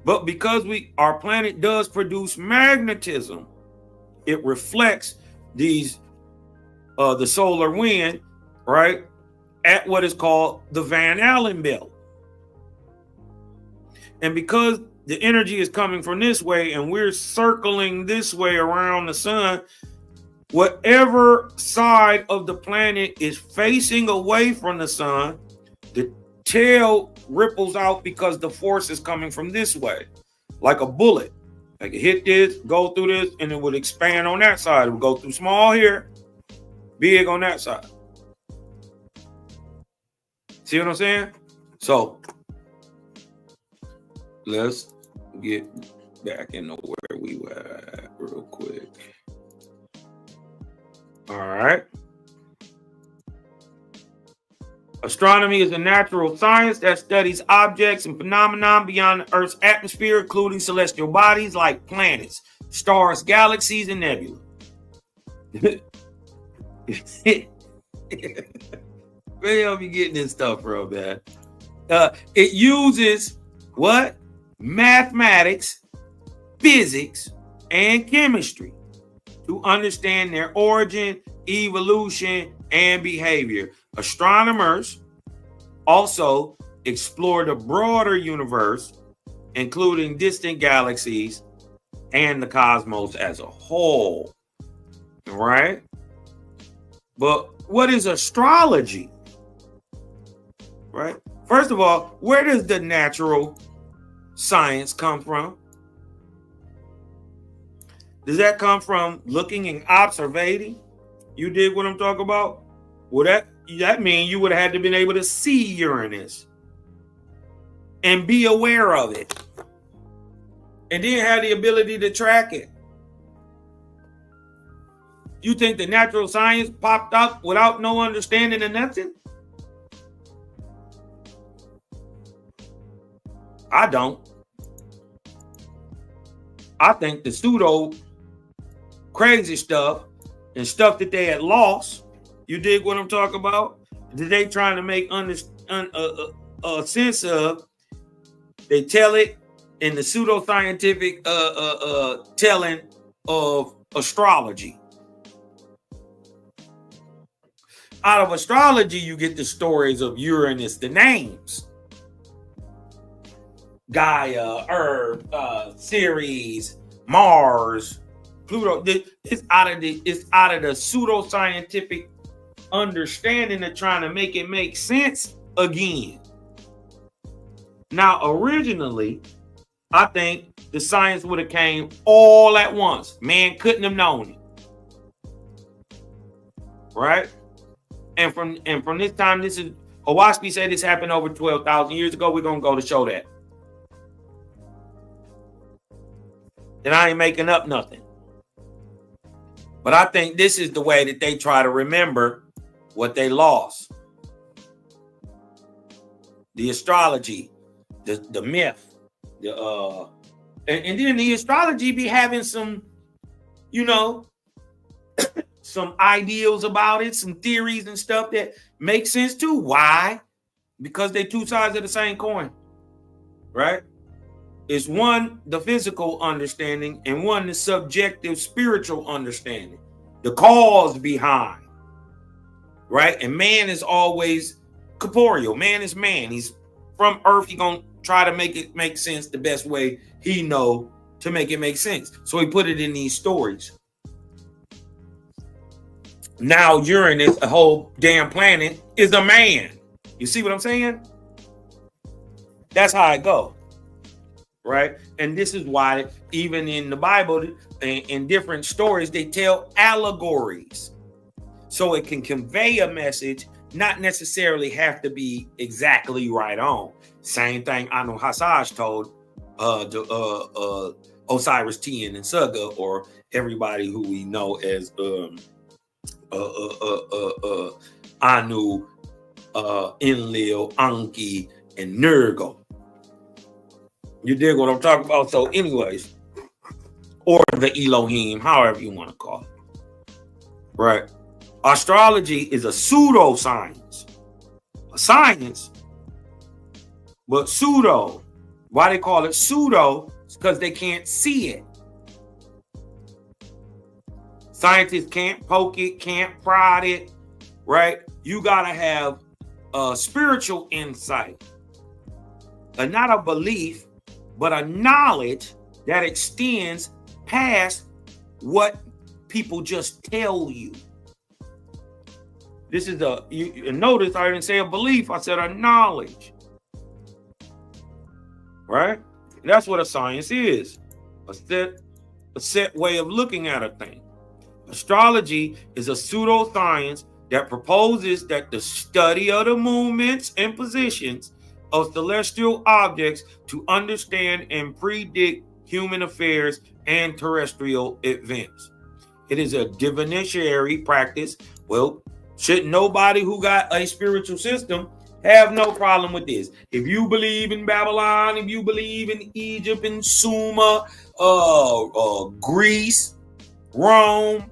But because our planet does produce magnetism, it reflects the solar wind, right, at what is called the Van Allen belt. And because the energy is coming from this way and we're circling this way around the sun, whatever side of the planet is facing away from the sun, the tail ripples out because the force is coming from this way, like a bullet. Like it hit this, go through this, and it would expand on that side. It would go through small here, big on that side. See what I'm saying? So let's get back into where we were at real quick. All right. Astronomy is a natural science that studies objects and phenomena beyond the Earth's atmosphere, including celestial bodies like planets, stars, galaxies, and nebulae. Where y'all be getting this stuff from, man? It uses what? Mathematics, physics, and chemistry to understand their origin, evolution, and behavior. Astronomers also explore the broader universe, including distant galaxies and the cosmos as a whole. Right? But what is astrology? Right? First of all, where does the natural science come from? Does that come from looking and observing? You dig what I'm talking about? Well, that means you would have had to been able to see Uranus and be aware of it, and then have the ability to track it. You think the natural science popped up without no understanding of nothing? I don't. I think the pseudo crazy stuff and stuff that they had lost, you dig what I'm talking about? That they trying to make sense of, they tell it in the pseudoscientific telling of astrology. Out of astrology, you get the stories of Uranus, the names. Gaia, Earth, Ceres, Mars, Pluto. It's out of the pseudoscientific understanding of trying to make it make sense again. Now, originally, I think the science would have came all at once. Man couldn't have known it. Right? And from this time, this is Owaski said this happened over 12,000 years ago. We're gonna go to show that. And I ain't making up nothing. But I think this is the way that they try to remember what they lost. The astrology, the myth, and then the astrology be having some, some ideals about it, some theories and stuff that make sense too. Why? Because they're two sides of the same coin, right? It's one, the physical understanding, and one, the subjective spiritual understanding, the cause behind, right? And man is always corporeal. Man is man. He's from earth. He's going to try to make it make sense the best way he know to make it make sense. So he put it in these stories. Now Uranus, a whole damn planet, is a man. You see what I'm saying? That's how it goes. Right? And this is why even in the Bible, in different stories, they tell allegories. So it can convey a message, not necessarily have to be exactly right on. Same thing Anu Hassaj told Osiris, Tian, and Suga, or everybody who we know as Anu, Enlil, Anki, and Nergal. You dig what I'm talking about? So anyways, or the Elohim, however you want to call it. Right? Astrology is a pseudoscience. A science, but pseudo. Why they call it pseudo? It's because they can't see it. Scientists can't poke it, can't prod it, right? You got to have a spiritual insight. And not a belief, but a knowledge that extends past what people just tell you. This is you notice I didn't say a belief, I said a knowledge. Right? That's what a science is. A set way of looking at a thing. Astrology is a pseudoscience that proposes that the study of the movements and positions of celestial objects to understand and predict human affairs and terrestrial events. It is a divinatory practice. Well, shouldn't nobody who got a spiritual system have no problem with this? If you believe in Babylon, if you believe in Egypt and Sumer, Greece, Rome,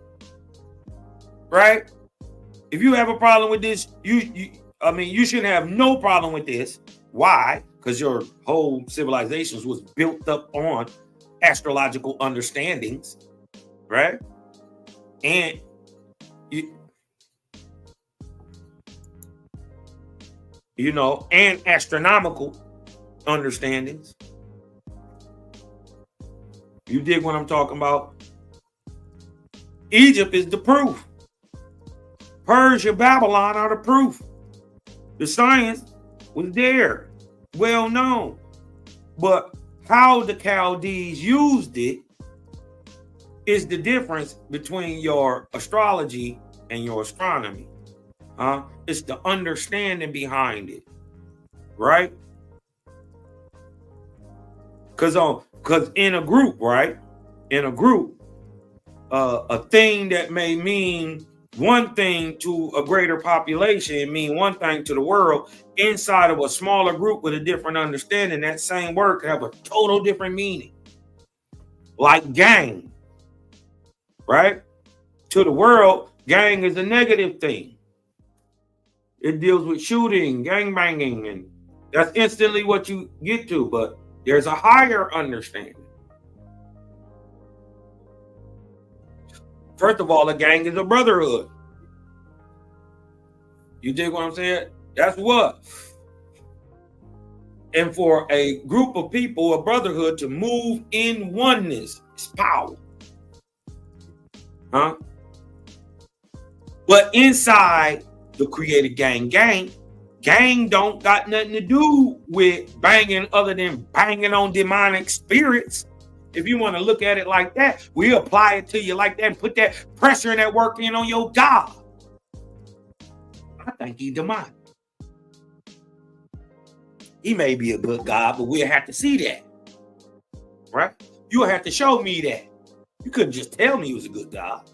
right? If you have a problem with this, you should have no problem with this. Why? Because your whole civilizations was built up on astrological understandings, right? And and astronomical understandings. You dig what I'm talking about? Egypt is the proof. Persia, Babylon are the proof. The science was there, well known. But how the Chaldees used it is the difference between your astrology and your astronomy. It's the understanding behind it, right? Because in a group, right? In a group, a thing that may mean one thing to a greater population and mean one thing to the world inside of a smaller group with a different understanding. That same word could have a total different meaning. Like gang, right? To the world, gang is a negative thing. It deals with shooting, gang banging, and that's instantly what you get to, but there's a higher understanding. First of all, a gang is a brotherhood. You dig what I'm saying? That's what. And for a group of people, a brotherhood, to move in oneness is power. Huh? But inside the created gang don't got nothing to do with banging other than banging on demonic spirits. If you want to look at it like that, we apply it to you like that and put that pressure and that work in on your God. I think he's demonic. He may be a good God, but we'll have to see that. Right? You'll have to show me that. You couldn't just tell me he was a good God.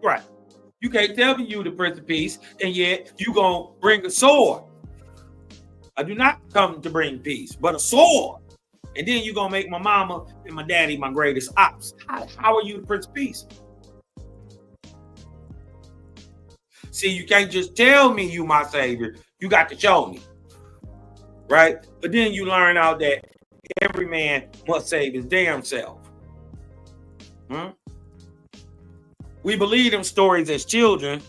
Right. You can't tell me you the Prince of Peace, and yet you gonna bring a sword. I do not come to bring peace, but a sword. And then you gonna make my mama and my daddy my greatest ops. How are you the Prince of Peace? See, you can't just tell me you my savior. You got to show me. Right? But then you learn out that every man must save his damn self. We believe them stories as children.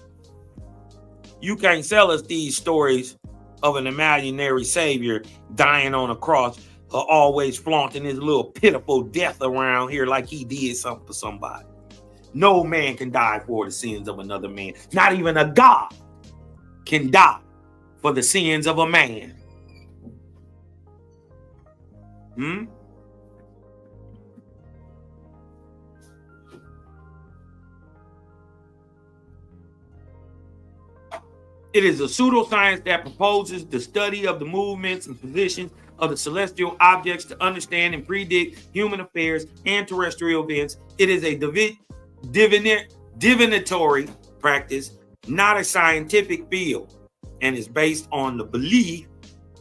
You can't sell us these stories of an imaginary savior dying on a cross, always flaunting his little pitiful death around here like he did something for somebody. No man can die for the sins of another man. Not even a God can die for the sins of a man. It is a pseudoscience that proposes the study of the movements and positions of the celestial objects to understand and predict human affairs and terrestrial events. It is a divinatory practice, not a scientific field, and is based on the belief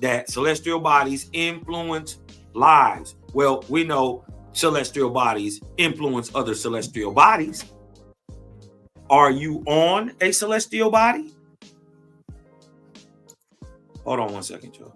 that celestial bodies influence lives. Well, we know celestial bodies influence other celestial bodies. Are you on a celestial body? Hold on one second, Joe.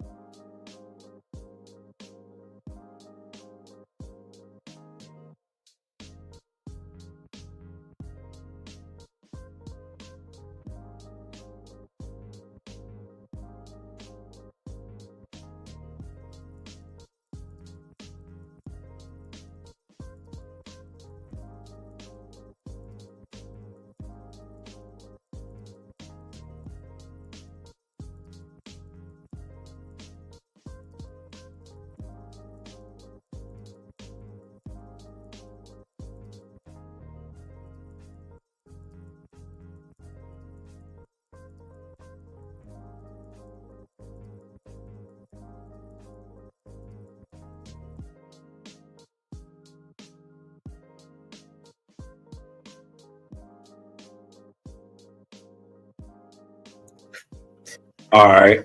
All right.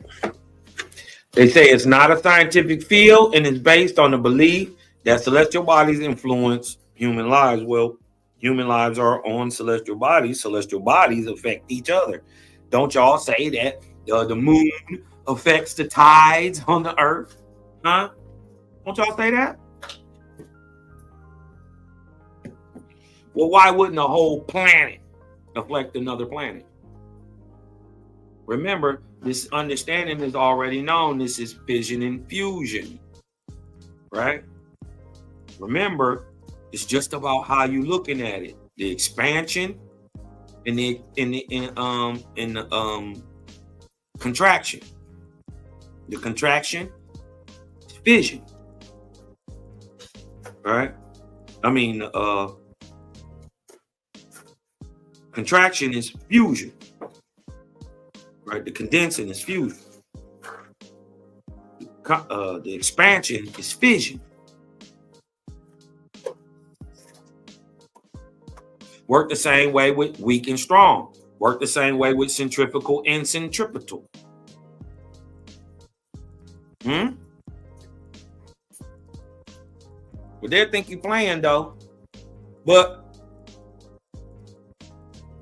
They say it's not a scientific field and it's based on the belief that celestial bodies influence human lives. Well, human lives are on celestial bodies. Celestial bodies affect each other. Don't y'all say that the moon affects the tides on the earth? Huh? Don't y'all say that? Well, why wouldn't a whole planet affect another planet? Remember, this understanding is already known. This is fission and fusion, right? Remember, it's just about how you're looking at it. The expansion and the contraction. The contraction is fission, right? I mean, contraction is fusion. Right, the condensing is fusion. The expansion is fission. Work the same way with weak and strong. Work the same way with centrifugal and centripetal. But they'll think you're playing though. But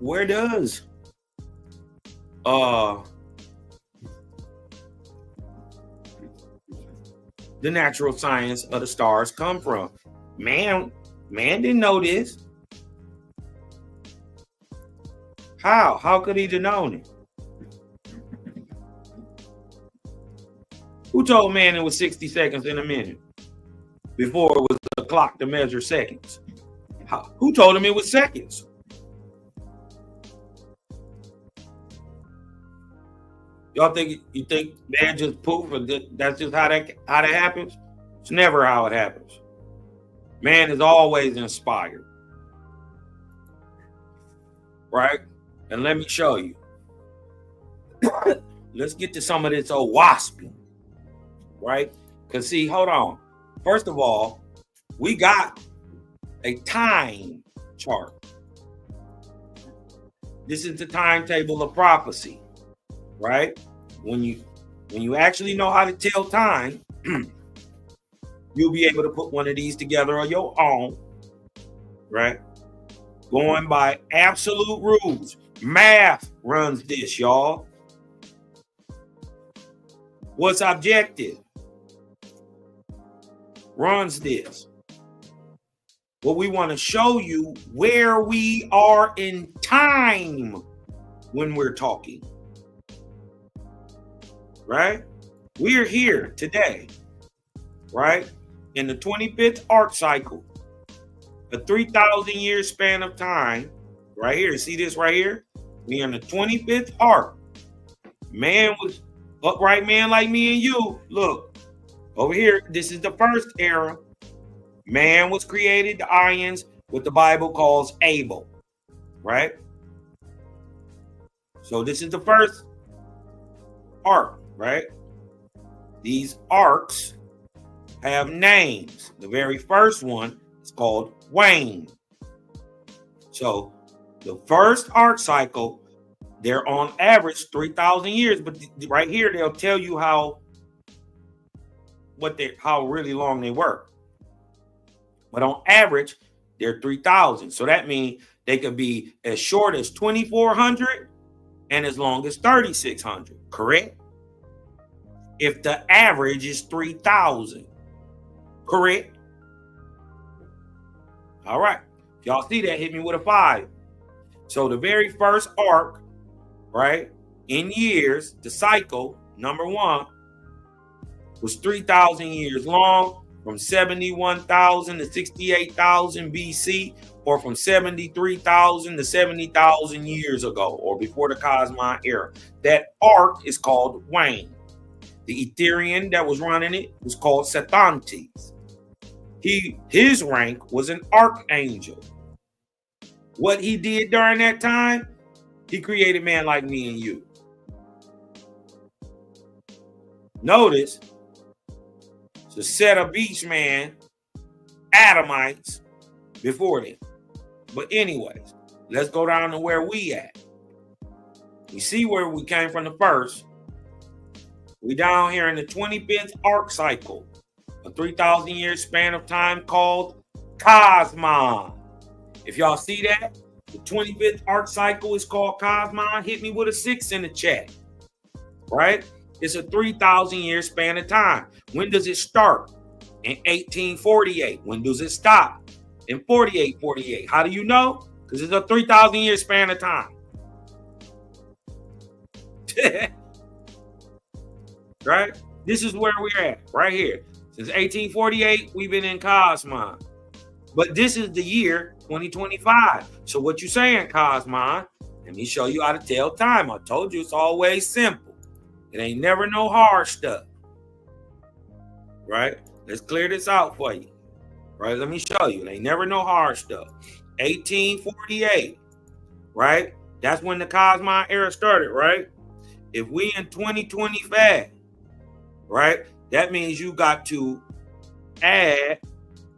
where does the natural science of the stars come from? Man didn't know this. How could he have known it? Who told man it was 60 seconds in a minute before it was a clock to measure seconds? Who told him it was seconds? Y'all think man just poof and that's just how that happens? It's never how it happens. Man is always inspired. Right? And let me show you. Let's get to some of this old waspy. Right? Because see, hold on. First of all, we got a time chart. This is the timetable of prophecy. Right? When you actually know how to tell time, you'll be able to put one of these together on your own. Right? Going by absolute rules. Math runs this, y'all. What's objective? Runs this. But we want to show you where we are in time when we're talking. Right? We're here today. Right? In the 25th arc cycle. A 3,000 year span of time. Right here. See this right here? We in the 25th arc. Man was upright man like me and you. Look. Over here. This is the first era. Man was created. The ions. What the Bible calls Abel. Right? So this is the first arc. Right? These arcs have names. The very first one is called Wayne. So the first arc cycle, they're on average 3,000 years, but right here they'll tell you how really long they were. But on average, they're 3,000. So that means they could be as short as 2,400 and as long as 3,600. Correct? If the average is 3,000. Correct? All right. If y'all see that, hit me with a 5. So the very first arc, right, in years, the cycle, number 1, was 3,000 years long, from 71,000 to 68,000 BC, or from 73,000 to 70,000 years ago, or before the Cosmine era. That arc is called Wayne. The Etherean that was running it was called Sethantes. His rank was an archangel. What he did during that time, he created man like me and you. Notice, it's a set of beast man, Adamites before them. But anyways, let's go down to where we at. We see where we came from the first. We down here in the 25th arc cycle, a 3,000 year span of time called Cosmine. If y'all see that, the 25th arc cycle is called Cosmine. Hit me with a 6 in the chat. Right? It's a 3,000 year span of time. When does it start? In 1848. When does it stop? In 4848. How do you know? Because it's a 3,000 year span of time. Right? This is where we're at, right here. Since 1848, we've been in Cosmine. But this is the year 2025. So what you saying, Cosmine? Let me show you how to tell time. I told you it's always simple. It ain't never no hard stuff. Right? Let's clear this out for you. Right? Let me show you. It ain't never no hard stuff. 1848. Right? That's when the Cosmine era started, right? If we in 2025, right? That means you got to add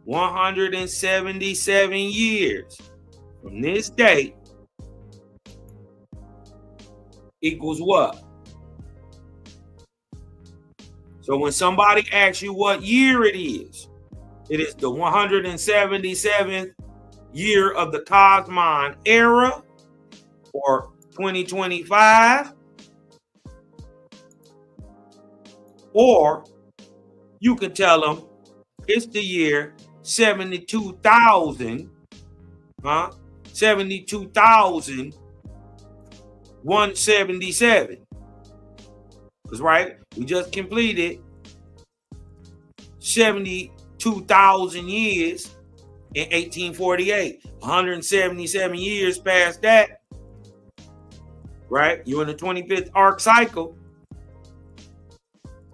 177 years from this date equals what? So when somebody asks you what year it is the 177th year of the Cosmon era, or 2025, or you can tell them it's the year 72,000, 72,177. Because, right, we just completed 72,000 years in 1848. 177 years past that, right? You're in the 25th arc cycle,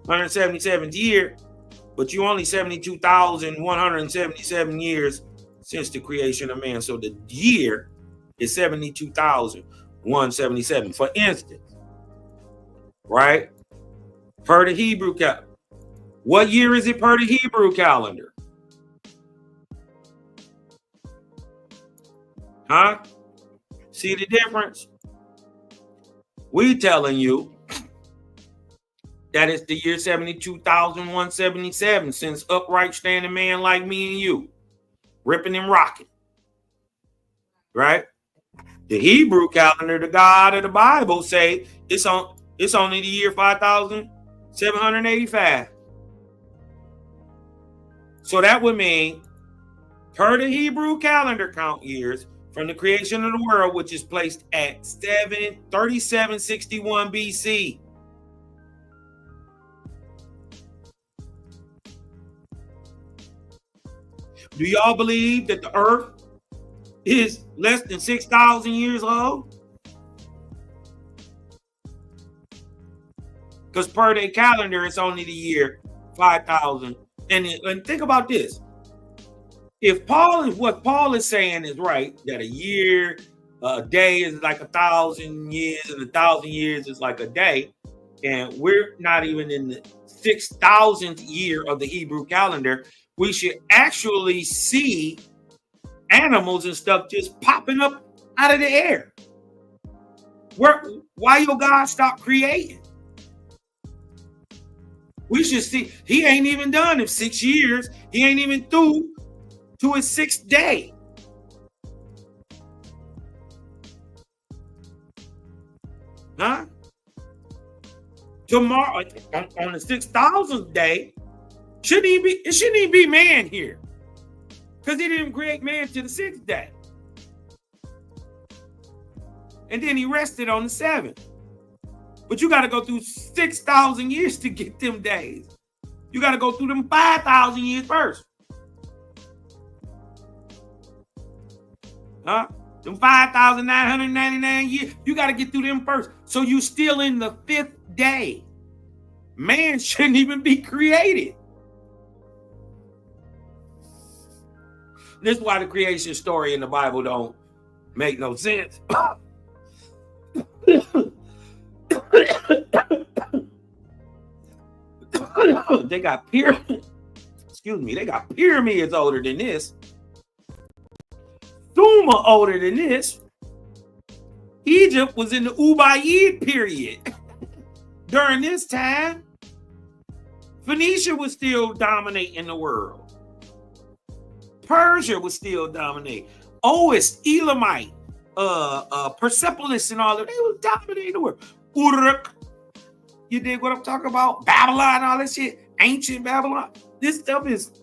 177th year, but you only 72,177 years since the creation of man. So the year is 72,177, for instance, right? Per the Hebrew calendar. What year is it per the Hebrew calendar? Huh? See the difference? We telling you that it's the year 72,177 since upright standing man like me and you, ripping and rocking, right? The Hebrew calendar, the God of the Bible, say it's only the year 5,785. So that would mean, per the Hebrew calendar count years from the creation of the world, which is placed at 3761 BC. Do y'all believe that the earth is less than 6,000 years old? Because per their calendar, it's only the year 5,000. And think about this. If what Paul is saying is right, that a day is like 1,000 years, and 1,000 years is like a day, and we're not even in the 6,000th year of the Hebrew calendar, we should actually see animals and stuff just popping up out of the air. Why your God stop creating? We should see, he ain't even done in 6 years. He ain't even through to his 6th day. Huh? Tomorrow, on the 6,000th day, it shouldn't even be man here. Because he didn't create man to the 6th day. And then he rested on the 7th. But you got to go through 6,000 years to get them days. You got to go through them 5,000 years first. Huh? Them 5,999 years, you got to get through them first. So you still in the 5th day. Man shouldn't even be created. This is why the creation story in the Bible don't make no sense. They got pyramids. Excuse me, they got pyramids older than this. Sumer older than this. Egypt was in the Ubaid period. During this time, Phoenicia was still dominating the world. Persia was still dominating. Ois, Elamite, Persepolis, and all that, they was dominating the world. Uruk, you dig what I'm talking about? Babylon, all that shit. Ancient Babylon. This stuff is,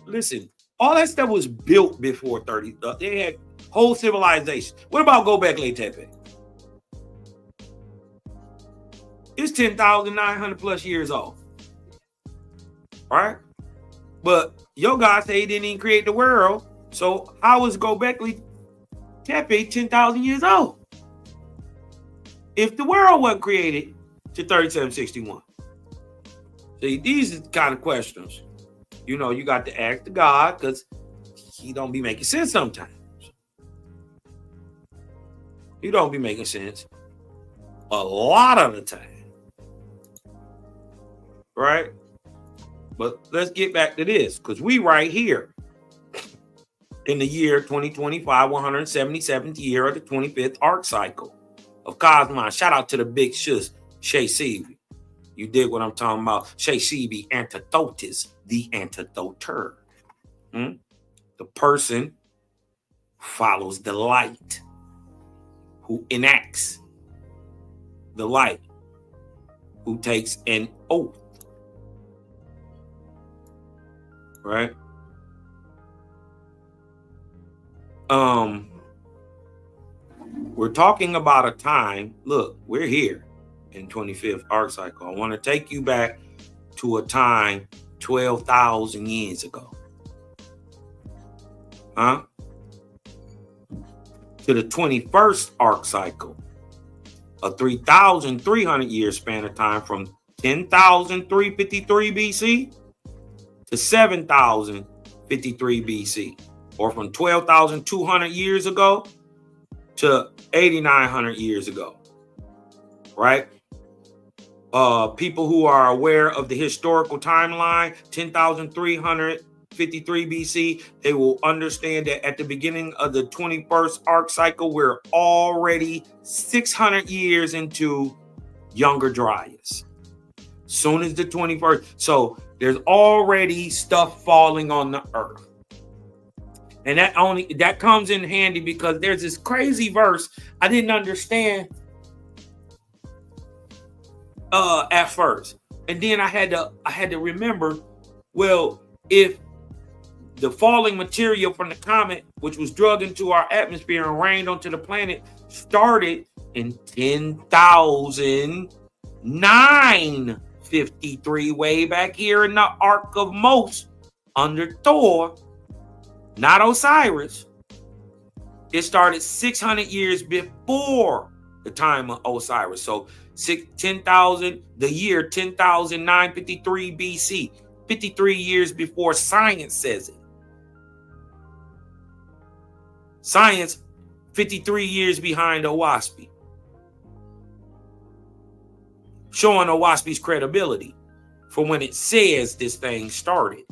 listen, all that stuff was built before 30. They had whole civilization. What about Göbekli Tepe? It's 10,900 plus years old. All right? But your God said he didn't even create the world. So how is Göbekli Tepe 10,000 years old? If the world wasn't created to 3761. See, these are the kind of questions, you know, you got to ask the God, because he don't be making sense sometimes. He don't be making sense a lot of the time. Right? But let's get back to this, because we right here in the year 2025, 177th year of the 25th arc cycle of Cosmos. Shout out to the big shush, Shay Seavey. You dig what I'm talking about? Shay Seavey, antidotus, the antidoter. The person follows the light, who enacts the light, who takes an oath. Right? We're talking about a time. Look, we're here in 25th arc cycle. I want to take you back to a time 12,000 years ago. To the 21st arc cycle, a 3,300 year span of time from 10,353 BC to 7,053 BC, or from 12,200 years ago to 8,900 years ago, right? People who are aware of the historical timeline, 10,353 BC, they will understand that at the beginning of the 21st arc cycle, we're already 600 years into Younger Dryas. Soon as the 21st, so there's already stuff falling on the earth. And that comes in handy because there's this crazy verse I didn't understand at first. And then I had to remember, well, if the falling material from the comet, which was drugged into our atmosphere and rained onto the planet, started in 10,953, way back here in the Ark of Mos under Thor, not Osiris. It started 600 years before the time of Osiris. So 10,000, the year 10,953 BC, 53 years before science says it. Science, 53 years behind Owaspy, showing Owaspy's credibility for when it says this thing started.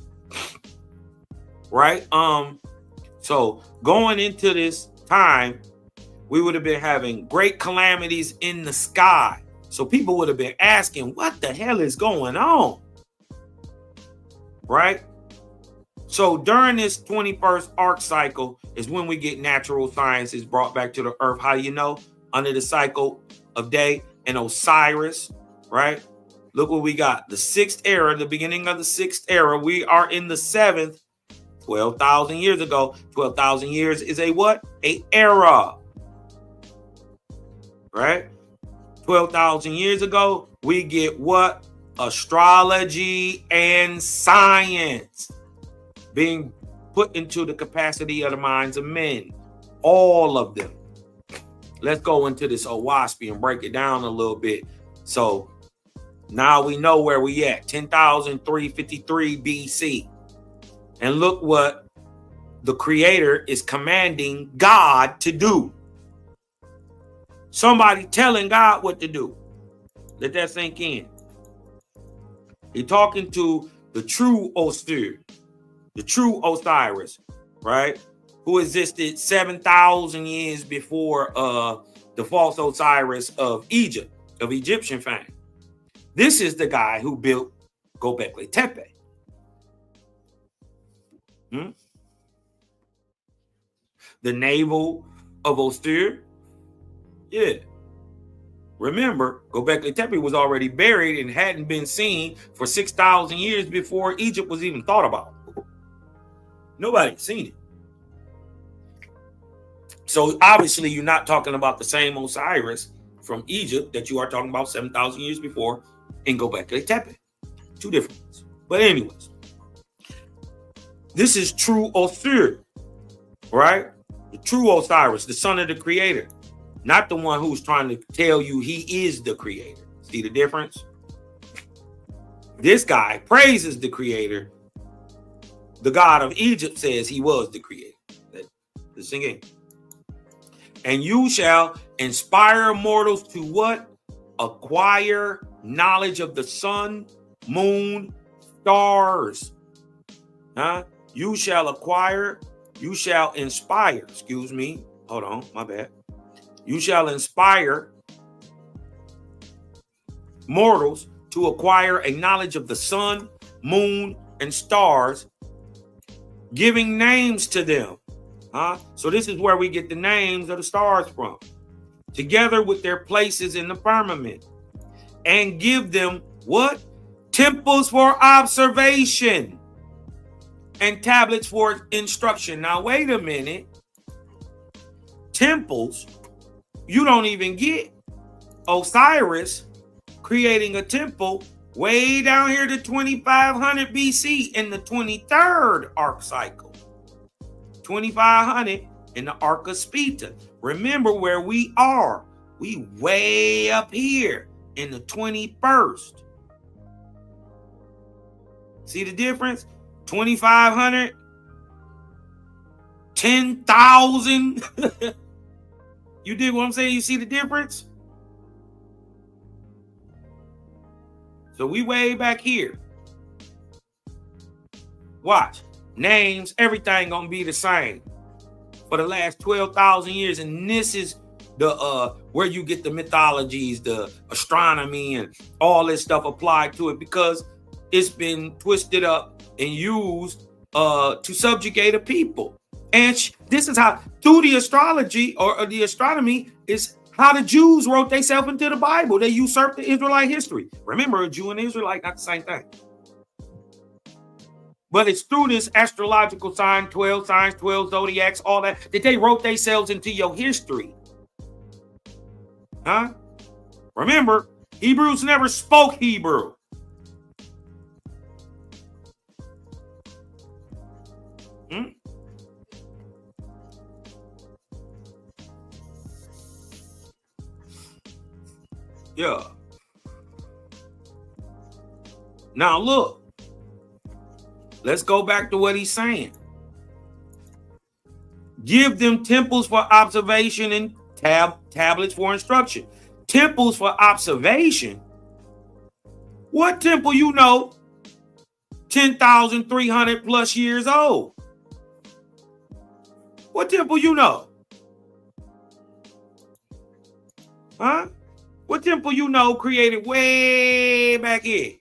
Right? So going into this time, we would have been having great calamities in the sky. So people would have been asking, what the hell is going on? Right? So during this 21st arc cycle is when we get natural sciences brought back to the earth. How do you know? Under the cycle of day and Osiris, right? Look what we got. The sixth era, the beginning of the sixth era. We are in the seventh, 12,000 years ago. 12,000 years is a what? A era. Right? 12,000 years ago, we get what? Astrology and science being put into the capacity of the minds of men. All of them. Let's go into this Owaspy and break it down a little bit. So now we know where we at. 10,353 BC. And look what the creator is commanding God to do. Somebody telling God what to do. Let that sink in. He's talking to the true Osir, the true Osiris, right? Who existed 7,000 years before the false Osiris of Egypt, of Egyptian fame. This is the guy who built Göbekli Tepe. The navel of Osir. Yeah. Remember, Göbekli Tepe was already buried and hadn't been seen for 6,000 years before Egypt was even thought about. Nobody seen it. So obviously you're not talking about the same Osiris from Egypt that you are talking about 7,000 years before in Göbekli Tepe. Two different ones. But anyways, this is true Osir, right? The true Osiris, the son of the creator. Not the one who's trying to tell you he is the creator. See the difference? This guy praises the creator. The God of Egypt says he was the creator. Let's sing it. And you shall inspire mortals to what? Acquire knowledge of the sun, moon, stars. You shall acquire You shall inspire, excuse me. Hold on, my bad. You shall inspire mortals to acquire a knowledge of the sun, moon, and stars, giving names to them. So this is where we get the names of the stars from, together with their places in the firmament, and give them what? Temples for observation and tablets for instruction. Now, wait a minute. Temples, you don't even get Osiris creating a temple way down here to 2500 BC in the 23rd arc cycle. 2500 in the Arc of Spita. Remember where we are. We way up here in the 21st. See the difference? 2500, 10,000. You dig what I'm saying? You see the difference? So we way back here. Watch. Names, everything gonna be the same for the last 12,000 years. And this is the where you get the mythologies, the astronomy, and all this stuff applied to it, because it's been twisted up and used to subjugate a people. And this is how, through the astrology or the astronomy, is how the Jews wrote themselves into the Bible. They usurped the Israelite history. Remember, a Jew and Israelite, not the same thing. But it's through this astrological sign, 12 signs, 12 zodiacs, all that they wrote themselves into your history. Remember, Hebrews never spoke Hebrew. Yeah. Now look. Let's go back to what he's saying. Give them temples for observation and tablets for instruction. Temples for observation? What temple you know 10,300 plus years old? What temple you know? What temple you know created way back here?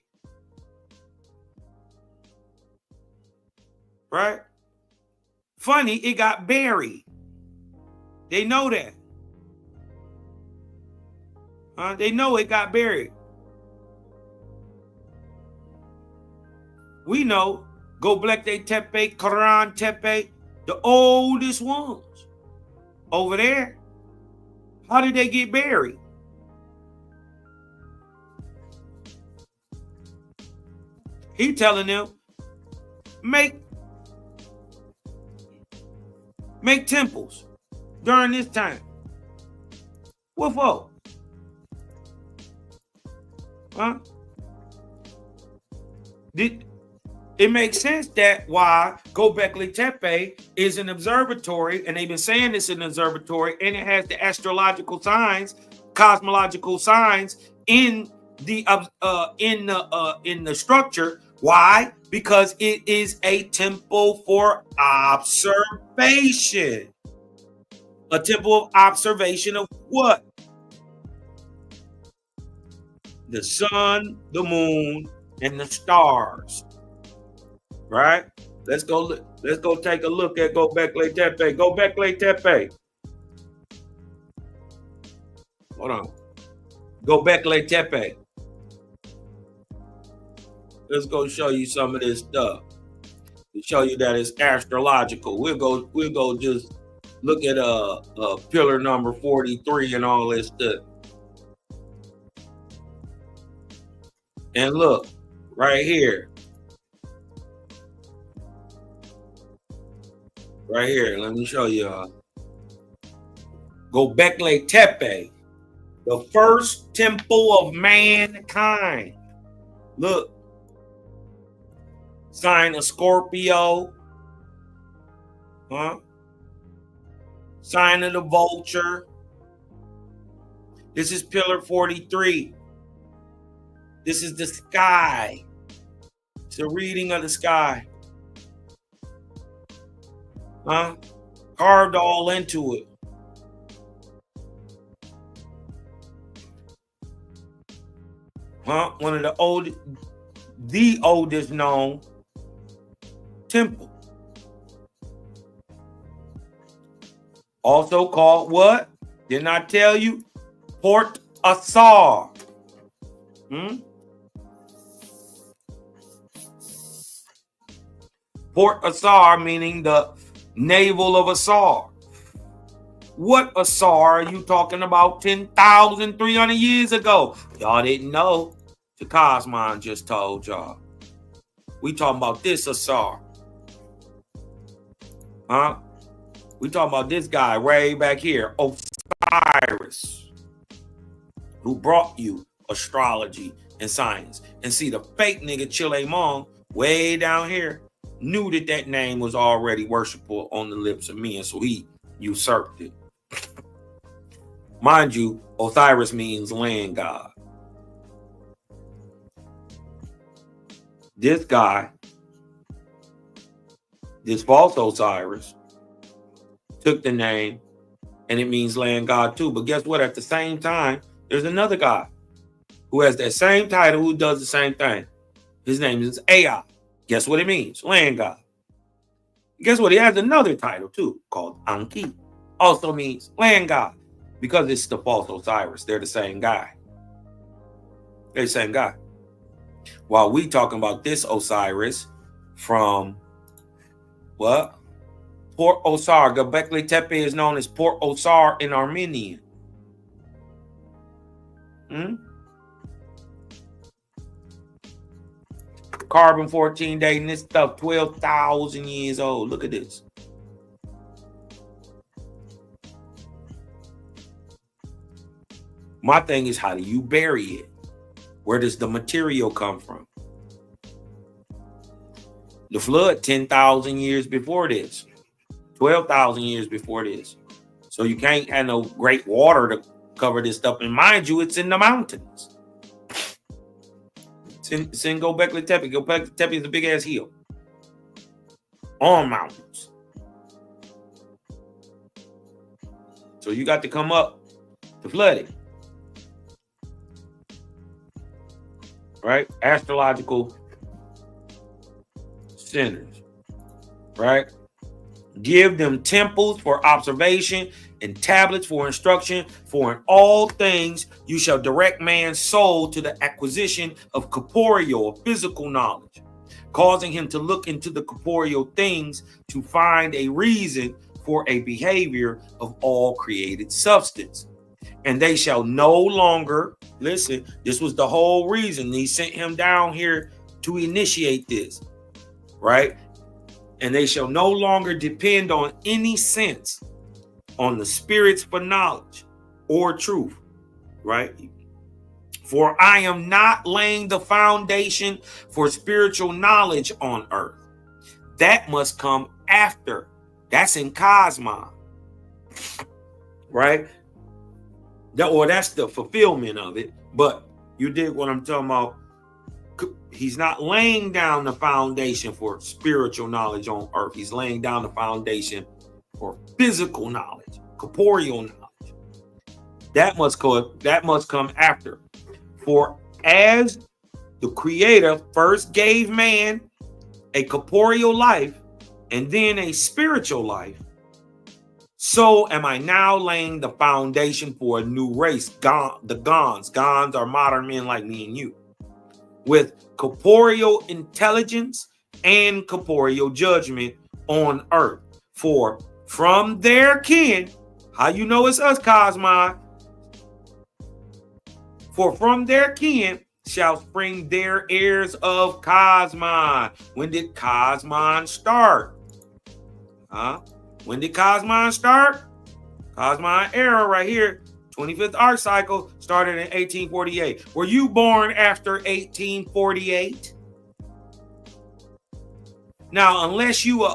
Right? Funny, it got buried. They know that. They know it got buried. We know Göbekli Tepe, Karahan Tepe, the oldest ones over there. How did they get buried? He telling them, make temples during this time. What for? It makes sense that why Göbekli Tepe is an observatory, and they've been saying it's an observatory, and it has the astrological signs, cosmological signs in the structure. Why? Because it is a temple for observation. A temple of observation of what? The sun, the moon, and the stars. Right? Let's go take a look at Göbekli Tepe. Göbekli Tepe. Hold on. Göbekli Tepe. Let's go show you some of this stuff. To show you that it's astrological. We'll go just look at pillar number 43 and all this stuff. And look, right here. Right here, let me show you. Göbekli Tepe, the first temple of mankind. Look. Sign of Scorpio. Sign of the vulture. This is pillar 43. This is the sky. It's a reading of the sky. Huh? Carved all into it. Huh? One of the oldest known temple. Also called what? Didn't I tell you? Port Asar. Port Asar meaning the navel of Asar. What Asar are you talking about 10,300 years ago? Y'all didn't know. The Cosmon just told y'all. We talking about this Asar. Huh? We talking about this guy way back here, Osiris, who brought you astrology and science. And see, the fake nigga Chile Mong way down here knew that name was already worshipful on the lips of men, so he usurped it. Mind you, Osiris means land god. This guy, this false Osiris, took the name and it means land god too. But guess what? At the same time, there's another guy who has that same title who does the same thing. His name is Ai. Guess what it means? Land god. Guess what? He has another title too called Anki. Also means land god because it's the false Osiris. They're the same guy. They're the same guy. While we talking about this Osiris from what? Port Osar. Göbekli Tepe is known as Port Osar in Armenian. Carbon 14 dating this stuff 12,000 years old. Look at this. My thing is, how do you bury it? Where does the material come from? The flood 10,000 years before this. 12,000 years before this. So you can't have no great water to cover this stuff. And mind you, it's in the mountains. It's in Göbekli Tepe. Göbekli Tepe is a big ass hill. On mountains. So you got to come up to flood it. Right? Astrological centers. Right? Give them temples for observation and tablets for instruction, for in all things you shall direct man's soul to the acquisition of corporeal, physical knowledge, causing him to look into the corporeal things to find a reason for a behavior of all created substance. And they shall no longer, listen, this was the whole reason he sent him down here to initiate this, right? And they shall no longer depend on any sense on the spirits for knowledge or truth, right? For I am not laying the foundation for spiritual knowledge on earth. That must come after. That's in Cosmon, right? That's the fulfillment of it. But you dig what I'm talking about? He's not laying down the foundation for spiritual knowledge on earth. He's laying down the foundation for physical knowledge, corporeal knowledge. That must come after. For as the Creator first gave man a corporeal life and then a spiritual life, so am I now laying the foundation for a new race, the Gons. Gons are modern men like me and you, with corporeal intelligence and corporeal judgment on earth. For from their kin, how you know it's us, Cosmon? For from their kin shall spring their heirs of Cosmon. When did Cosmon start? When did Cosmon start? Cosmon era right here. 25th arc cycle started in 1848. Were you born after 1848? Now, unless you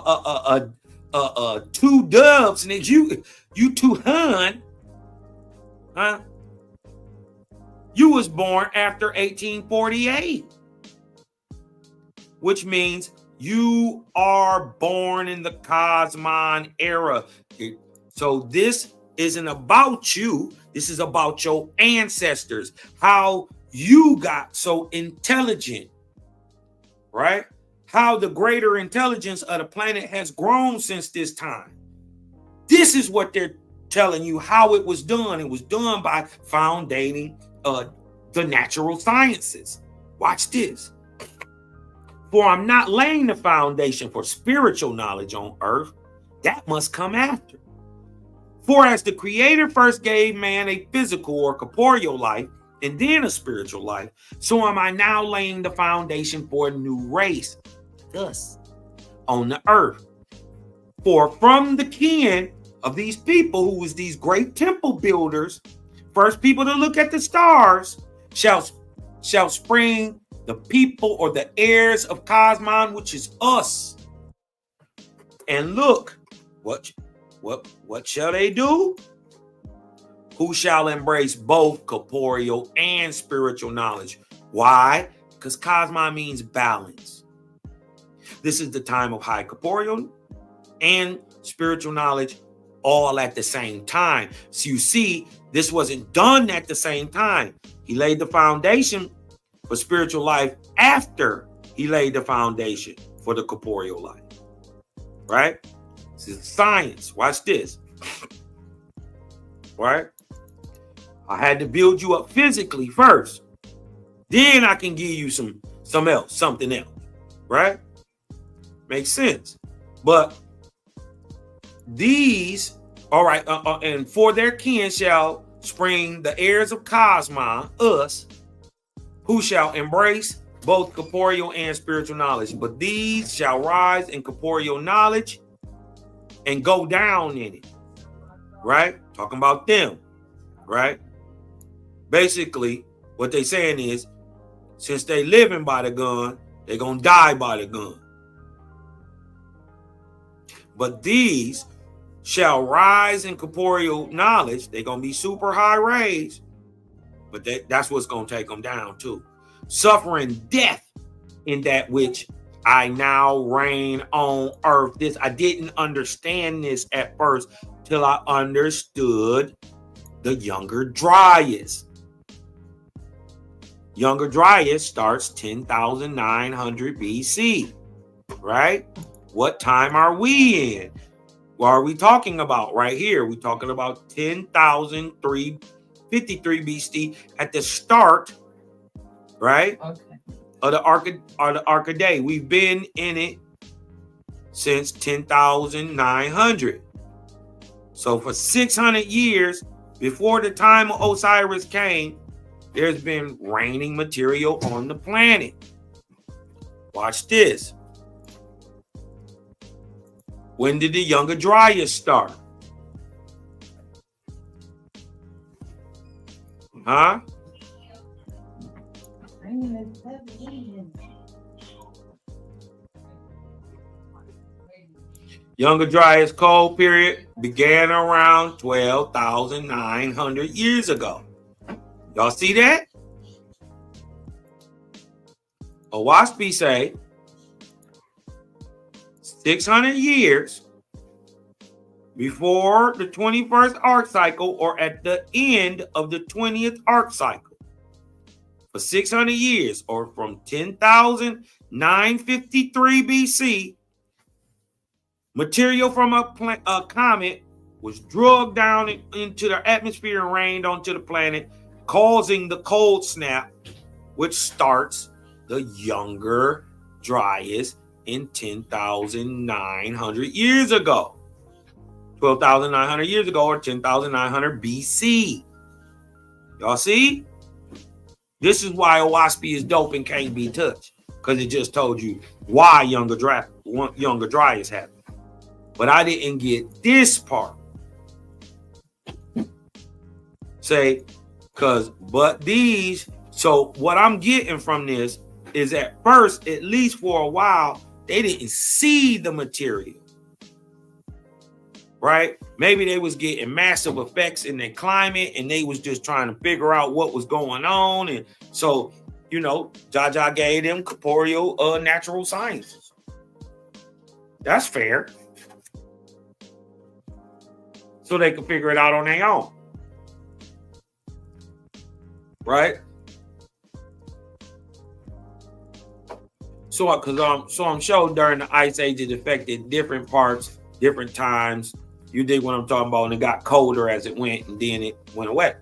two doves, and you two hun, you was born after 1848, which means You are born in the Cosmon era. So this isn't about you. This is about your ancestors, how you got so intelligent, right? How the greater intelligence of the planet has grown since this time. This is what they're telling you how it was done. It was done by foundating the natural sciences. Watch this. For I'm not laying the foundation for spiritual knowledge on earth. That must come after. For as the Creator first gave man a physical or corporeal life, and then a spiritual life, so am I now laying the foundation for a new race, thus, on the earth. For from the kin of these people, who was these great temple builders, first people to look at the stars, shall spring the people or the heirs of Cosmon, which is us. And look, what shall they do? Who shall embrace both corporeal and spiritual knowledge. Why? Because Cosmon means balance. This is the time of high corporeal and spiritual knowledge all at the same time. So you see, this wasn't done at the same time. He laid the foundation for spiritual life after he laid the foundation for the corporeal life. Right? This is science. Watch this. Right? I had to build you up physically first. Then I can give you something else. Right? Makes sense. But these, all right, and for their kin shall spring the heirs of Cosmon, us, who shall embrace both corporeal and spiritual knowledge. But these shall rise in corporeal knowledge and go down in it. Right? Talking about them. Right? Basically, what they saying is, since they living by the gun, they're going to die by the gun. But these shall rise in corporeal knowledge. They're going to be super high raised. But that's what's going to take them down too. Suffering death in that which I now reign on earth. I didn't understand this at first till I understood the Younger Dryas. Younger Dryas starts 10,900 BC, right? What time are we in? What are we talking about right here? We're talking about 10,353 BC at the start, right? Okay. Of the Arcade. We've been in it since 10,900. So for 600 years before the time of Osiris came, there's been raining material on the planet. Watch this. When did the Younger Dryas start? Huh? Younger Dryas cold period began around 12,900 years ago. Y'all see that? Owaspy say 600 years before the 21st arc cycle or at the end of the 20th arc cycle. For 600 years or from 10,953 BC, material from a comet was dragged down into the atmosphere and rained onto the planet, causing the cold snap, which starts the Younger Dryas in 10,900 years ago. 12,900 years ago or 10,900 BC. Y'all see? This is why Owaspy is dope and can't be touched. Because it just told you why Younger Dryas happened. But I didn't get this part. Say, but these, so what I'm getting from this is at first, at least for a while, they didn't see the material. Right? Maybe they was getting massive effects in their climate and they was just trying to figure out what was going on. And so, Jaja gave them corporeal natural sciences. That's fair. So they can figure it out on their own. Right? So I'm sure during the ice age it affected different parts, different times. You dig what I'm talking about? And it got colder as it went, and then it went away.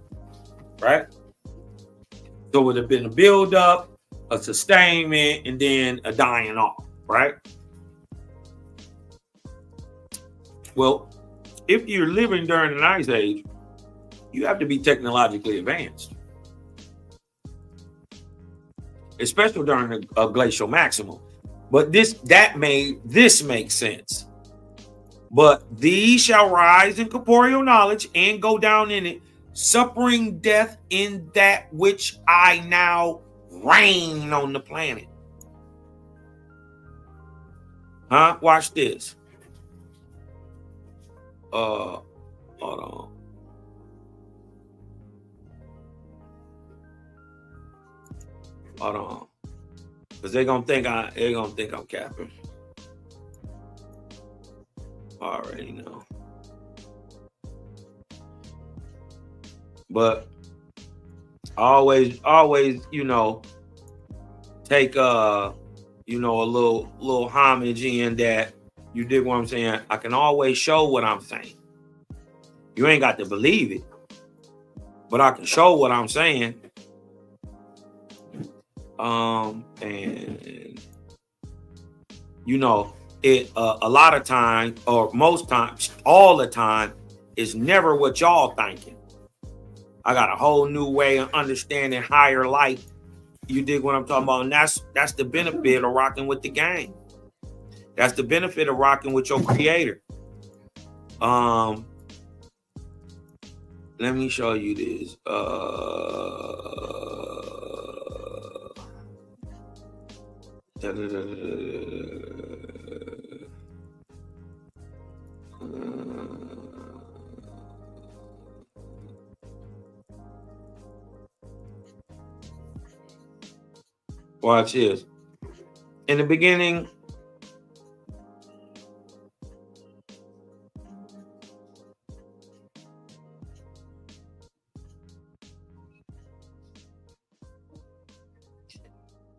Right? So it would have been a build-up, a sustainment, and then a dying off, right? Well, if you're living during an ice age, you have to be technologically advanced, especially during a glacial maximum. But this makes sense. But these shall rise in corporeal knowledge and go down in it, suffering death in that which I now reign on the planet. Huh? Watch this. Hold on. Hold on. Because they're gonna think I'm capping. Already know. But always, you know, take a little homage in that. You dig what I'm saying? I can always show what I'm saying. You ain't got to believe it, but I can show what I'm saying. And you know, it a lot of times, or most times, all the time, is never what y'all thinking. I got a whole new way of understanding higher light. You dig what I'm talking about? And that's the benefit of rocking with the game. That's the benefit of rocking with your creator. Let me show you this. Watch this. In the beginning,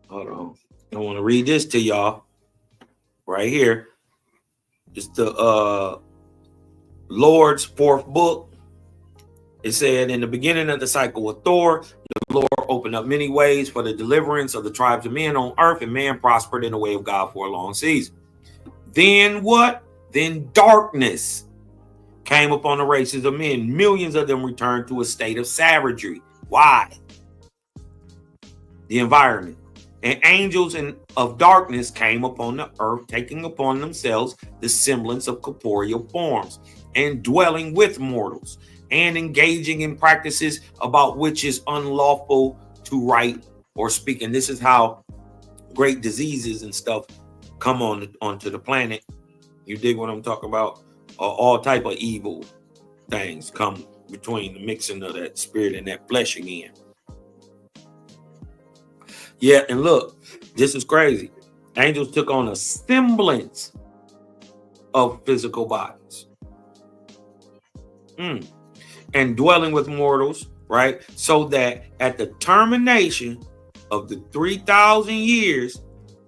hold on. I want to read this to y'all right here. It's the Lord's fourth book. It said, in the beginning of the cycle of Thor, the Lord opened up many ways for the deliverance of the tribes of men on earth, and man prospered in the way of God for a long season. Then what? Then darkness came upon the races of men. Millions of them returned to a state of savagery. Why? The environment. And angels of darkness came upon the earth, taking upon themselves the semblance of corporeal forms, and dwelling with mortals, and engaging in practices about which is unlawful to write or speak. And this is how great diseases and stuff come onto the planet. You dig what I'm talking about? All type of evil things come between the mixing of that spirit and that flesh again. Yeah, and look, this is crazy. Angels took on a semblance of physical bodies. And dwelling with mortals, right? So that at the termination of the 3,000 years,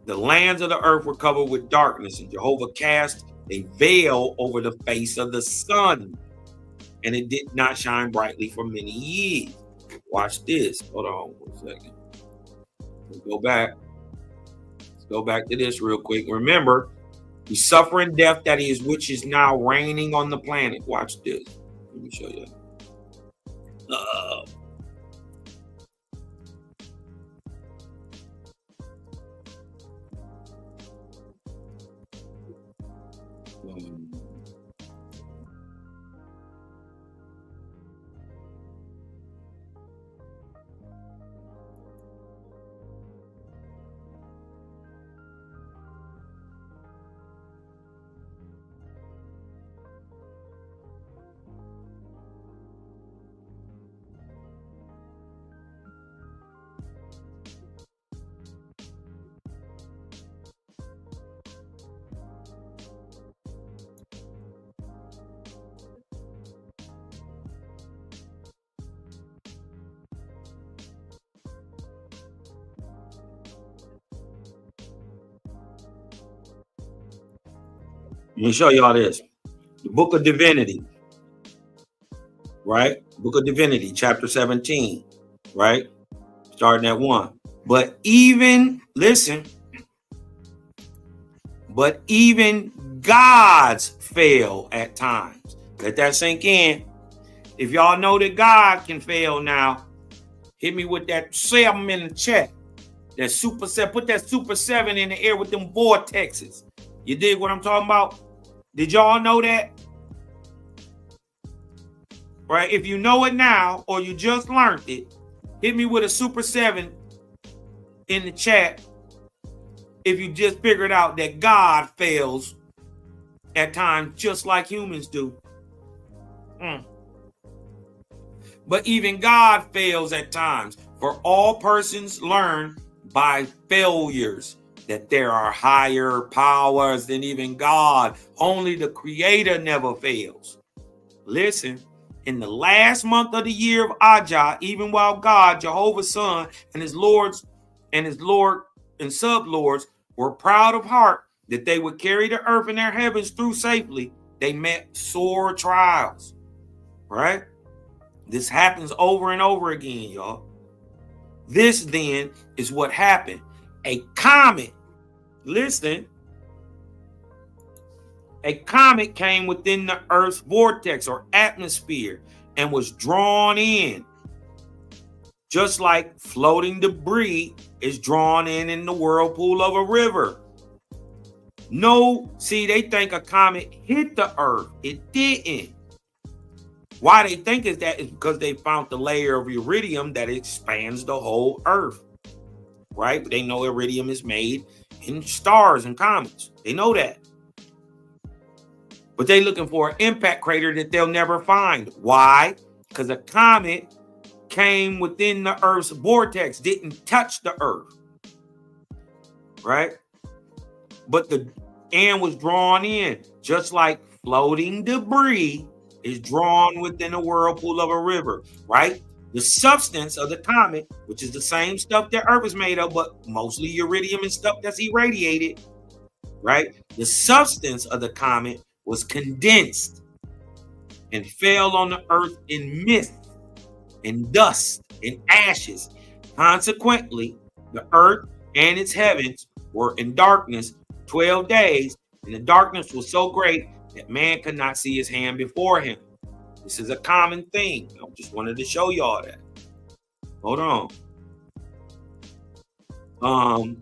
the lands of the earth were covered with darkness, and Jehovah cast a veil over the face of the sun, and it did not shine brightly for many years. Watch this. Hold on 1 second. Let's go back. Let's go back to this real quick. Remember, the suffering death that is, which is now reigning on the planet. Watch this. Let me show you. Let me show y'all this. The Book of Divinity, right? Book of Divinity, chapter 17, right? Starting at 1. But even, listen, but even gods fail at times. Let that sink in. If y'all know that God can fail now, hit me with that 7 in the chat. That super 7. Put that super 7 in the air with them vortexes. You dig what I'm talking about? Did y'all know that? Right? If you know it now or you just learned it, hit me with a super 7 in the chat if you just figured out that God fails at times just like humans do. But even God fails at times. For all persons learn by failures that there are higher powers than even God. Only the Creator never fails. Listen, in the last month of the year of Ajah, even while God, Jehovah's Son, and his lords and his lord and sublords were proud of heart that they would carry the earth and their heavens through safely, they met sore trials. Right? This happens over and over again, y'all. This then is what happened. A comet, listen, a comet came within the Earth's vortex or atmosphere and was drawn in, just like floating debris is drawn in the whirlpool of a river. No, see, they think a comet hit the Earth. It didn't. Why they think is that is because they found the layer of iridium that expands the whole Earth, right? They know iridium is made in stars and comets. They know that. But they're looking for an impact crater that they'll never find. Why? Because a comet came within the Earth's vortex, didn't touch the Earth, right? But the end was drawn in, just like floating debris is drawn within a whirlpool of a river, right? The substance of the comet, which is the same stuff that Earth is made of, but mostly iridium and stuff that's irradiated, right? The substance of the comet was condensed and fell on the Earth in mist, in dust, in ashes. Consequently, the Earth and its heavens were in darkness 12 days, and the darkness was so great that man could not see his hand before him. This is a common thing. I just wanted to show y'all that. Hold on. Hold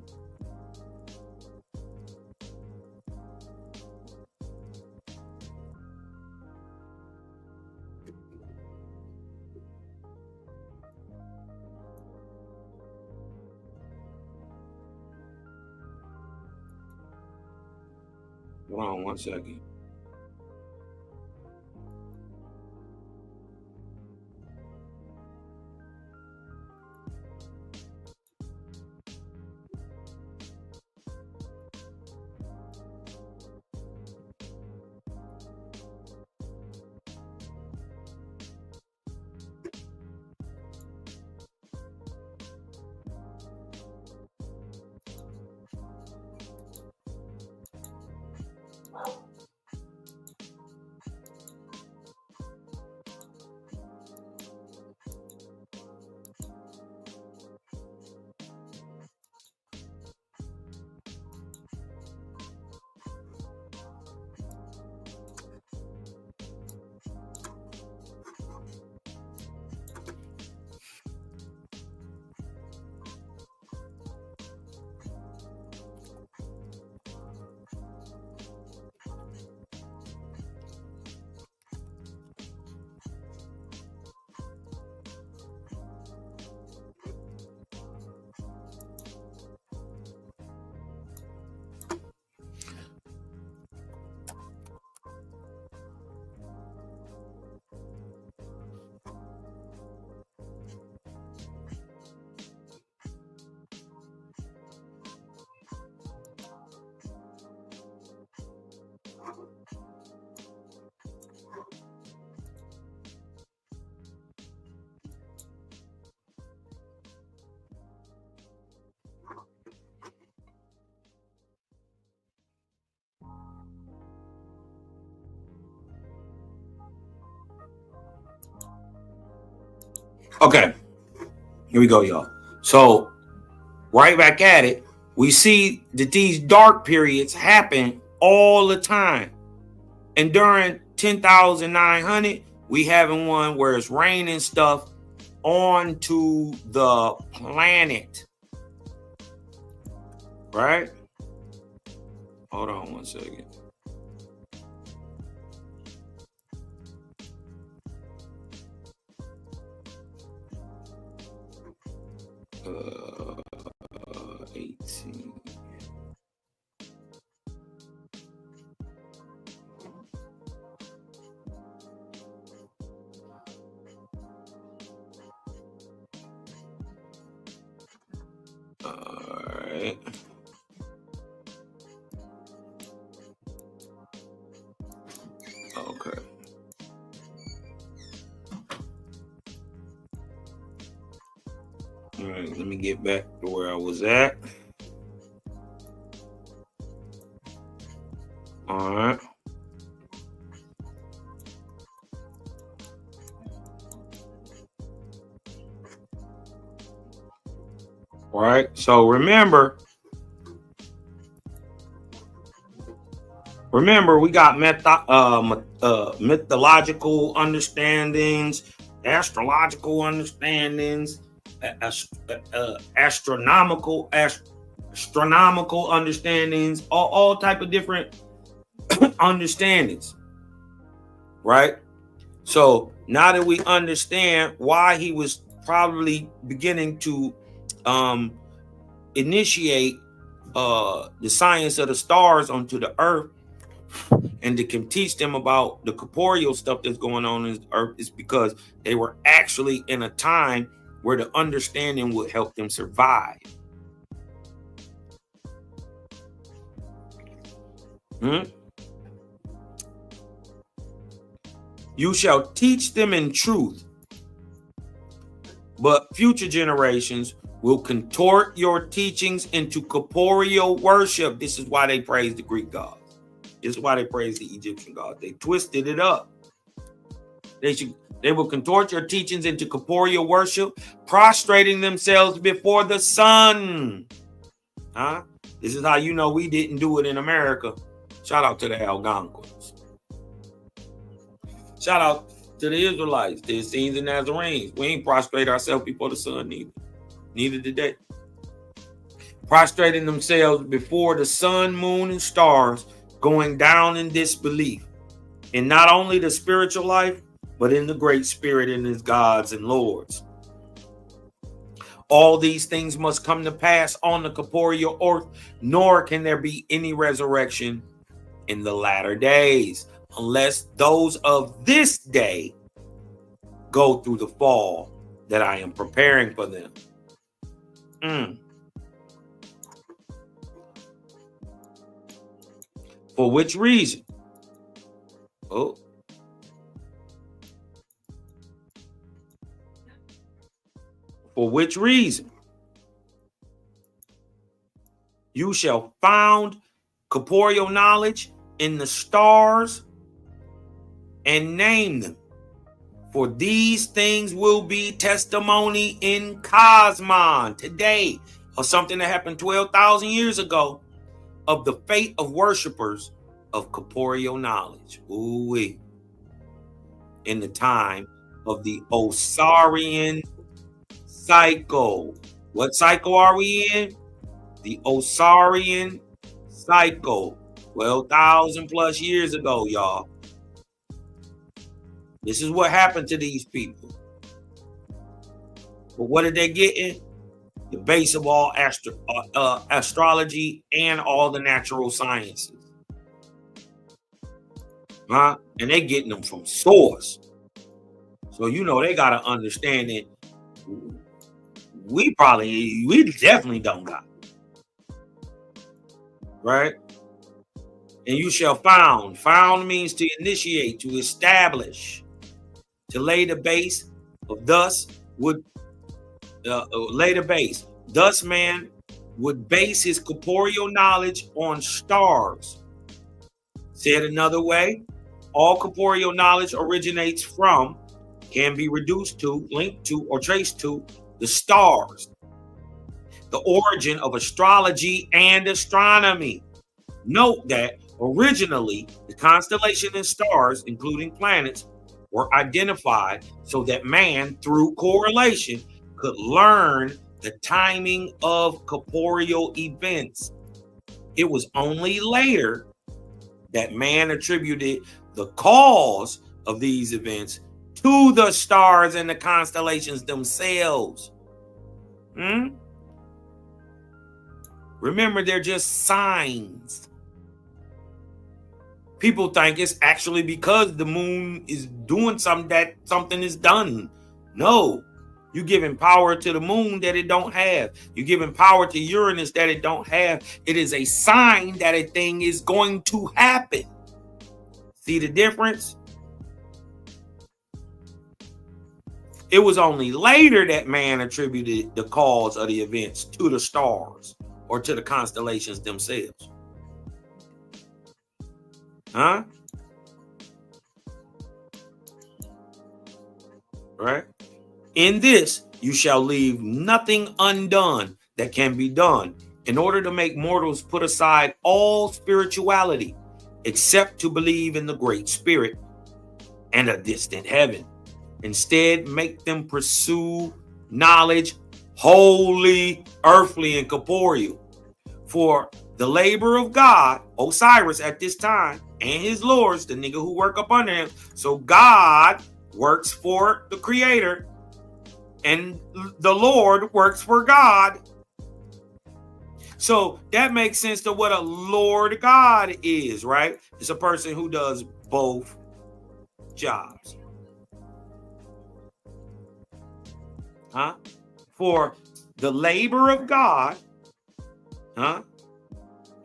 on 1 second. Okay, here we go, y'all. So right back at it, we see that these dark periods happen all the time. And during 10,900, we having one where it's raining stuff onto the planet. Right? Hold on one second. Uh, 18. All right. Okay. All right, let me get back to where I was at. All right. All right. So remember, we got mythological understandings, astrological understandings, astronomical understandings, all type of different understandings, right? So now that we understand why he was probably beginning to initiate the science of the stars onto the earth, and to can teach them about the corporeal stuff that's going on in the earth, is because they were actually in a time where the understanding would help them survive. You shall teach them in truth, but future generations will contort your teachings into corporeal worship. This is why they praise the Greek gods. This is why they praise the Egyptian gods. They twisted it up. They will contort your teachings into corporeal worship, prostrating themselves before the sun. This is how you know we didn't do it in America. Shout out to the Algonquins. Shout out to the Israelites, the Essenes and Nazarenes. We ain't prostrate ourselves before the sun neither. Neither did they. Prostrating themselves before the sun, moon, and stars, going down in disbelief in not only the spiritual life, but in the great spirit and his gods and lords. All these things must come to pass on the corporeal earth, nor can there be any resurrection in the latter days, unless those of this day go through the fall that I am preparing for them. For which reason? For which reason? You shall found corporeal knowledge in the stars and name them. For these things will be testimony in Cosmon today, or something that happened 12,000 years ago, of the fate of worshipers of corporeal knowledge. Ooh-wee. In the time of the Osirian cycle. What cycle are we in? The Osirian cycle. 12,000 plus years ago, y'all. This is what happened to these people. But what did they get in? The base of all astrology and all the natural sciences. And they getting them from source. So you know they got to understand that we definitely don't got. Right? And you shall found. Found means to initiate, to establish, to lay the base of thus would lay the base. Thus man would base his corporeal knowledge on stars. Said another way, all corporeal knowledge originates from can be reduced to, linked to, or traced to the stars. The origin of astrology and astronomy. Note that originally the constellation and stars, including planets, were identified so that man, through correlation, could learn the timing of corporeal events. It was only later that man attributed the cause of these events to the stars and the constellations themselves. Remember, they're just signs. People think it's actually because the moon is doing something that something is done. No, you're giving power to the moon that it don't have. You're giving power to Uranus that it don't have. It is a sign that a thing is going to happen. See the difference? It was only later that man attributed the cause of the events to the stars or to the constellations themselves. Huh? Right? In this, you shall leave nothing undone that can be done in order to make mortals put aside all spirituality, except to believe in the Great Spirit and a distant heaven. Instead, make them pursue knowledge wholly earthly and corporeal. For the labor of God, Osiris at this time, and his lords, the nigga who work up under him. So God works for the creator, and the Lord works for God. So that makes sense to what a Lord God is, right? It's a person who does both jobs. Huh? For the labor of God,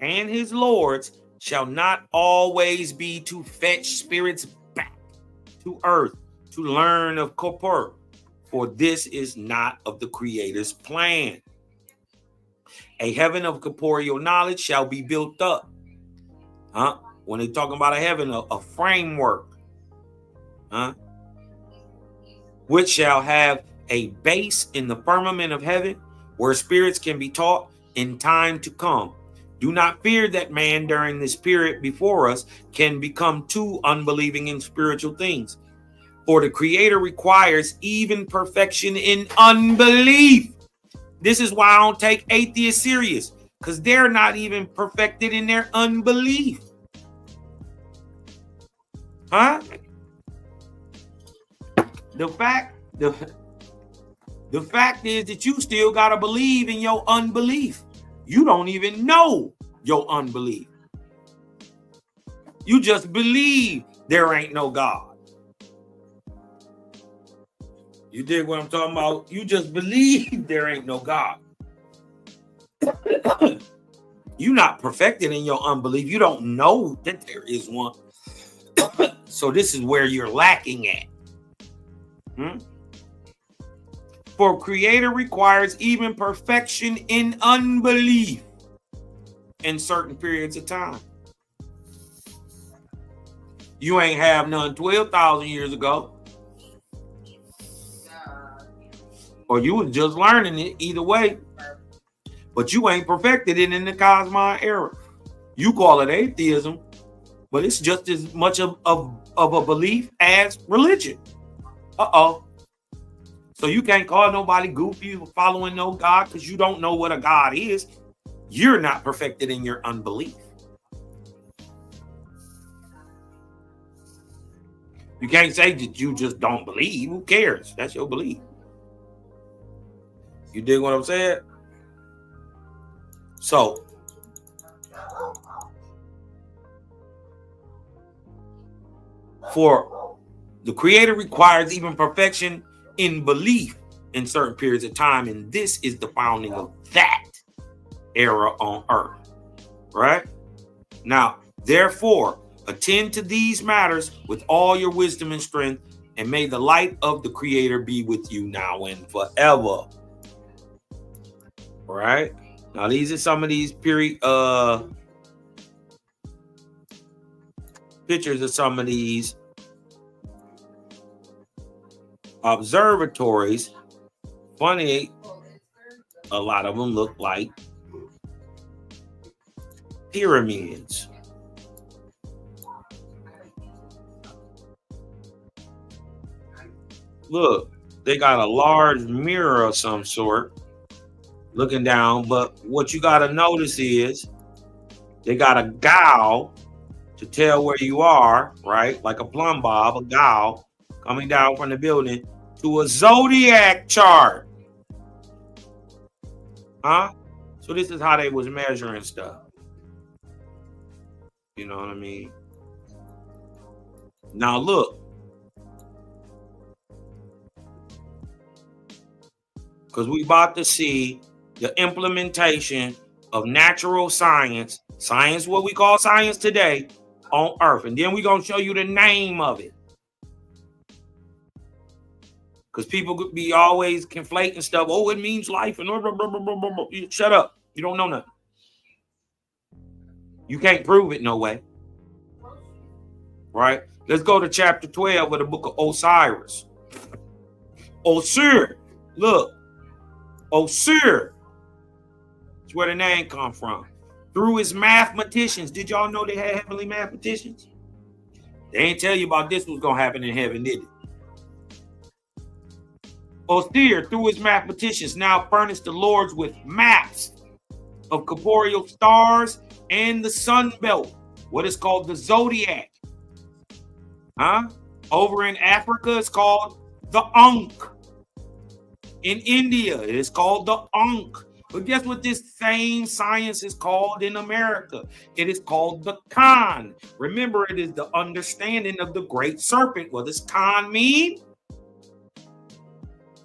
and his lords shall not always be to fetch spirits back to earth to learn of corpore, for this is not of the Creator's plan. A heaven of corporeal knowledge shall be built up. When they're talking about a heaven, a framework, which shall have a base in the firmament of heaven, where spirits can be taught in time to come. Do not fear that man during this period before us can become too unbelieving in spiritual things. For the Creator requires even perfection in unbelief. This is why I don't take atheists serious, because they're not even perfected in their unbelief. The fact is that you still got to believe in your unbelief. You don't even know your unbelief. You just believe there ain't no God. You dig what I'm talking about? You just believe there ain't no God. You're not perfected in your unbelief. You don't know that there is one. So this is where you're lacking at. For Creator requires even perfection in unbelief in certain periods of time. You ain't have none 12,000 years ago. Or you was just learning it either way. But you ain't perfected it in the Cosmine era. You call it atheism, but it's just as much of a belief as religion. So you can't call nobody goofy for following no God because you don't know what a God is. You're not perfected in your unbelief. You can't say that you just don't believe. Who cares? That's your belief. You dig what I'm saying? So, for the Creator requires even perfection in belief in certain periods of time, and this is the founding of that era on earth. Right? Now, therefore, attend to these matters with all your wisdom and strength, and may the light of the Creator be with you now and forever. Right? Now, these are some of these pictures of some of these observatories, funny, a lot of them look like pyramids. Look, they got a large mirror of some sort looking down, but what you got to notice is they got a dial to tell where you are, right? Like a plumb bob, a dial coming down from the building to a zodiac chart. Huh? So this is how they was measuring stuff. You know what I mean? Now look. Because we about to see the implementation of natural science, science, what we call science today, on Earth. And then we're going to show you the name of it. Because people could be always conflating stuff. Oh, it means life. And blah, blah, blah, blah, blah, blah. Shut up. You don't know nothing. You can't prove it no way. Right? Let's go to chapter 12 of the book of Osiris. Osir. Look. Osir. That's where the name come from. Through his mathematicians. Did y'all know they had heavenly mathematicians? They ain't tell you about this was going to happen in heaven, did it? Osir, through his mathematicians, now furnished the lords with maps of corporeal stars and the sun belt, what is called the zodiac. Huh? Over in Africa, it's called the Ankh. In India, it is called the Ankh. But guess what this same science is called in America? It is called the Khan. Remember, it is the understanding of the great serpent. What does Khan mean?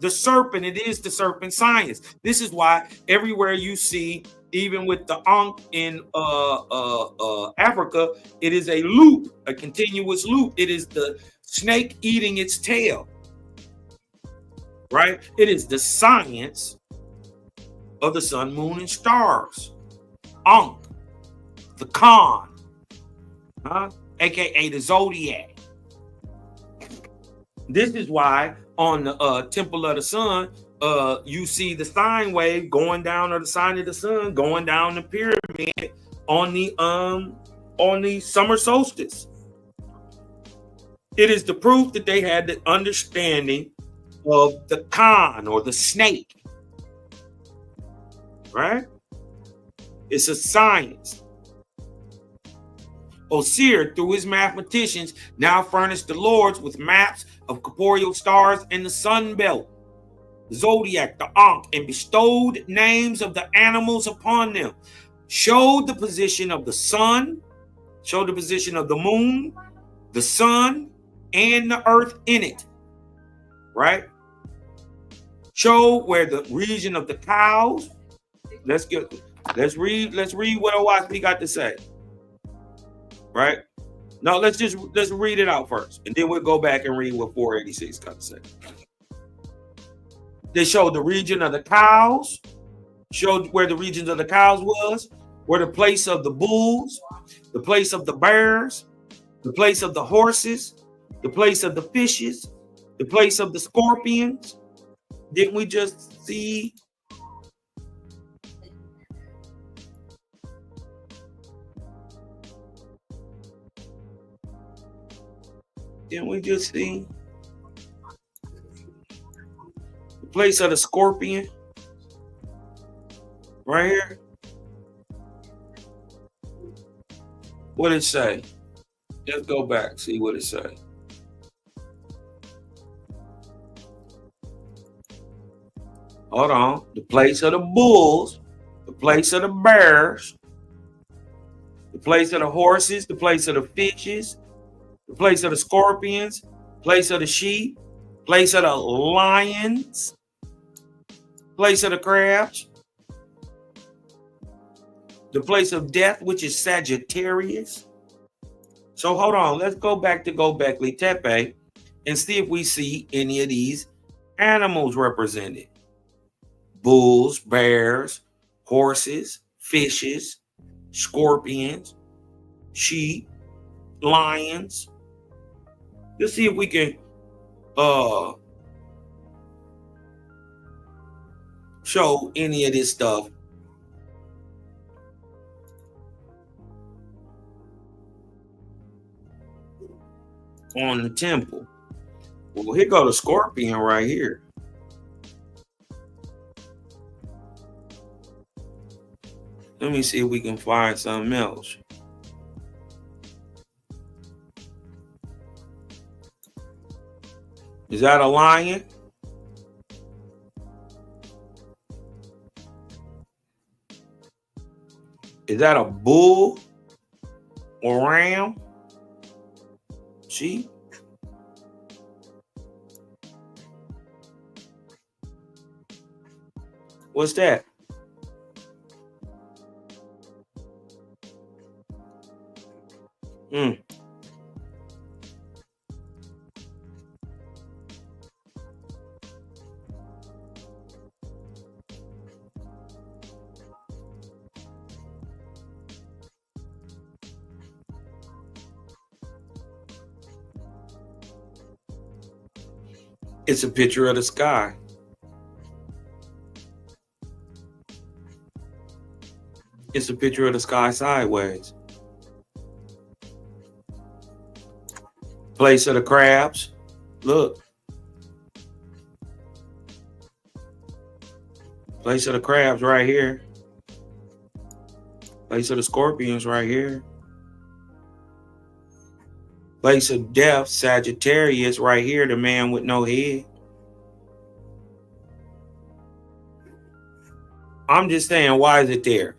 The serpent. It is the serpent science. This is why everywhere you see, even with the Ankh in Africa, it is a loop, a continuous loop. It is the snake eating its tail. Right? It is the science of the sun, moon, and stars. Ankh, the Khan, aka the zodiac. This is why on the temple of the sun, you see the sine wave going down, or the sign of the sun going down the pyramid on the summer solstice. It is the proof that they had the understanding of the Khan, or the snake. Right? It's a science. Osir, through his mathematicians, now furnished the lords with maps of corporeal stars and the sun belt, the zodiac, the Ankh, and bestowed names of the animals upon them. Showed the position of the sun, showed the position of the moon, the sun, and the earth in it. Right? Show where the region of the cows. Let's read what OSP got to say. Right? No, let's read it out first, and then we'll go back and read what 486 got to say. They showed the region of the cows, showed where the regions of the cows was, where the place of the bulls, the place of the bears, the place of the horses, the place of the fishes, the place of the scorpions. Didn't we just see? Didn't we just see the place of the scorpion right here? What did it say? Let's go back, see what it say. Hold on. The place of the bulls, the place of the bears, the place of the horses, the place of the fishes, the place of the scorpions, place of the sheep, place of the lions, place of the crabs, the place of death, which is Sagittarius. So hold on, let's go back to Gobekli Tepe and see if we see any of these animals represented. Bulls, bears, horses, fishes, scorpions, sheep, lions. Let's see if we can show any of this stuff on the temple. Well, here go the scorpion right here. Let me see if we can find something else. Is that a lion? Is that a bull or ram? Sheep? What's that? It's a picture of the sky. It's a picture of the sky sideways. Place of the crabs. Look. Place of the crabs right here. Place of the scorpions right here. Place of death, Sagittarius right here, the man with no head. I'm just saying, why is it there?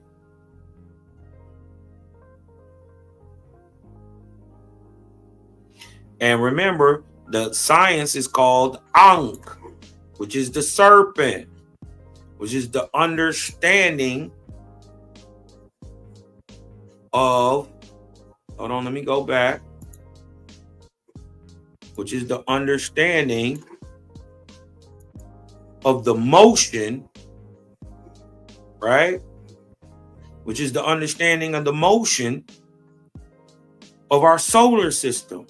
And remember, the science is called Ankh, which is the serpent, which is the understanding of, hold on, let me go back, which is the understanding of the motion, right? Which is the understanding of the motion of our solar system,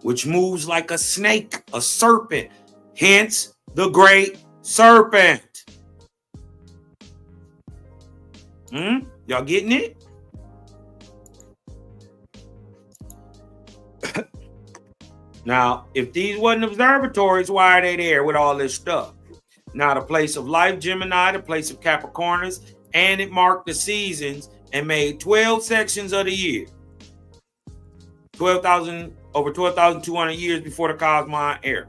which moves like a snake, a serpent, hence the great serpent. Y'all getting it? Now, if these wasn't observatories, why are they there with all this stuff? Now, the place of life, Gemini, the place of Capricornus, and it marked the seasons and made 12 sections of the year. 12,000, over 12,200 years before the Cosmine era,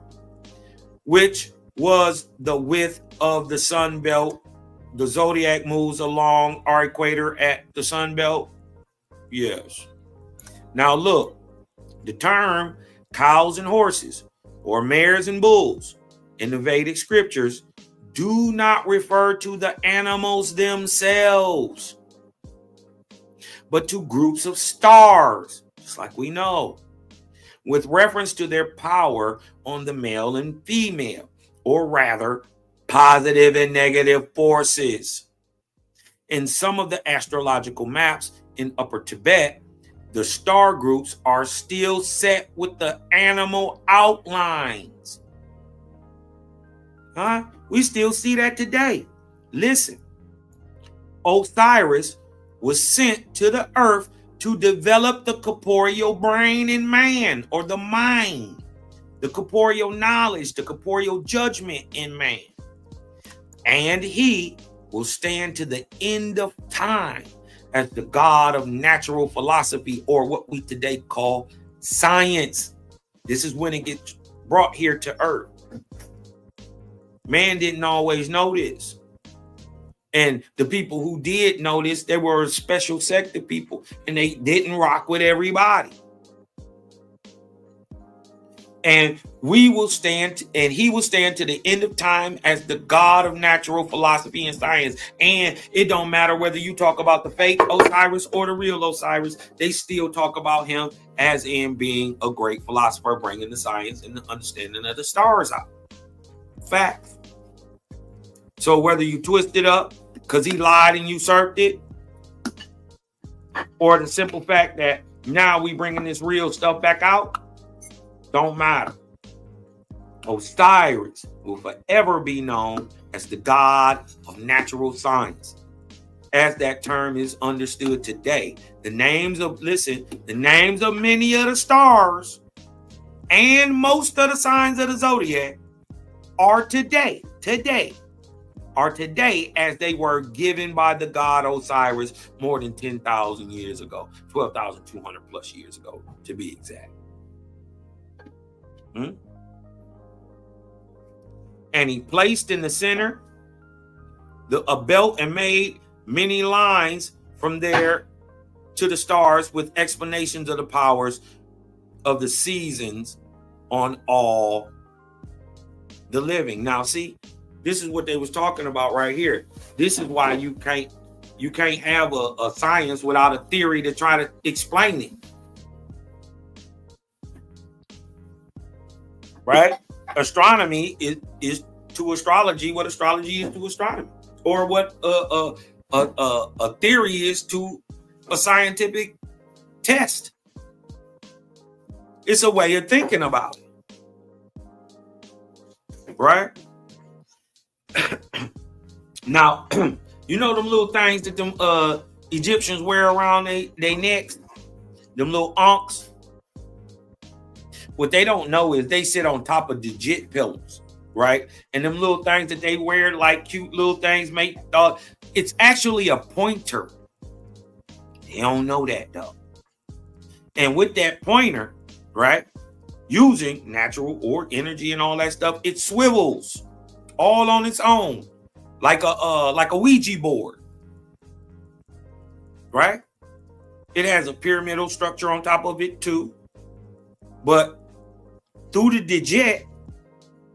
which was the width of the sun belt. The zodiac moves along our equator at the sun belt. Yes. Now, look, the term cows and horses, or mares and bulls, in the Vedic scriptures do not refer to the animals themselves, but to groups of stars, just like we know, with reference to their power on the male and female, or rather, positive and negative forces. In some of the astrological maps in Upper Tibet, the star groups are still set with the animal outlines. We still see that today. Listen, Osiris was sent to the earth to develop the corporeal brain in man, or the mind, the corporeal knowledge, the corporeal judgment in man. And he will stand to the end of time as the god of natural philosophy, or what we today call science. This is when it gets brought here to earth. Man didn't always know this. And the people who did know this, they were a special sect of people, and they didn't rock with everybody. And we will stand, and he will stand to the end of time as the god of natural philosophy and science. And it don't matter whether you talk about the fake Osiris or the real Osiris, they still talk about him as in being a great philosopher, bringing the science and the understanding of the stars out. Fact. So whether you twist it up because he lied and usurped it, or the simple fact that now we bringing this real stuff back out, don't matter. Osiris will forever be known as the god of natural science, as that term is understood today. The names of many of the stars and most of the signs of the zodiac are today as they were given by the god Osiris more than 10,000 years ago, 12,200 plus years ago, to be exact. And he placed in the center a belt and made many lines from there to the stars with explanations of the powers of the seasons on all the living. Now, see, this is what they was talking about right here. This is why you can't have a science without a theory to try to explain it. Right? Astronomy is to astrology what astrology is to astronomy, or what a theory is to a scientific test. It's a way of thinking about it. Right? Now, you know them little things that them Egyptians wear around they necks? Them little ankhs? What they don't know is they sit on top of digit pillars, right? And them little things that they wear, like cute little things, it's actually a pointer. They don't know that, though. And with that pointer, right, using natural or energy and all that stuff, it swivels all on its own, like a Ouija board, right? It has a pyramidal structure on top of it too, but through the digit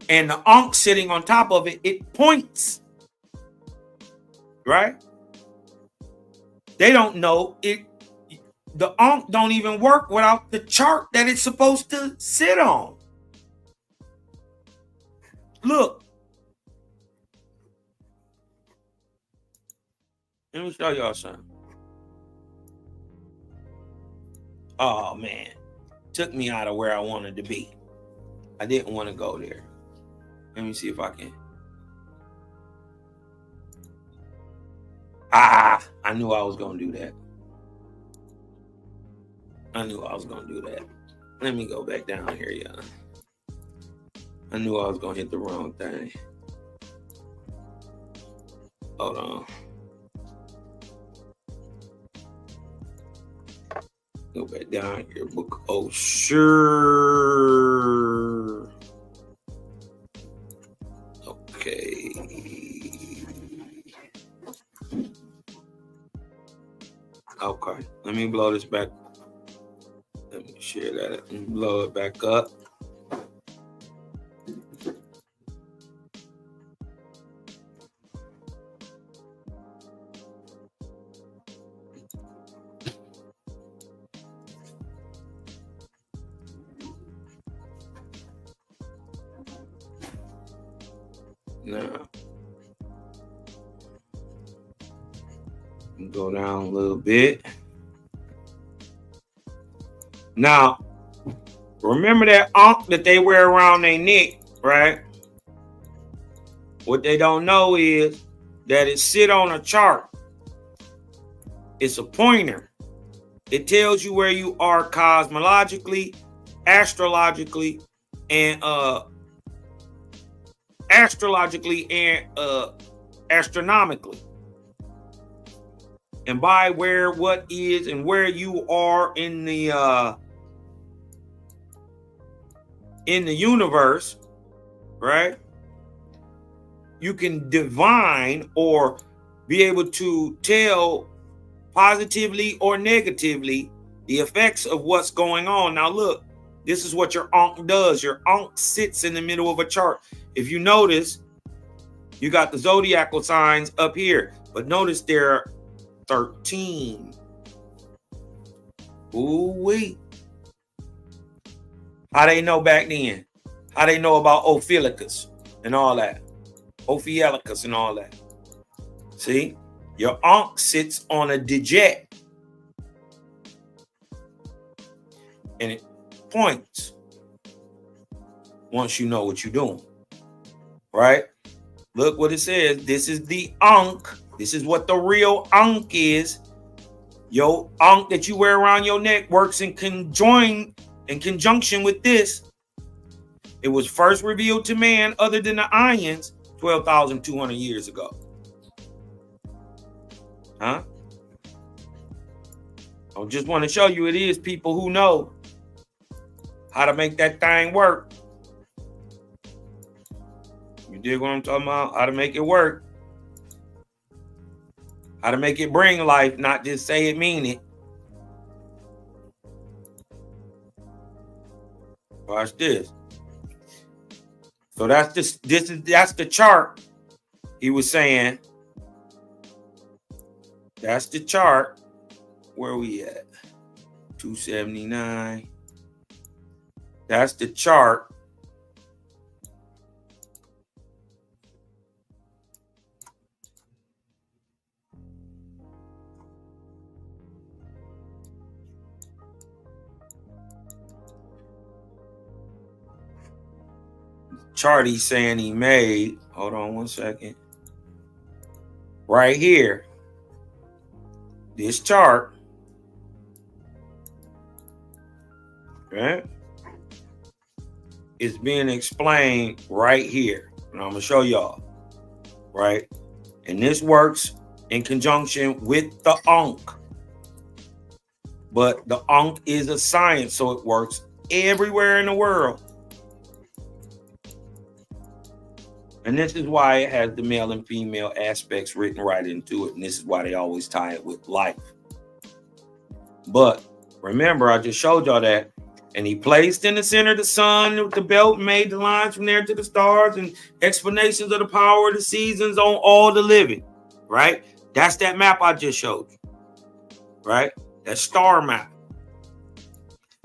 and the ankh sitting on top of it, it points, right? They don't know it. The ankh don't even work without the chart that it's supposed to sit on. Look. Let me show y'all something. Oh, man. Took me out of where I wanted to be. I didn't want to go there. Let me see if I can. I knew I was going to do that. Let me go back down here, y'all. I knew I was going to hit the wrong thing. Hold on. Go back down here. Book. Oh, sure. Okay. Okay. Let me blow this back. Let me share that and blow it back up. Now, go down a little bit. Now, remember that ankh that they wear around their neck, right? What they don't know is that it sit on a chart. It's a pointer. It tells you where you are cosmologically, astrologically, and astronomically, and by where what is and where you are in the universe, right? You can divine or be able to tell positively or negatively the effects of what's going on. Now look, this is what your ankh does. Your ankh sits in the middle of a chart. If you notice, you got the zodiacal signs up here, but notice there are 13. Ooh-wee. How they know back then? How they know about Ophiuchus and all that? Ophiuchus and all that. See? Your ankh sits on a digit. And it points. once you know what you're doing. Right? Look what it says. This is the Ankh. This is what the real Ankh is. Your Ankh that you wear around your neck works in conjunction with this. It was first revealed to man other than the Ions 12,200 years ago. Huh? I just want to show you it is people who know how to make that thing work. You dig what I'm talking about? How to make it work. How to make it bring life, not just say it, mean it. Watch this. So that's the chart he was saying. That's the chart. Where we at? 279. That's the chart. Chart he's saying he made. Hold on one second. Right here. This chart. Okay. It's being explained right here. And I'm going to show y'all. Right. And this works in conjunction with the Ankh. But the Ankh is a science, so it works everywhere in the world. And this is why it has the male and female aspects written right into it. And this is why they always tie it with life. But remember, I just showed y'all that. And he placed in the center of the sun with the belt, made the lines from there to the stars, and explanations of the power of the seasons on all the living. Right? That's that map I just showed you. Right? That star map.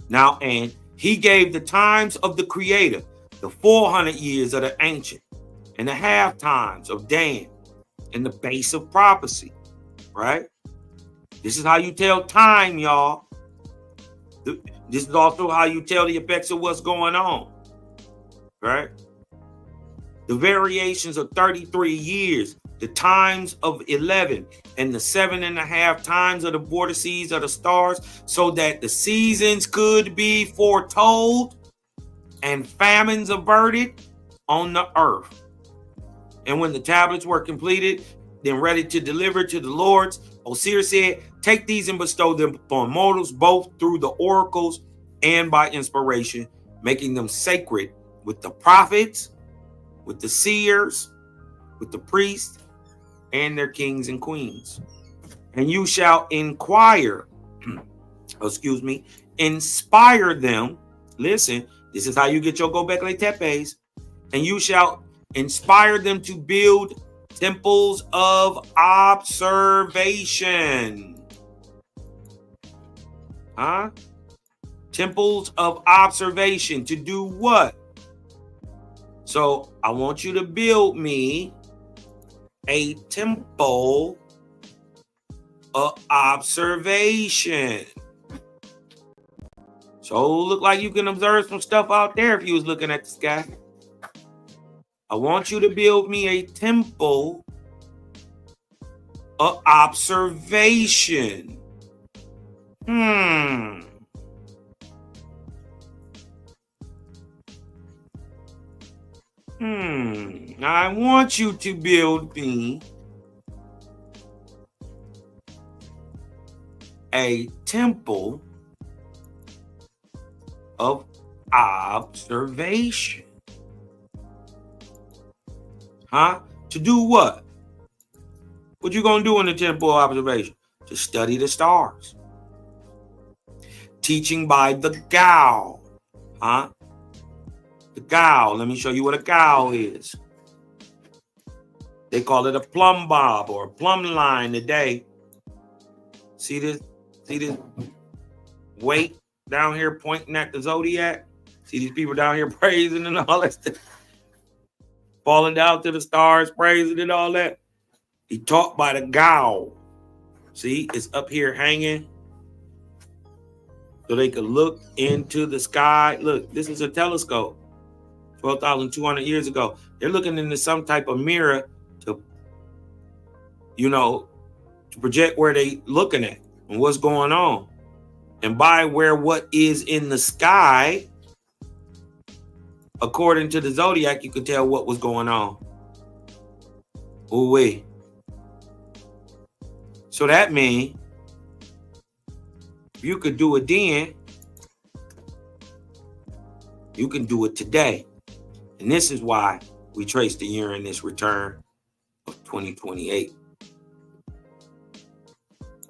Now, and he gave the times of the creator, the 400 years of the ancient, and the half times of Dan, and the base of prophecy, right? This is how you tell time, y'all. This is also how you tell the effects of what's going on, right? The variations of 33 years, the times of 11, and the 7.5 times of the vortices of the stars, so that the seasons could be foretold and famines averted on the earth. And when the tablets were completed, then ready to deliver to the lords, Osiris said, take these and bestow them upon mortals, both through the oracles and by inspiration, making them sacred with the prophets, with the seers, with the priests, and their kings and queens. And you shall inspire them. Listen, this is how you get your Gobekli Tepes. And you shall inspire them to build temples of observation. Huh? Temples of observation. To do what? So I want you to build me a temple of observation. So look like you can observe some stuff out there if you was looking at the sky. I want you to build me a temple of observation. I want you to build me a temple of observation. Huh? To do what? What you gonna do in the temple of observation? To study the stars. Teaching by the Gao. Huh? The Gao. Let me show you what a Gao is. They call it a plumb bob or a plumb line today. See this? See this weight down here pointing at the zodiac? See these people down here praising and all that stuff? Falling down to the stars, praising and all that. He taught by the Gao. See, it's up here hanging. So they could look into the sky. Look, this is a telescope. 12,200 years ago. They're looking into some type of mirror to, to project where they looking at and what's going on. And by where what is in the sky, according to the zodiac, you could tell what was going on. Ooh-wee. So that means if you could do it then, you can do it today. And this is why we trace the Uranus return of 2028.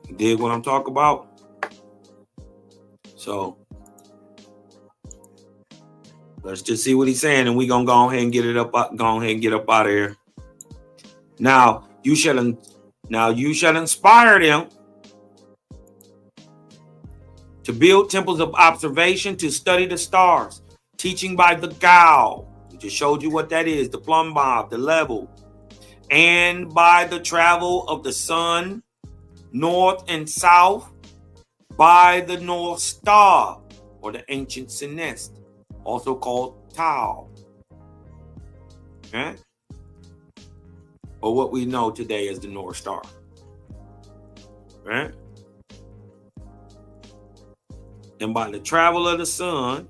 You dig what I'm talking about? So let's just see what he's saying, and we're gonna go ahead and get up out of here. Now you shall inspire them to build temples of observation, to study the stars, teaching by the Gao. We just showed you what that is, the plumb bob, the level, and by the travel of the sun, north and south, by the North Star, or the ancient Sinest, also called Tau. Okay? Or what we know today as the North Star. Right? And by the travel of the sun,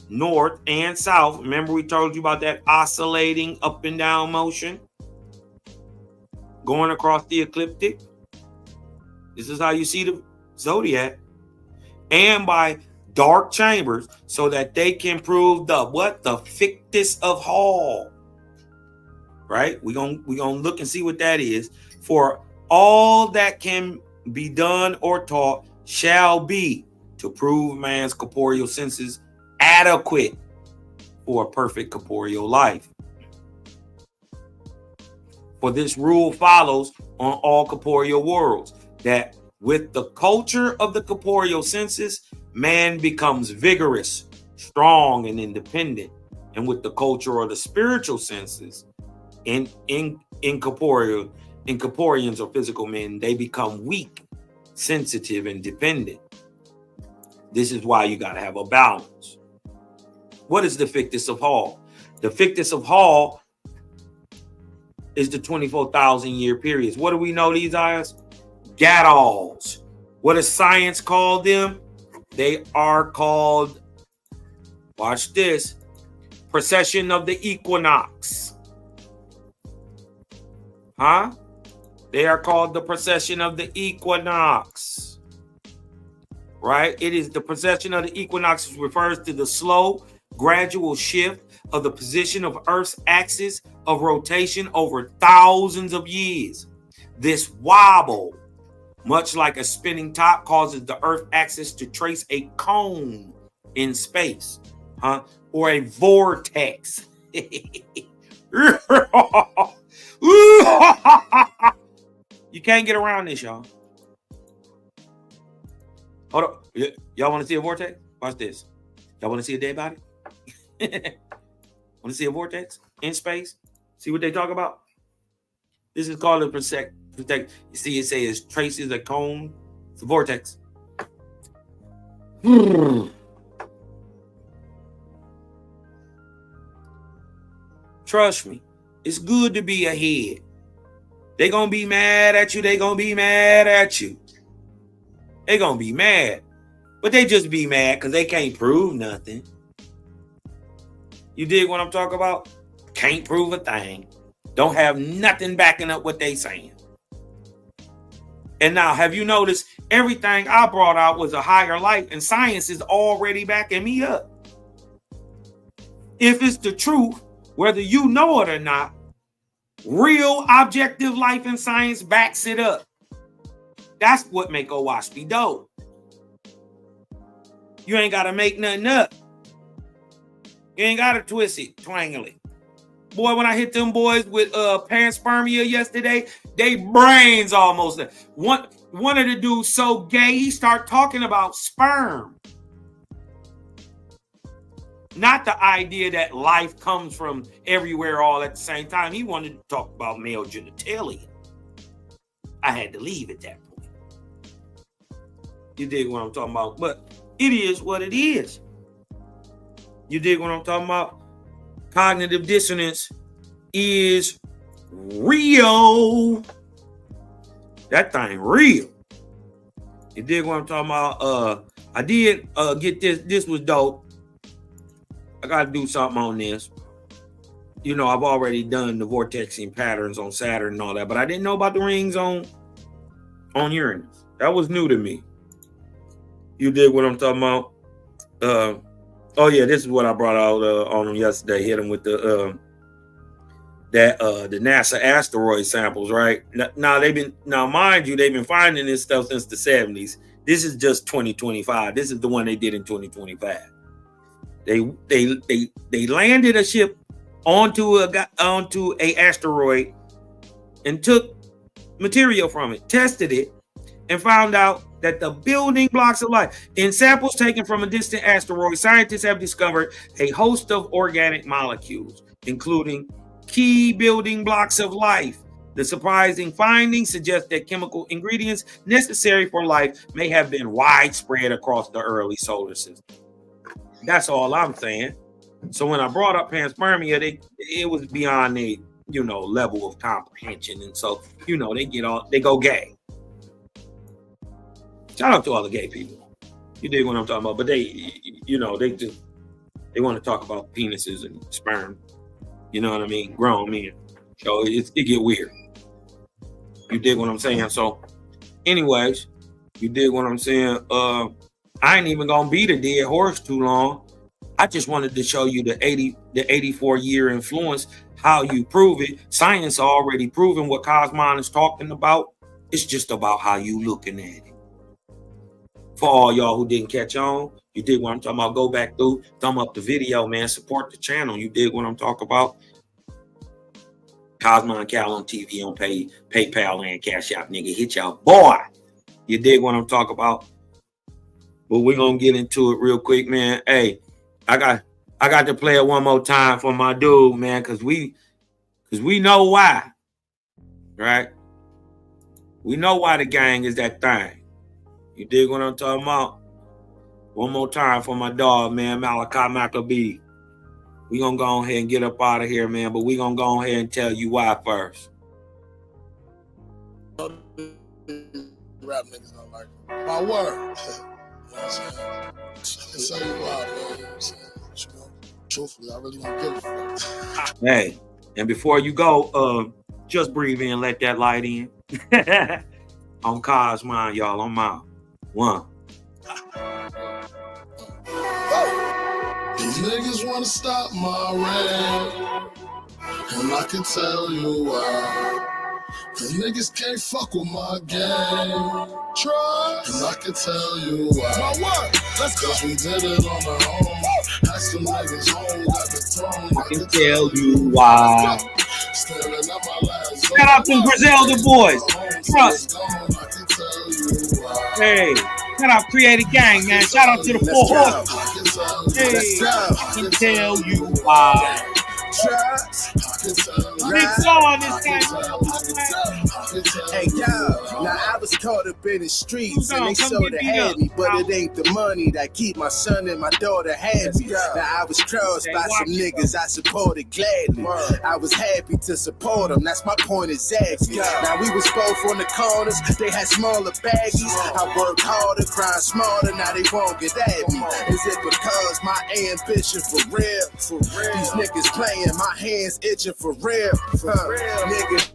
north and south, remember we told you about that oscillating up and down motion going across the ecliptic? This is how you see the zodiac. And by dark chambers, so that they can prove the fictus of Hall. Right? We're gonna look and see what that is. For all that can be done or taught shall be to prove man's corporeal senses adequate for a perfect corporeal life. For this rule follows on all corporeal worlds, that with the culture of the corporeal senses, man becomes vigorous, strong, and independent. And with the culture of the spiritual senses, incorporeans or physical men, they become weak, sensitive, and dependent. This is why you got to have a balance. What is the fictus of Hall? The fictus of Hall is the 24,000 year periods. What do we know these are? Gadolls. What does science call them? They are called, watch this, precession of the equinox. Huh? They are called the precession of the equinox. Right? It is the precession of the equinox, which refers to the slow, gradual shift of the position of Earth's axis of rotation over thousands of years. This wobble, much like a spinning top, causes the Earth axis to trace a cone in space, or a vortex. You can't get around this, y'all. Hold up. Y'all want to see a vortex? Watch this. Y'all want to see a dead body? Want to see a vortex in space? See what they talk about? This is called a protect. You see, it says traces a cone. It's a vortex. Trust me, it's good to be ahead. They gonna be mad at you. They gonna be mad at you. They gonna be mad, but they just be mad because they can't prove nothing. You dig what I'm talking about? Can't prove a thing. Don't have nothing backing up what they saying. And now, have you noticed everything I brought out was a higher life, and science is already backing me up. If it's the truth, whether you know it or not, real objective life and science backs it up. That's what make Owaspy dope. You ain't got to make nothing up. You ain't got to twist it, twangle it. Boy, when I hit them boys with panspermia yesterday, they brains almost. One of the dudes so gay, he start talking about sperm. Not the idea that life comes from everywhere all at the same time. He wanted to talk about male genitalia. I had to leave at that point. You dig what I'm talking about? But it is what it is. You dig what I'm talking about? cognitive dissonance is real. That thing real. You dig what I'm talking about? I did get this. This was dope. I got to do something on this. You know, I've already done the vortexing patterns on Saturn and all that, but I didn't know about the rings on Uranus. That was new to me. You dig what I'm talking about? Oh yeah, this is what I brought out on them yesterday. Hit them with the NASA asteroid samples, right? Now mind you, they've been finding this stuff since the 70s. This is just 2025. This is the one they did in 2025. They landed a ship onto a asteroid and took material from it, tested it, and found out that the building blocks of life in samples taken from a distant asteroid, scientists have discovered a host of organic molecules, including key building blocks of life. The surprising findings suggest that chemical ingredients necessary for life may have been widespread across the early solar system. That's all I'm saying. So when I brought up panspermia, it was beyond the level of comprehension, and so they go gay. Shout out to all the gay people. You dig what I'm talking about? But they want to talk about penises and sperm. You know what I mean? Grown men. So it get weird. You dig what I'm saying? So, anyways, you dig what I'm saying? I ain't even gonna beat a dead horse too long. I just wanted to show you the 84-year influence, how you prove it. Science already proven what Cosmon is talking about. It's just about how you looking at it. For all y'all who didn't catch on, you dig what I'm talking about, go back through, thumb up the video, man, support the channel. You dig what I'm talking about? Cosmon Cal on TV, on PayPal and Cash App, nigga. Hit y'all, boy. You dig what I'm talking about? But we're gonna get into it real quick, man. Hey, I got to play it one more time for my dude, man, because we know why, right? We know why the gang is that thing. You dig what I'm talking about? One more time for my dog, man, Malachi Maccabee. We gonna go ahead and get up out of here, man, but we gonna go ahead and tell you why first. Rap niggas don't like it. My word. You know what I'm saying? I can tell you why, man. You know what I'm saying? Truthfully, I really don't give a fuck. Hey, and before you go, just breathe in, let that light in. On Cosmon, y'all, on my one. These niggas wanna stop my reign, and I can tell you why. Cause niggas can't fuck with my game. Try, and I can tell you why. My word, let's go. Cause we did it on our own. Had some niggas home, got the throne. I can tell you why. Standing at my last zone. Shout out to Griselda boys. Trust. Hey, shout out Creative Gang, man. Shout out to the Four Horsemen. Hey, I can tell you why. Nick's on this game. Hey yo, now I was caught up in the streets and they sort of had me, but it ain't the money that keep my son and my daughter happy. Now I was crossed by some niggas I supported gladly. I was happy to support them, that's my point exactly. Now we was both on the corners, they had smaller baggies. I worked harder, grind smarter, now they won't get at me. Is it because my ambition for real? These niggas playing, my hands itching for real. Nigga.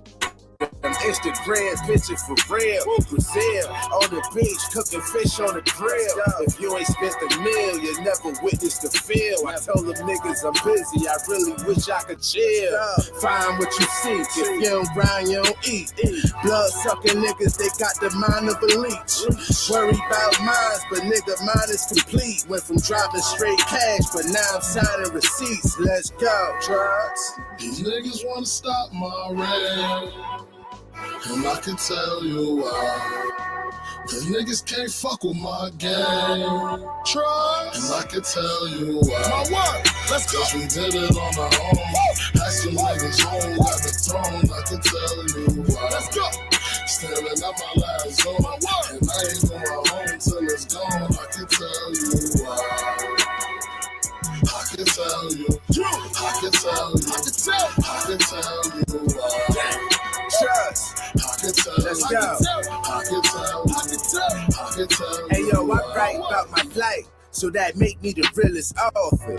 Instagram picture for real. Brazil on the beach, cooking fish on the grill. If you ain't spent the meal, you never witnessed the feel. I told them niggas I'm busy, I really wish I could chill. Find what you seek, if you don't grind, you don't eat. Blood sucking niggas, they got the mind of a leech. Worry about mines, but nigga, mine is complete. Went from dropping straight cash, but now I'm signing receipts. Let's go, drugs. These niggas wanna stop my reign, and I can tell you why. Cause niggas can't fuck with my game. Try, and I can tell you why. My word, let's go. Cause we did it on our own. Had some niggas home, got the throne. I can tell you why. Let's go. Staring at my last zone, and I ain't going home till it's gone. I can tell you why. I can tell you. I can tell can tell you why. Trust. I can tell. Let's go. I can tell. I can tell. Hey yo, I write about my life, so that make me the realest author.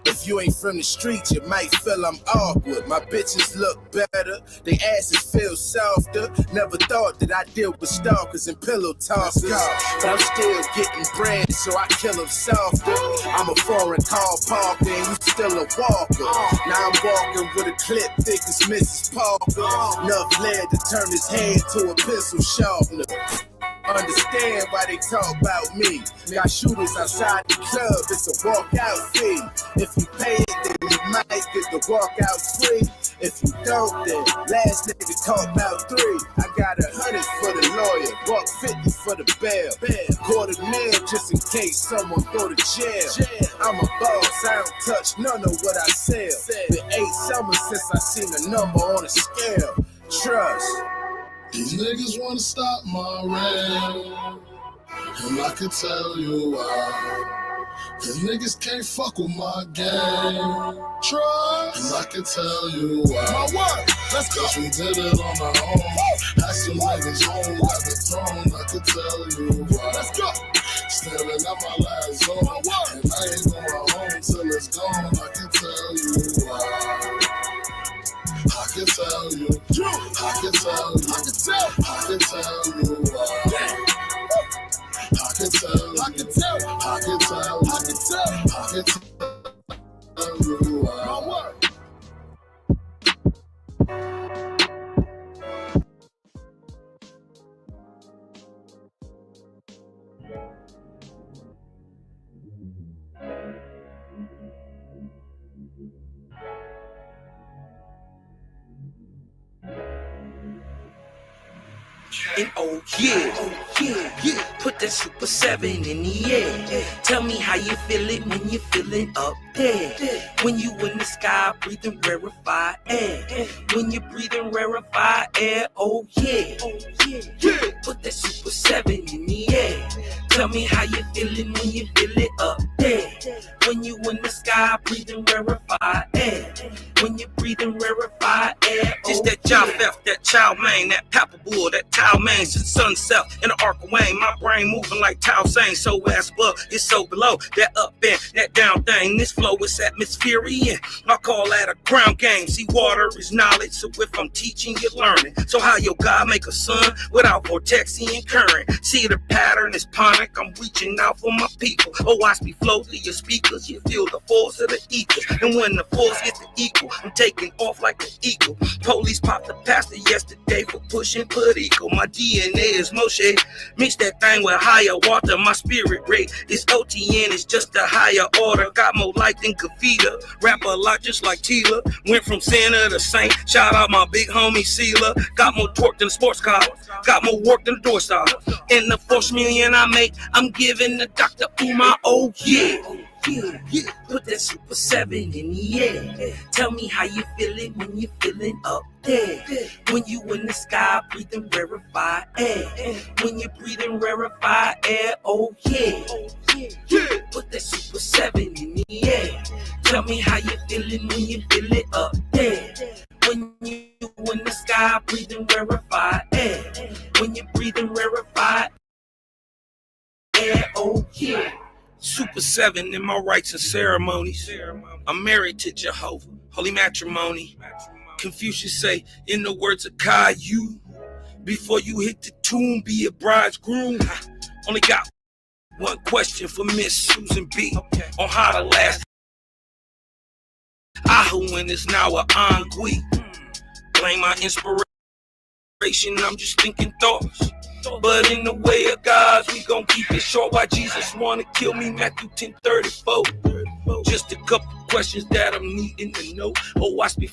If you ain't from the streets, you might feel I'm awkward. My bitches look better, they asses feel softer. Never thought that I'd deal with stalkers and pillow talkers. But I'm still getting bread, so I kill them softer. I'm a foreign car parker and you still a walker. Now I'm walking with a clip thick as Mrs. Parker. Enough lead to turn his head to a pencil sharpener. Understand why they talk about me. Got shooters outside the club, it's a walkout fee. If you pay it, then you might get the walkout free. If you don't, then last nigga talk about 3. I got 100 for the lawyer, walk 50 for the bail. $250,000 just in case someone go to jail. I'm a boss, I don't touch none of what I sell. Been 8 summers since I seen a number on a scale. Trust. These niggas wanna stop my reign, and I can tell you why. Cause niggas can't fuck with my game. Trust, and I can tell you why. My word, let's go. Cause we did it on our own. Had some niggas home at the throne. I can tell you why. Let's go. Staring at my last zone, and I ain't going home till it's gone. I can tell you why. I can tell you, I can tell you, I can tell you why. I can tell, I can tell, I can tell, I can tell, I can tell you why. My word. And oh yeah, put that Super 7 in the air. Tell me how you feel it when you're feeling up there. When you in the sky breathing rarefied air. When you're breathing rarefied air, oh yeah. Put that Super 7 in the air. Tell me how you feeling when you feel it up there. When you in the sky breathing rarefied air. When you're breathing rarefied air, oh, just that job theft, that chow mein, that pepper bull, that towel main, since sunset in the arc of Wayne. My brain moving like towel saying, so ass above, it's so below. That up and that down thing, this flow is atmospheric. I call that a ground game. See, water is knowledge, so if I'm teaching, you're learning. So how your God make a sun without vortexing and current? See, the pattern is ponic, I'm reaching out for my people. Oh, watch me flow through your speakers, you feel the force of the ether. And when the force gets the equal, I'm taking off like an eagle. Police popped the pastor yesterday for pushing political. My DNA is Moshe. Mix that thing with higher water. My spirit rate is OTN. It's just a higher order. Got more light than Kavita. Rap a lot just like Tila. Went from sinner to saint. Shout out my big homie Sealer. Got more torque than a sports car. Got more work than a door star. And the $4 million I make, I'm giving the Dr. Umar. Oh yeah. Put that Super 7 in the air. Tell me how you feeling when you're feeling up there. When you in the sky breathing rarefied air. When you're breathing rarefied air, oh yeah. Put that Super 7 in the air. Tell me how you feeling when you feel it up there. When you in the sky breathing rarefied air. When you're breathing rarefied air, oh yeah. Super 7 in my rites and ceremonies. I'm married to Jehovah, holy matrimony. Confucius say, in the words of Caillou, before you hit the tomb, be a bridegroom. Only got one question for Miss Susan B. On how to last. Ahuin is now an ennui. Blame my inspiration, I'm just thinking thoughts. But in the way of God's, we gon' keep it short. Why Jesus wanna kill me, Matthew 10:34. Just a couple questions that I'm needing to know. Oh, watch me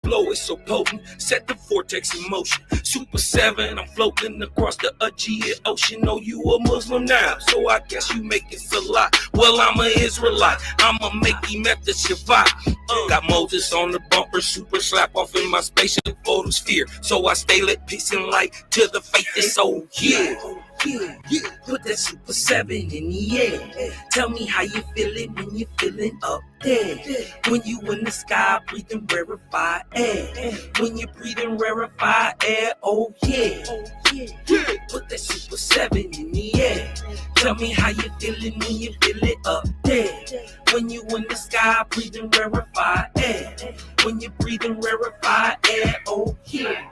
flow, it's so potent. Set the vortex in motion. Super 7, I'm floating across the Aegean Ocean. Oh, you a Muslim now, so I guess you make it Salah. Well, I'm an Israelite, I'ma make him at the Shabbat. Got Moses on the bumper, super slap off in my spaceship photosphere. So I stay lit, peace and light to the faith. It's oh yeah. yeah, yeah. Put that Super 7 in the air. Tell me how you feeling when you're feeling up there. When you in the sky breathing rarefied air. When you're breathing rarefied air, oh yeah. Put that Super 7 in the air. Tell me how you feeling when you feel it up there. When you in the sky breathing rarefied air. When you're breathing rarefied air, oh yeah.